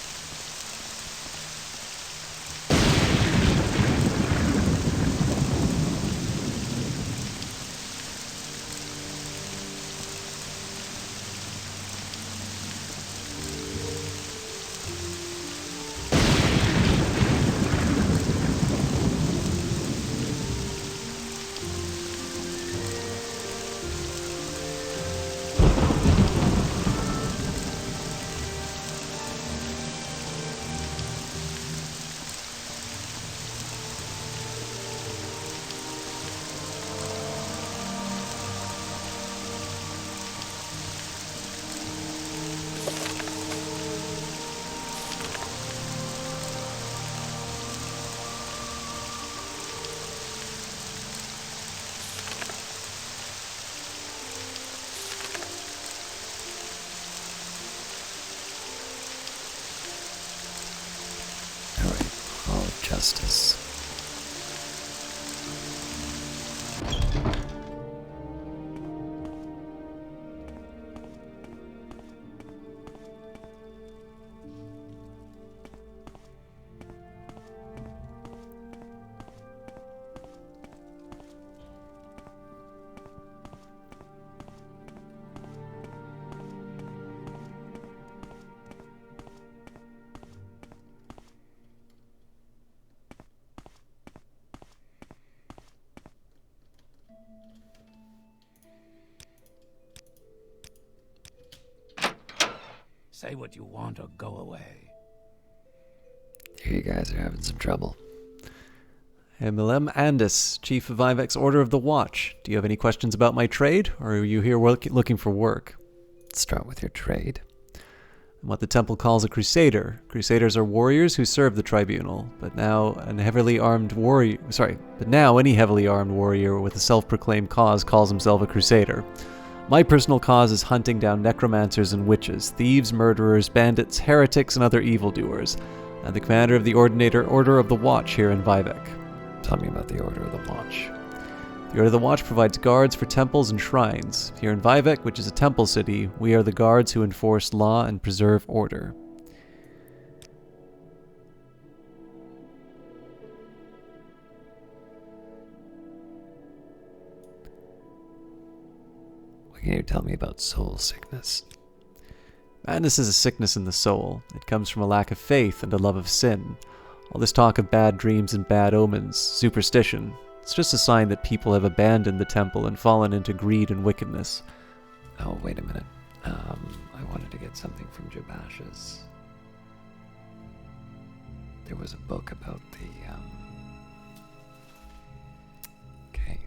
Justice. Say what you want or go away. Here you guys are having some trouble. Milem Andis, Chief of Vivec's Order of the Watch. Do you have any questions about my trade, or are you here looking for work? Let's start with your trade. I'm what the temple calls a crusader. Crusaders are warriors who serve the tribunal, but now any heavily armed warrior with a self-proclaimed cause calls himself a crusader. My personal cause is hunting down necromancers and witches, thieves, murderers, bandits, heretics, and other evildoers. I'm the commander of the Order of the Watch here in Vivec. Tell me about the Order of the Watch. The Order of the Watch provides guards for temples and shrines. Here in Vivec, which is a temple city, we are the guards who enforce law and preserve order. What can you tell me about soul sickness? Madness is a sickness in the soul. It comes from a lack of faith and a love of sin. All this talk of bad dreams and bad omens, superstition, it's just a sign that people have abandoned the temple and fallen into greed and wickedness. Oh, wait a minute. I wanted to get something from Jabash's. There was a book about the, Okay.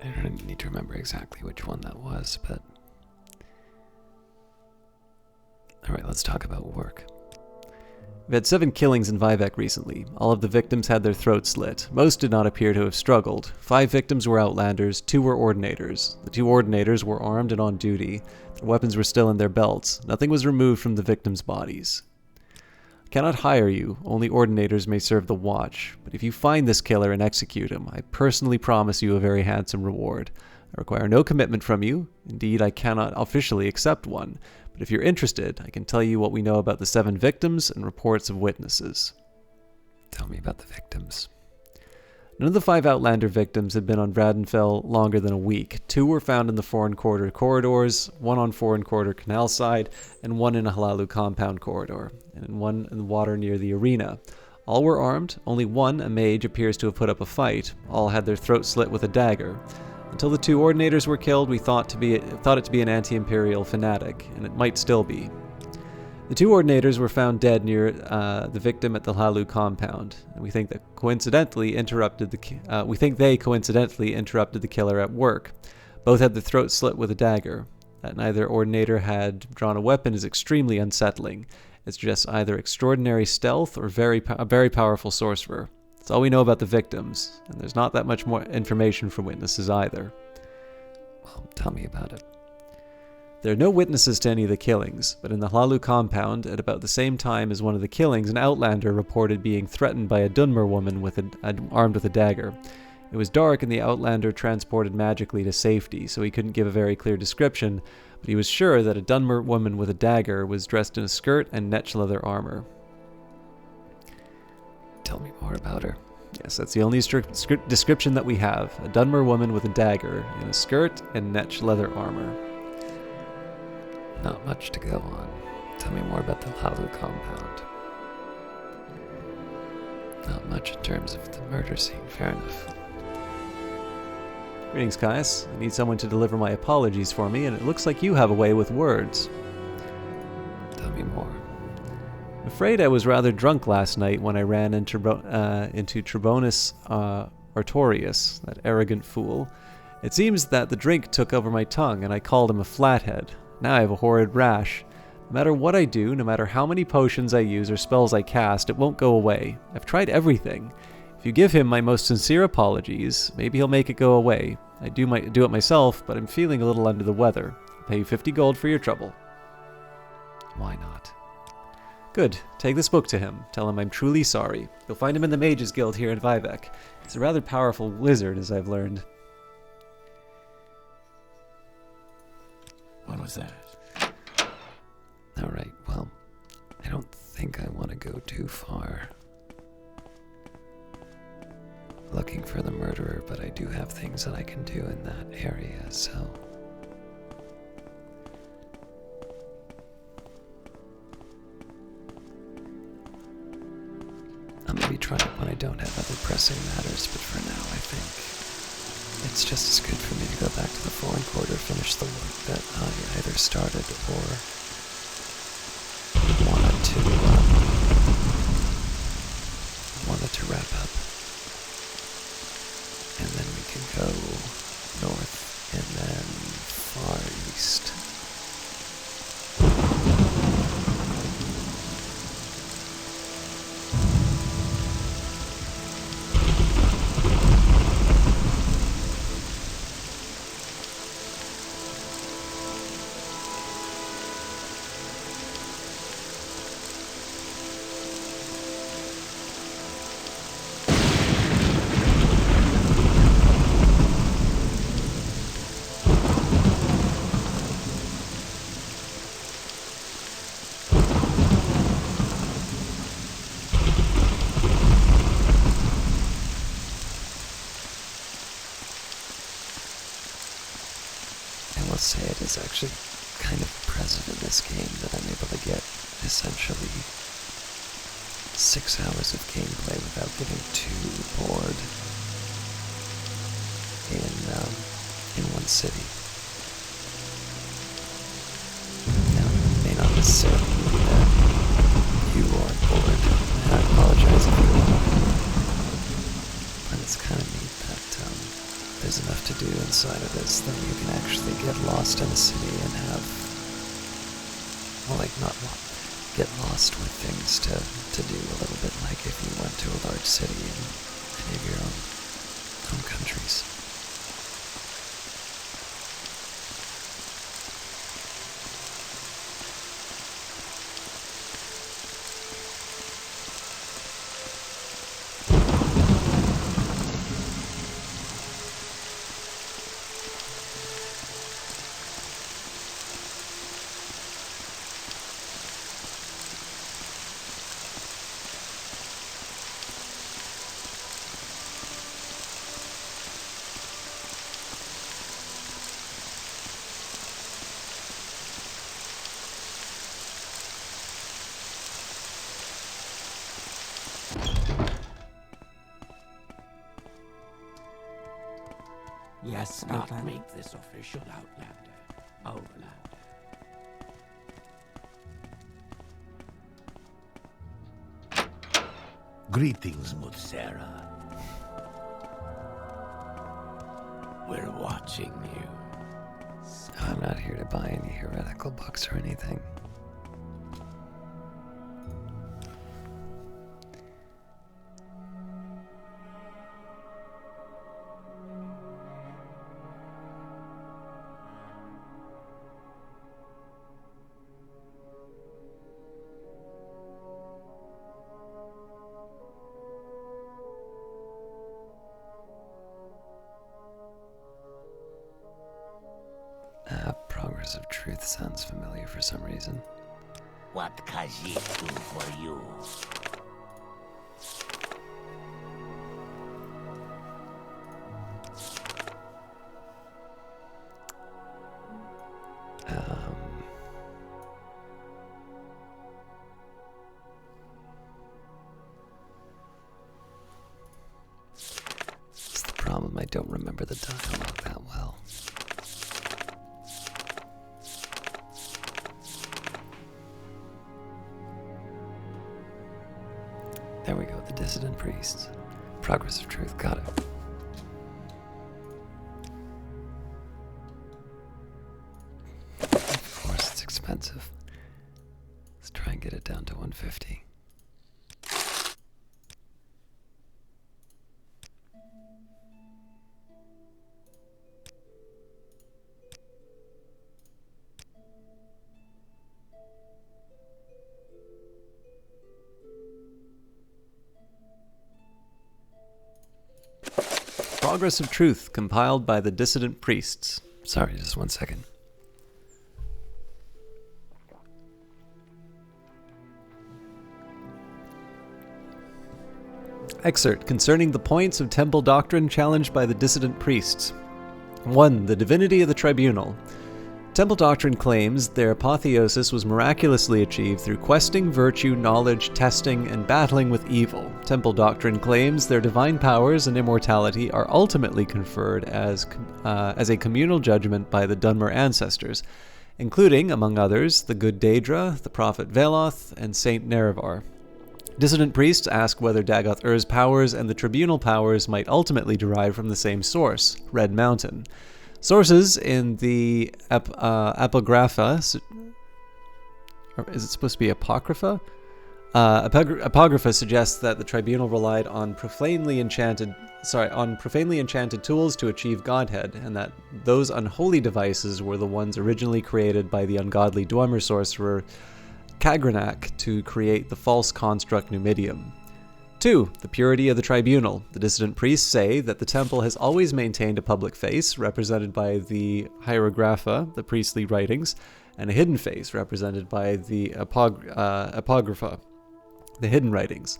I don't need to remember exactly which one that was, but... Alright, let's talk about work. We've had 7 killings in Vivec recently. All of the victims had their throats slit. Most did not appear to have struggled. 5 victims were Outlanders, 2 were Ordinators. The 2 Ordinators were armed and on duty. Their weapons were still in their belts. Nothing was removed from the victims' bodies. I cannot hire you. Only Ordinators may serve the watch. But if you find this killer and execute him, I personally promise you a very handsome reward. I require no commitment from you. Indeed, I cannot officially accept one. But if you're interested, I can tell you what we know about the 7 victims and reports of witnesses. Tell me about the victims. None of the 5 Outlander victims had been on Vradenfell longer than a week. 2 were found in the Foreign Quarter corridors, 1 on Foreign Quarter canal side, and 1 in a Halalu compound corridor, and 1 in the water near the arena. All were armed. Only 1, a mage, appears to have put up a fight. All had their throats slit with a dagger. Until the 2 Ordinators were killed, we thought it to be an anti-imperial fanatic, and it might still be. The 2 Ordinators were found dead near the victim at the Halalu compound, and we think they coincidentally interrupted the killer at work. Both had their throats slit with a dagger. That neither Ordinator had drawn a weapon is extremely unsettling. It suggests either extraordinary stealth or a very powerful sorcerer. That's all we know about the victims, and there's not that much more information from witnesses either. Well, tell me about it. There are no witnesses to any of the killings, but in the Halalu compound, at about the same time as one of the killings, an Outlander reported being threatened by a Dunmer woman armed with a dagger. It was dark and the Outlander transported magically to safety, so he couldn't give a very clear description, but he was sure that a Dunmer woman with a dagger was dressed in a skirt and netch leather armor. Tell me more about her. Yes, that's the only description that we have. A Dunmer woman with a dagger in a skirt and netch leather armor. Not much to go on. Tell me more about the Halalu compound. Not much in terms of the murder scene, fair enough. Greetings, Caius. I need someone to deliver my apologies for me, and it looks like you have a way with words. Tell me more. I'm afraid I was rather drunk last night when I ran into Trebonus Artorius, that arrogant fool. It seems that the drink took over my tongue, and I called him a flathead. Now I have a horrid rash. No matter what I do, no matter how many potions I use or spells I cast, it won't go away. I've tried everything. If you give him my most sincere apologies, maybe he'll make it go away. I do it myself, but I'm feeling a little under the weather. I'll pay you 50 gold for your trouble. Why not? Good. Take this book to him. Tell him I'm truly sorry. You'll find him in the Mages Guild here in Vivec. He's a rather powerful wizard, as I've learned. What was that? Alright, well, I don't think I want to go too far looking for the murderer, but I do have things that I can do in that area, so... I'll maybe try it when I don't have other pressing matters, but for now I think it's just as good for me to go back to the Foreign Quarter, finish the work that I either started or wanted about to wrap up. And then we can go north and then far east. Say it is actually kind of impressive in this game that I'm able to get essentially 6 hours of gameplay without getting too bored in one city. Now, it may not necessarily mean that you are bored, and I apologize if you are, but it's kind of neat that there's enough to do inside of this that you can actually get lost in a city and have, well, like, not get lost with things to do a little bit like if you went to a large city in any of your own countries. Let's not make this official, Outlander. Greetings, Mutsera. We're watching you. I'm not here to buy any heretical books or anything. Progress of Truth sounds familiar for some reason. What can it do for you? It's the problem, I don't remember the dialogue that well. There we go, the dissident priests. Progress of Truth, got it. Of course, it's expensive. Let's try and get it down to 150. Progress of Truth, compiled by the Dissident Priests. Sorry, just 1 second. Excerpt concerning the points of temple doctrine challenged by the Dissident Priests. 1. The divinity of the tribunal. Temple doctrine claims their apotheosis was miraculously achieved through questing, virtue, knowledge, testing, and battling with evil. Temple doctrine claims their divine powers and immortality are ultimately conferred as a communal judgment by the Dunmer ancestors, including, among others, the good Daedra, the prophet Veloth, and Saint Nerevar. Dissident priests ask whether Dagoth Ur's powers and the tribunal powers might ultimately derive from the same source, Red Mountain. Sources in the Apocrypha, or is it supposed to be Apocrypha? Apocrypha suggests that the tribunal relied on profanely enchanted tools to achieve godhead, and that those unholy devices were the ones originally created by the ungodly Dwemer sorcerer Kagranak to create the false construct Numidium. 2. The purity of the tribunal. The dissident priests say that the temple has always maintained a public face, represented by the hieroglypha, the priestly writings, and a hidden face, represented by the apocrypha, the hidden writings.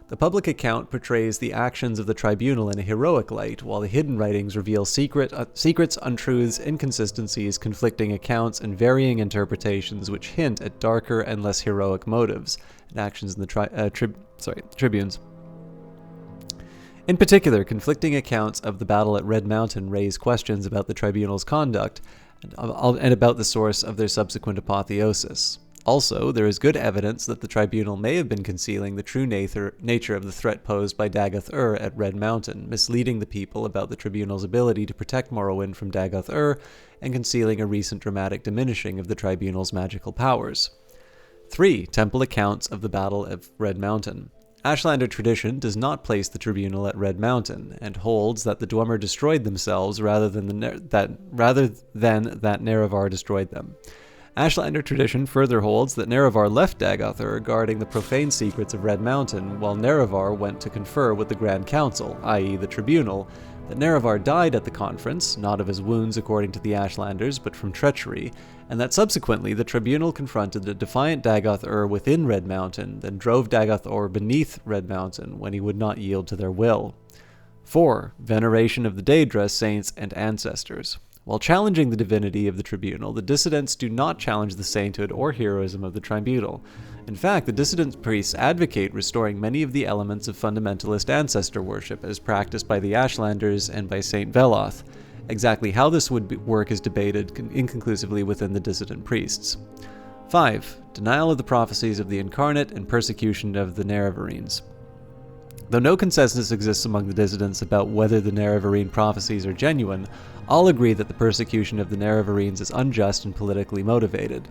The public account portrays the actions of the tribunal in a heroic light, while the hidden writings reveal secrets, untruths, inconsistencies, conflicting accounts, and varying interpretations which hint at darker and less heroic motives and actions in the tribunes. In particular, conflicting accounts of the battle at Red Mountain raise questions about the tribunal's conduct and about the source of their subsequent apotheosis. Also, there is good evidence that the tribunal may have been concealing the true nature of the threat posed by Dagoth Ur at Red Mountain, misleading the people about the tribunal's ability to protect Morrowind from Dagoth Ur, and concealing a recent dramatic diminishing of the tribunal's magical powers. 3. Temple accounts of the Battle of Red Mountain. Ashlander tradition does not place the tribunal at Red Mountain, and holds that the Dwemer destroyed themselves rather than that Nerevar destroyed them. Ashlander tradition further holds that Nerevar left Dagoth Ur guarding the profane secrets of Red Mountain, while Nerevar went to confer with the Grand Council, i.e. the Tribunal, that Nerevar died at the conference, not of his wounds according to the Ashlanders, but from treachery, and that subsequently the Tribunal confronted the defiant Dagoth Ur within Red Mountain, then drove Dagoth Ur beneath Red Mountain when he would not yield to their will. 4. Veneration of the Daedra, saints, and ancestors. While challenging the divinity of the tribunal, the dissidents do not challenge the sainthood or heroism of the tribunal. In fact, the dissident priests advocate restoring many of the elements of fundamentalist ancestor worship as practiced by the Ashlanders and by Saint Veloth. Exactly how this would work is debated inconclusively within the dissident priests. 5. Denial of the prophecies of the incarnate and persecution of the Nerevarines. Though no consensus exists among the dissidents about whether the Nerevarine prophecies are genuine, all agree that the persecution of the Nerevarines is unjust and politically motivated.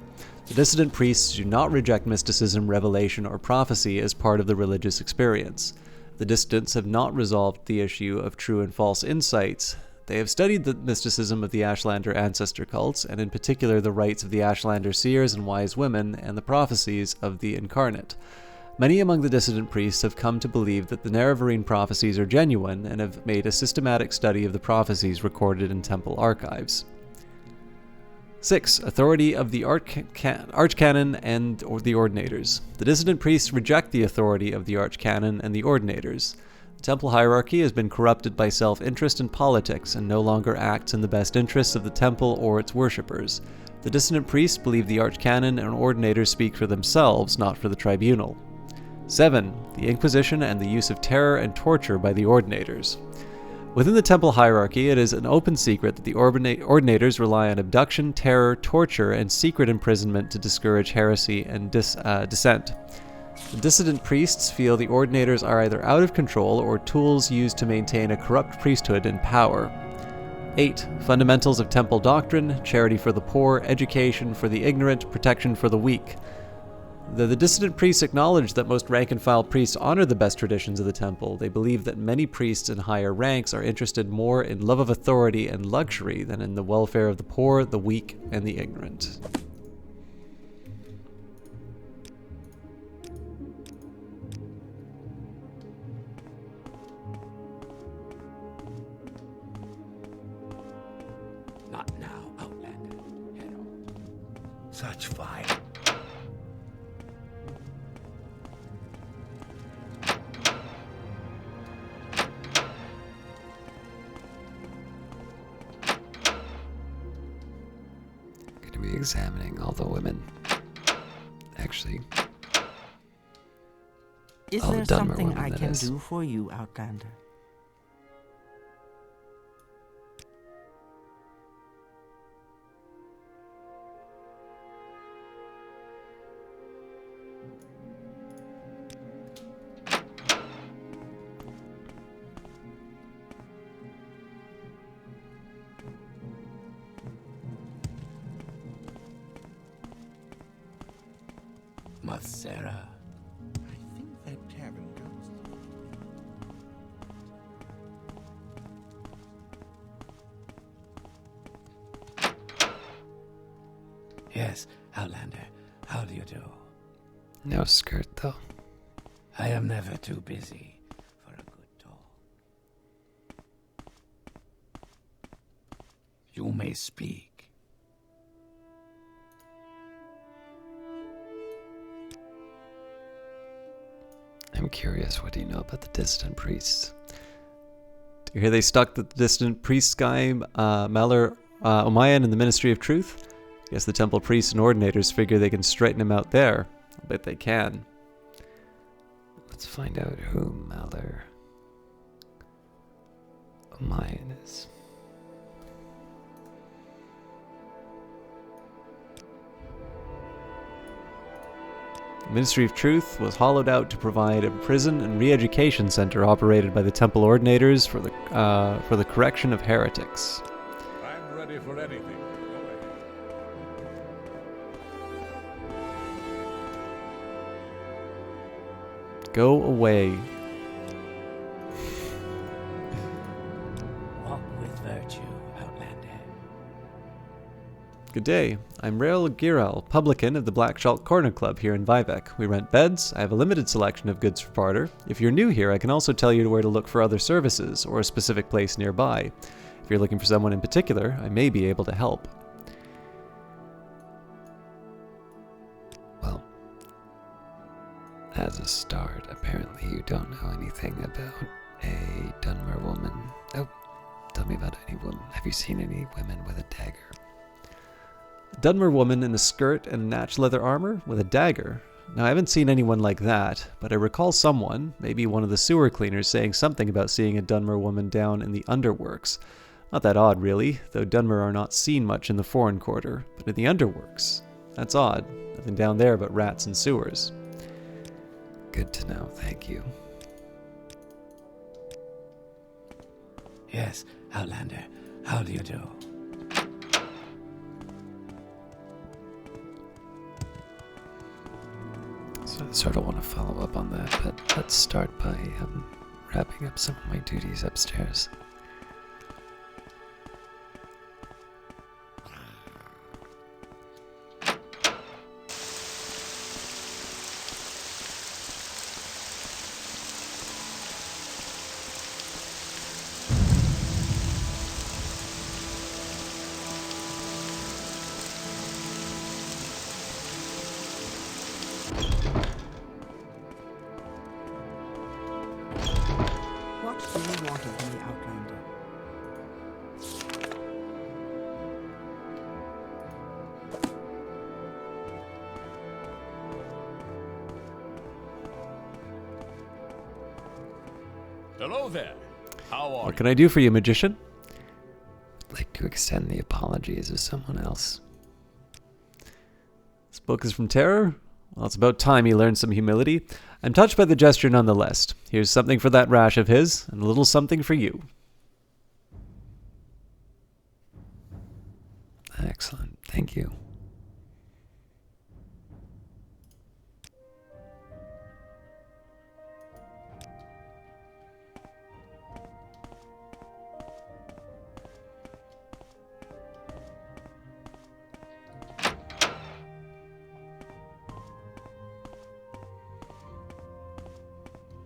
The dissident priests do not reject mysticism, revelation, or prophecy as part of the religious experience. The dissidents have not resolved the issue of true and false insights. They have studied the mysticism of the Ashlander ancestor cults, and in particular the rites of the Ashlander seers and wise women, and the prophecies of the incarnate. Many among the dissident priests have come to believe that the Nerevarine prophecies are genuine and have made a systematic study of the prophecies recorded in temple archives. 6. Authority of the Archcanon and the Ordinators. The dissident priests reject the authority of the Archcanon and the Ordinators. The temple hierarchy has been corrupted by self-interest and politics and no longer acts in the best interests of the temple or its worshippers. The dissident priests believe the Archcanon and Ordinators speak for themselves, not for the tribunal. 7. The Inquisition and the use of terror and torture by the Ordinators. Within the temple hierarchy, it is an open secret that the Ordinators rely on abduction, terror, torture, and secret imprisonment to discourage heresy and dissent. The dissident priests feel the Ordinators are either out of control or tools used to maintain a corrupt priesthood and power. 8. Fundamentals of temple doctrine, charity for the poor, education for the ignorant, protection for the weak. Though the dissident priests acknowledge that most rank-and-file priests honor the best traditions of the temple, they believe that many priests in higher ranks are interested more in love of authority and luxury than in the welfare of the poor, the weak, and the ignorant. Not now, Outlander. Head on. Such fire. Going to be examining all the women. Actually, Is all the there Dunmer something women, I that can is. do for you, Outlander? Masera. I think that tavern goes. Yes, Outlander. How do you do? No skirt, though. I am never too busy for a good talk. You may speak. I'm curious, what do you know about the distant priests? Do you hear they stuck the distant priest guy, Malar Omayan, in the Ministry of Truth? Guess the temple priests and ordinators figure they can straighten him out there. I bet they can. Let's find out who Malar Omayan is. The Ministry of Truth was hollowed out to provide a prison and re-education center operated by the temple ordinators for the correction of heretics. I'm ready for anything. Go away. Walk with virtue, Outlander. Good day. I'm Rael Girel, publican of the Black Shalt Corner Club here in Vivec. We rent beds. I have a limited selection of goods for barter. If you're new here, I can also tell you where to look for other services or a specific place nearby. If you're looking for someone in particular, I may be able to help. Well, as a start, apparently you don't know anything about a Dunmer woman. Oh, tell me about any woman. Have you seen any women with a dagger? Dunmer woman in a skirt and natch leather armor with a dagger. Now, I haven't seen anyone like that, but I recall someone, maybe one of the sewer cleaners, saying something about seeing a Dunmer woman down in the underworks. Not that odd, really, though Dunmer are not seen much in the foreign quarter, but in the underworks. That's odd. Nothing down there but rats and sewers. Good to know, thank you. Yes, Outlander. How do you do? So I sort of want to follow up on that, but let's start by wrapping up some of my duties upstairs. What do you want of me, Outlander? Hello there. How are What can I do for you, magician? I'd like to extend the apologies of someone else. This book is from Terror? Well, it's about time he learned some humility. I'm touched by the gesture nonetheless. Here's something for that rash of his, and a little something for you. Excellent, thank you.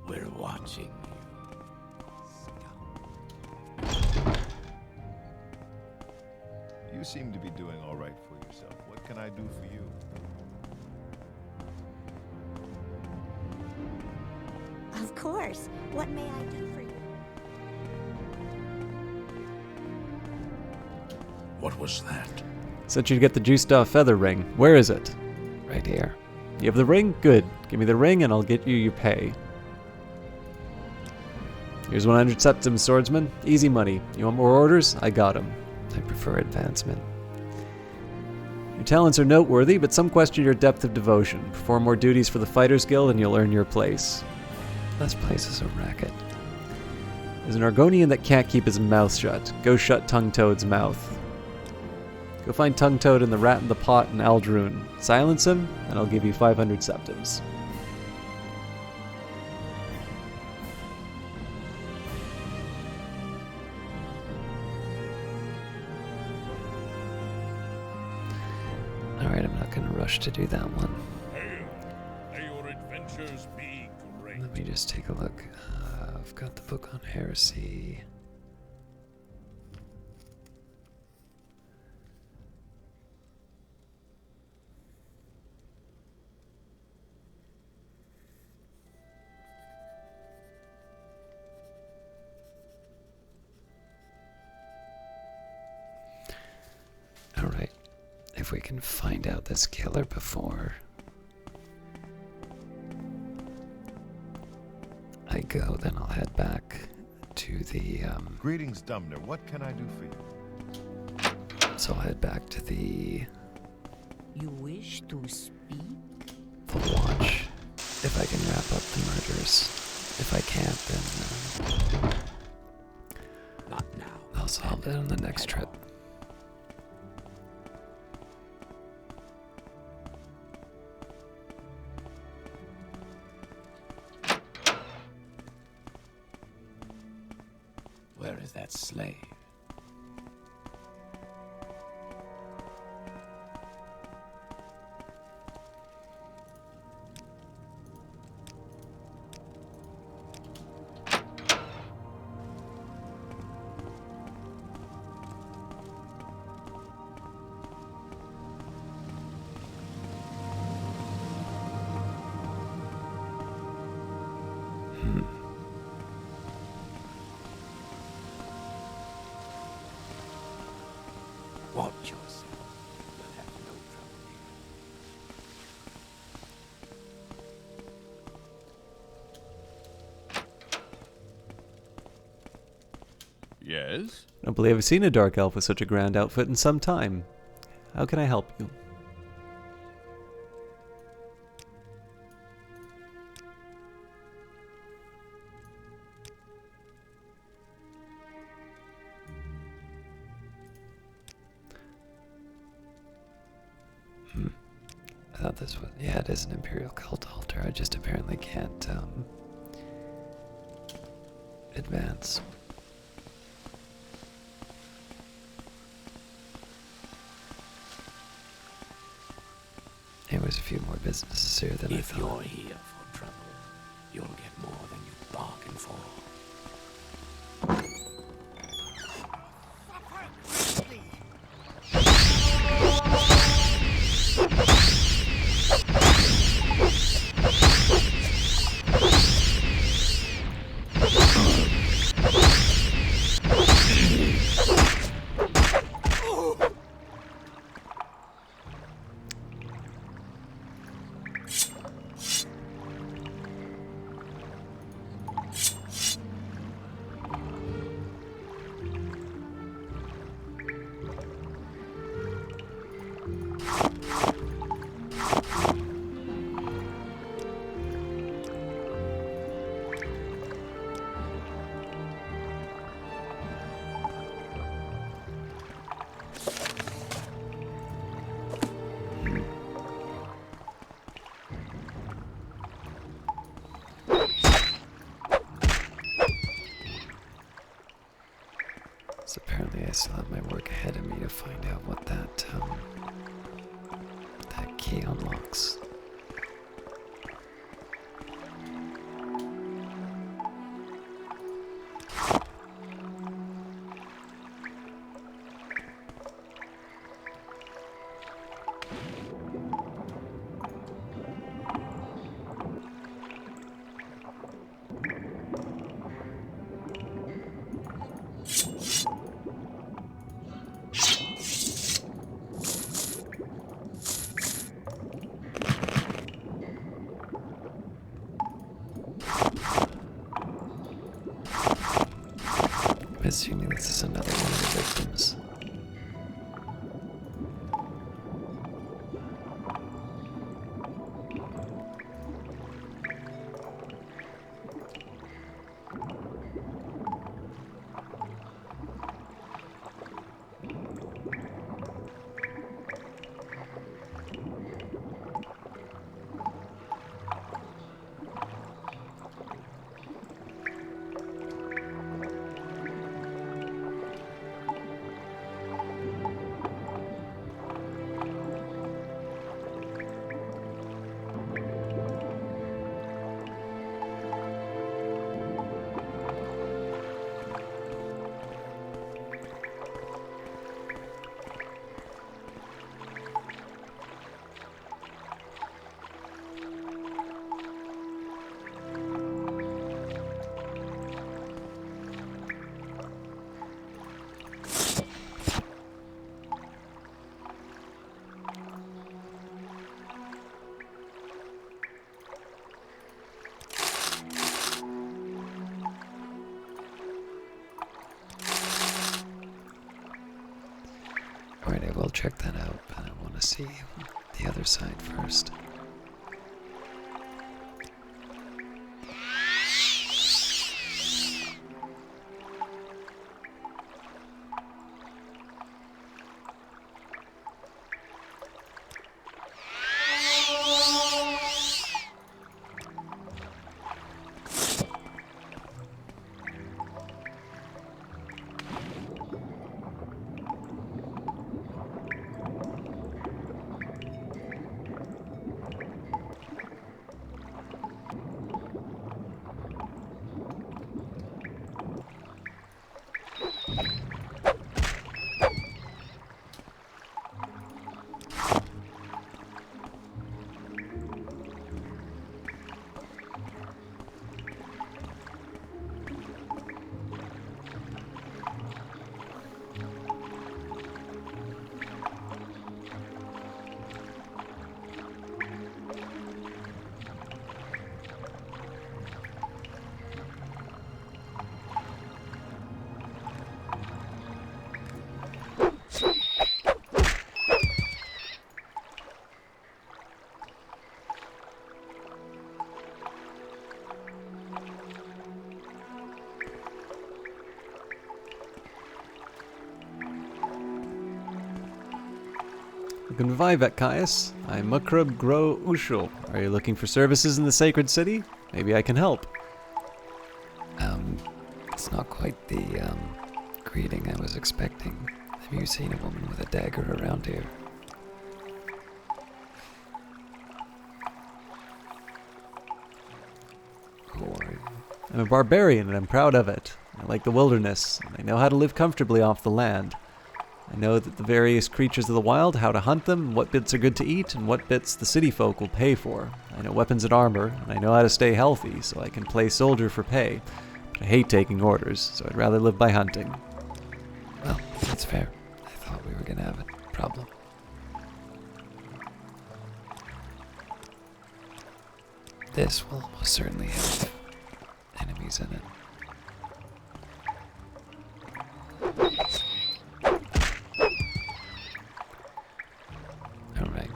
We're watching You seem to be doing all right for yourself. What can I do for you? Of course. What may I do for you? What was that? Sent you to get the juiced off feather ring. Where is it? Right here. You have the ring? Good. Give me the ring and I'll get you your pay. Here's 100 septim, swordsman. Easy money. You want more orders? I got 'em. I prefer advancement. Your talents are noteworthy, but some question your depth of devotion. Perform more duties for the Fighters Guild and you'll earn your place. This place is a racket. There's an Argonian that can't keep his mouth shut. Go shut Tongue Toad's mouth. Go find Tongue Toad and the Rat in the Pot in Aldrune. Silence him, and I'll give you 500 septims. Alright, I'm not gonna rush to do that one. May your adventures be great. Let me just take a look. I've got the book on heresy. Alright, if we can find out this killer before I go, then I'll head back to the, Greetings, Dumner. What can I do for you? so I'll head back to the You wish to speak? watch, if I can wrap up the murders. If I can't, then, Not now. I'll solve it on the next trip. Where is that slave? Watch yourself. You'll have no trouble here. Yes? I don't believe I've seen a dark elf with such a grand outfit in some time. How can I help you? I thought this was, yeah, it is an Imperial cult altar. I just apparently can't, advance. There was a few more businesses here than I If thought. you're here for trouble, you'll get more than you bargained for. So apparently I still have my work ahead of me to find out what that, that key unlocks. I'm assuming this is another one of the victims. check that out, but I want to see the other side first. Welcome to Vivec, Caius. I'm Mukrab Gro Ushul. Are you looking for services in the Sacred City? Maybe I can help. It's not quite the, greeting I was expecting. Have you seen a woman with a dagger around here? Who are you? I'm a barbarian and I'm proud of it. I like the wilderness, and I know how to live comfortably off the land. I know that the various creatures of the wild, how to hunt them, what bits are good to eat, and what bits the city folk will pay for. I know weapons and armor, and I know how to stay healthy, so I can play soldier for pay. But I hate taking orders, so I'd rather live by hunting. Well, that's fair. I thought we were gonna have a problem. This will almost certainly have enemies in it. Alright.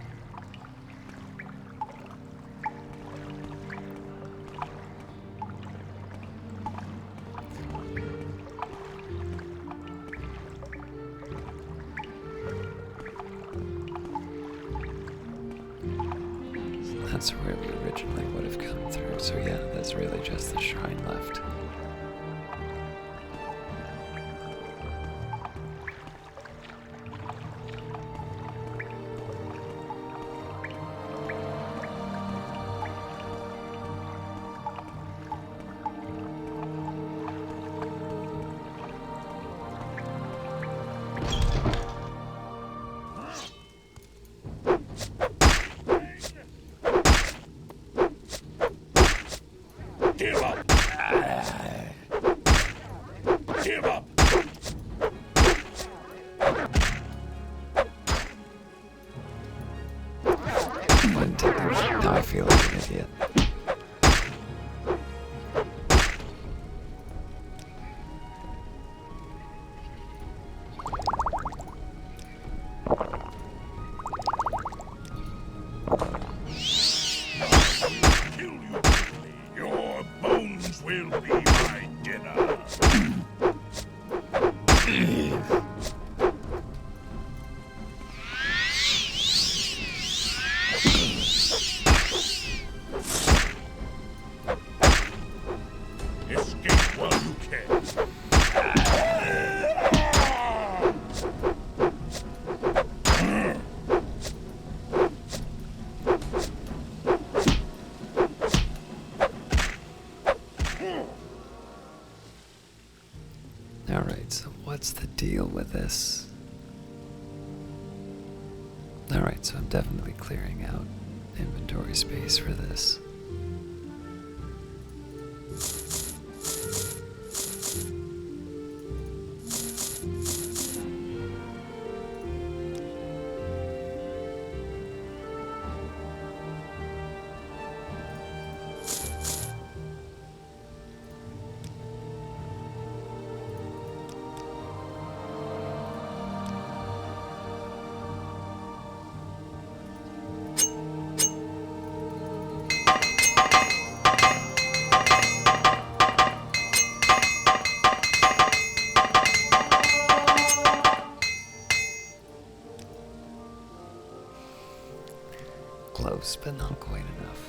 That's where we originally would have come through, so yeah, there's really just the shrine left. Give up! Give up! Now I feel like an idiot. Kill you quickly. Your bones will be my dinner. Escape while you can. Alright, so what's the deal with this? Alright, so I'm definitely clearing out inventory space for this. close, but not quite enough.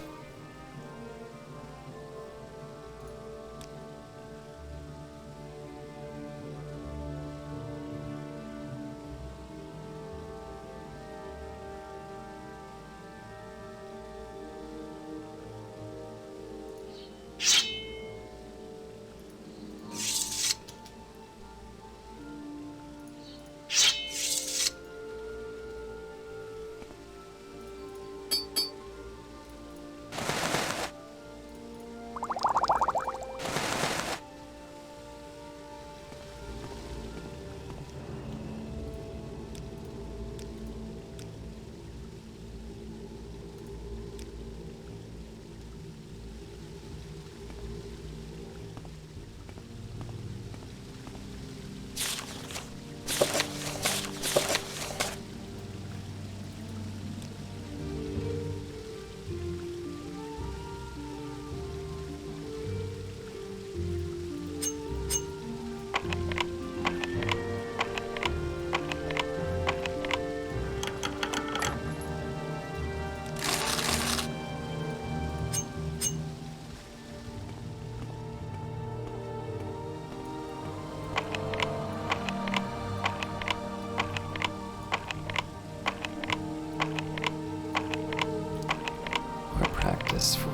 Practice for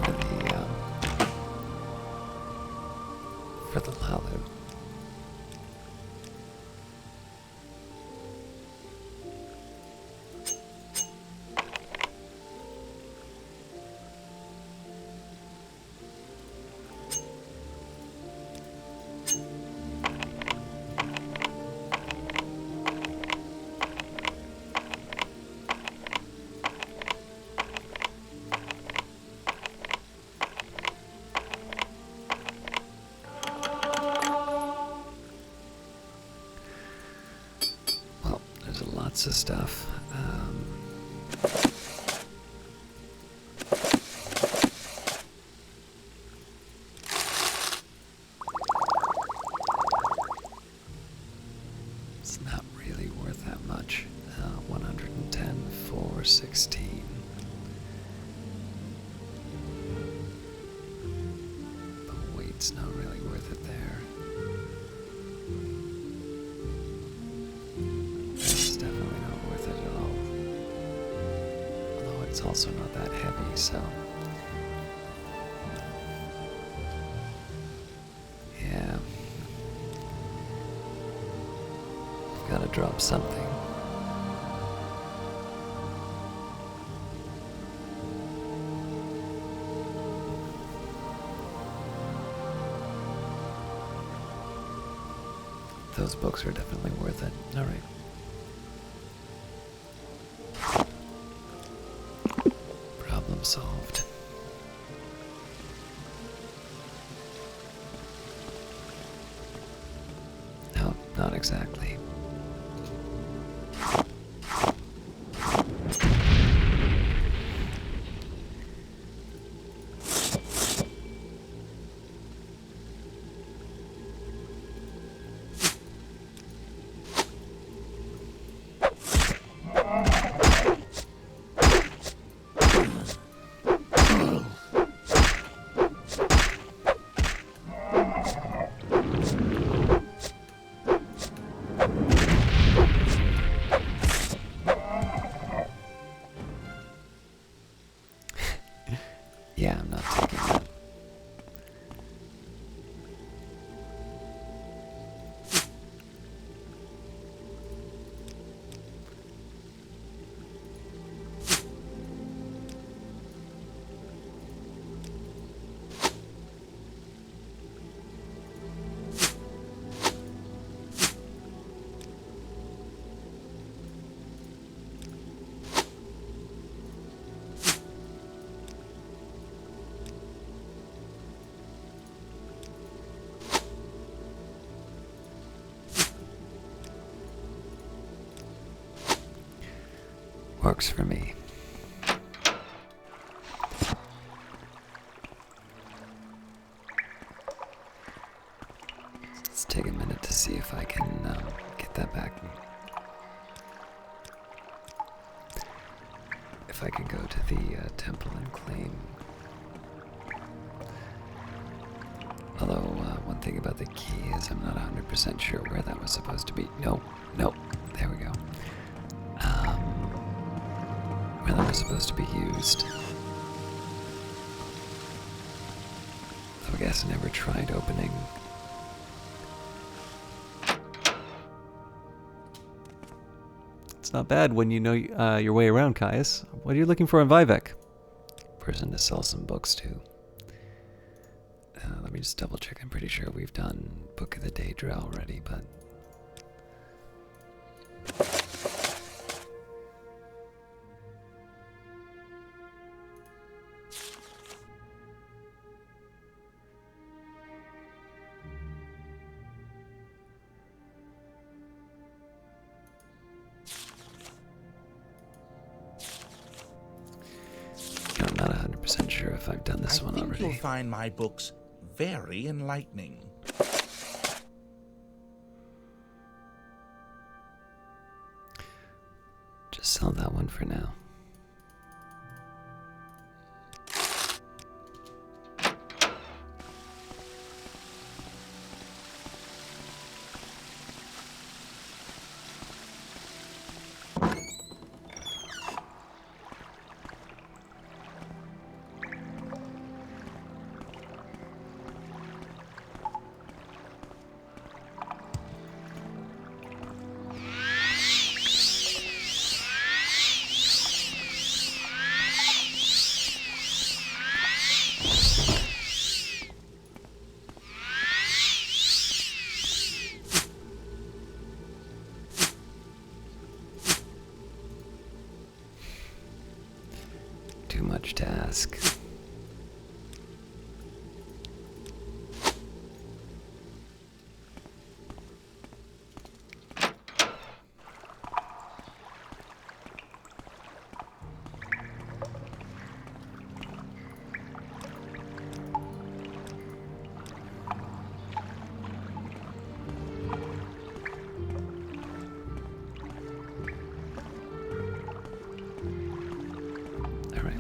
the Lalu. Lots of stuff. It's not really worth that much. 110 for 16. The weight's not really worth it there. It's also not that heavy, so yeah, I've got to drop something. Those books are definitely worth it. All right. Solved. No, not exactly. Yeah, I'm not taking that. Works for me. Let's take a minute to see if I can get that back. if I could go to the temple and claim. Although, one thing about the key is I'm not 100% sure where that was supposed to be. No, there we go. Where that was supposed to be used. So I guess I never tried opening. It's not bad when you know your way around, Caius. What are you looking for in Vivec? Person to sell some books to. Let me just double check. I'm pretty sure we've done Book of the Daedra already, but... I'm not 100% sure if I've done this one already. I think you'll find my books very enlightening. Just sell that one for now. Too much to ask.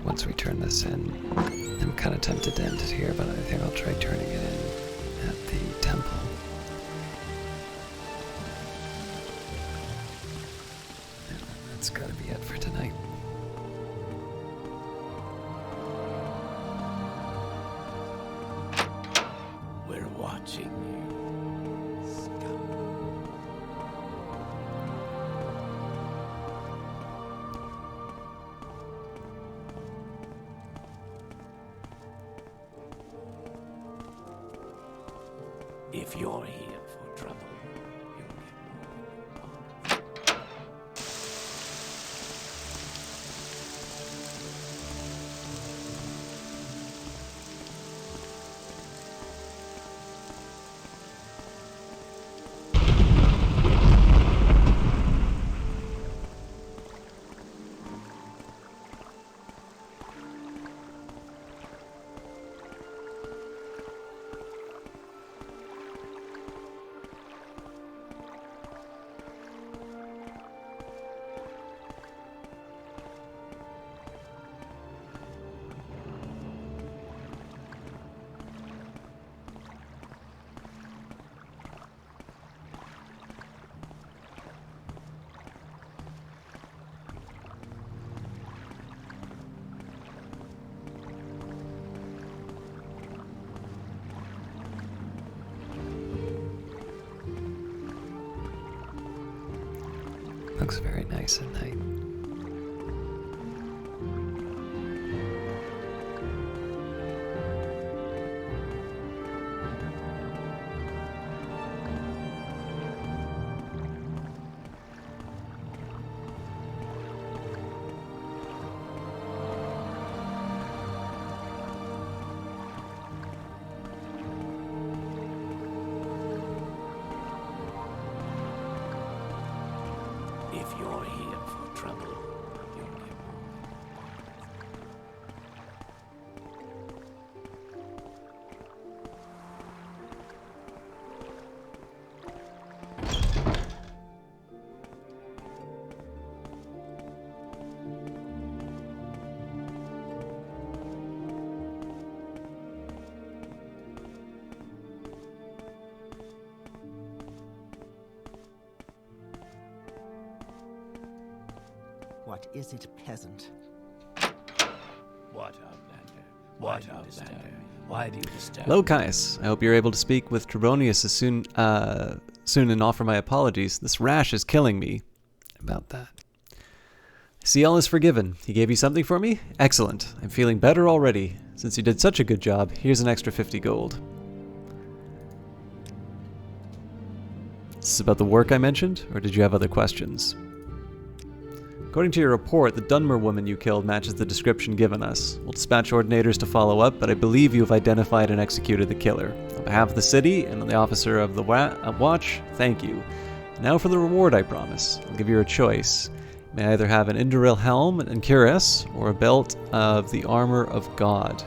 Once we turn this in, I'm kind of tempted to end it here, but I think I'll try turning it in at the temple. And that's gotta be it for tonight. We're watching you. If you're here for trouble, you'll get more. Looks very nice at night. If you're here for trouble, What is it, peasant? What, Outlander? What, Outlander? Why do you disturb Hello, me? Caius. I hope you're able to speak with Trebonius as soon and offer my apologies. This rash is killing me. About that. See, all is forgiven. He gave you something for me? Excellent. I'm feeling better already. Since you did such a good job, here's an extra 50 gold. Is this about the work I mentioned, or did you have other questions? According to your report, the Dunmer woman you killed matches the description given us. We'll dispatch ordinators to follow up, but I believe you have identified and executed the killer. On behalf of the city and the officer of the watch, thank you. Now for the reward I promise. I'll give you a choice. You may either have an Indoril helm and cuirass, or a belt of the armor of God.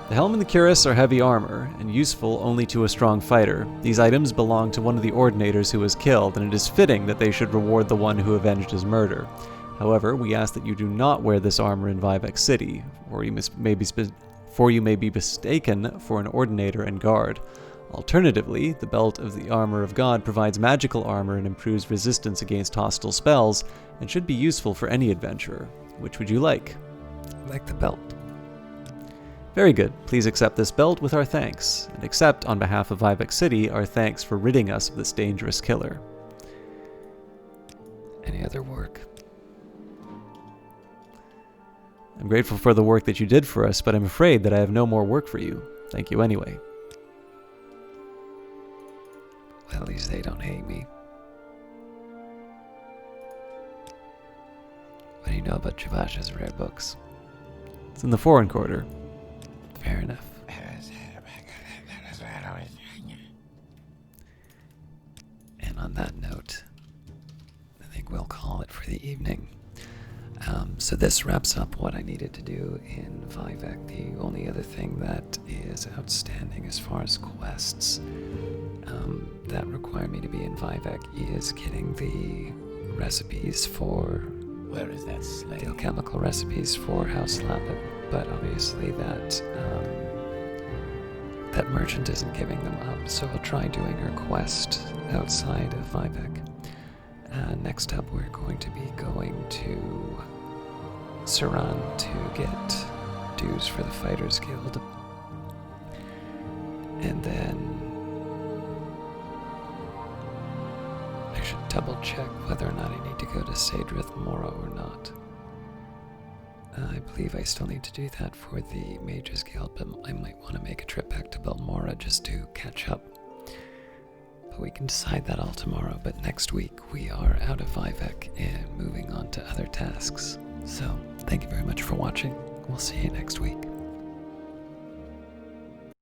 The helm and the cuirass are heavy armor, and useful only to a strong fighter. These items belong to one of the ordinators who was killed, and it is fitting that they should reward the one who avenged his murder. However, we ask that you do not wear this armor in Vivec City, or you may be mistaken for an ordinator and guard. Alternatively, the belt of the armor of God provides magical armor and improves resistance against hostile spells, and should be useful for any adventurer. Which would you like? I like the belt. Very good. Please accept this belt with our thanks, and accept, on behalf of Vivec City, our thanks for ridding us of this dangerous killer. Any other work? I'm grateful for the work that you did for us, but I'm afraid that I have no more work for you. Thank you anyway. Well, at least they don't hate me. What do you know about Javash's rare books? It's in the foreign quarter. Fair enough. And on that note, I think we'll call it for the evening. So this wraps up what I needed to do in Vivec. The only other thing that is outstanding as far as quests that require me to be in Vivec is getting the recipes for... Where is that slave? The alchemical recipes for House Lapid, but obviously that merchant isn't giving them up, so we'll try doing our quest outside of Vivec. Next up, we're going to be going to Saran to get dues for the Fighters Guild. And then I should double check whether or not I need to go to Sadrith Mora or not. I believe I still need to do that for the Mages Guild, but I might want to make a trip back to Belmora just to catch up. But we can decide that all tomorrow, but next week we are out of Vivec and moving on to other tasks. So, thank you very much for watching. We'll see you next week.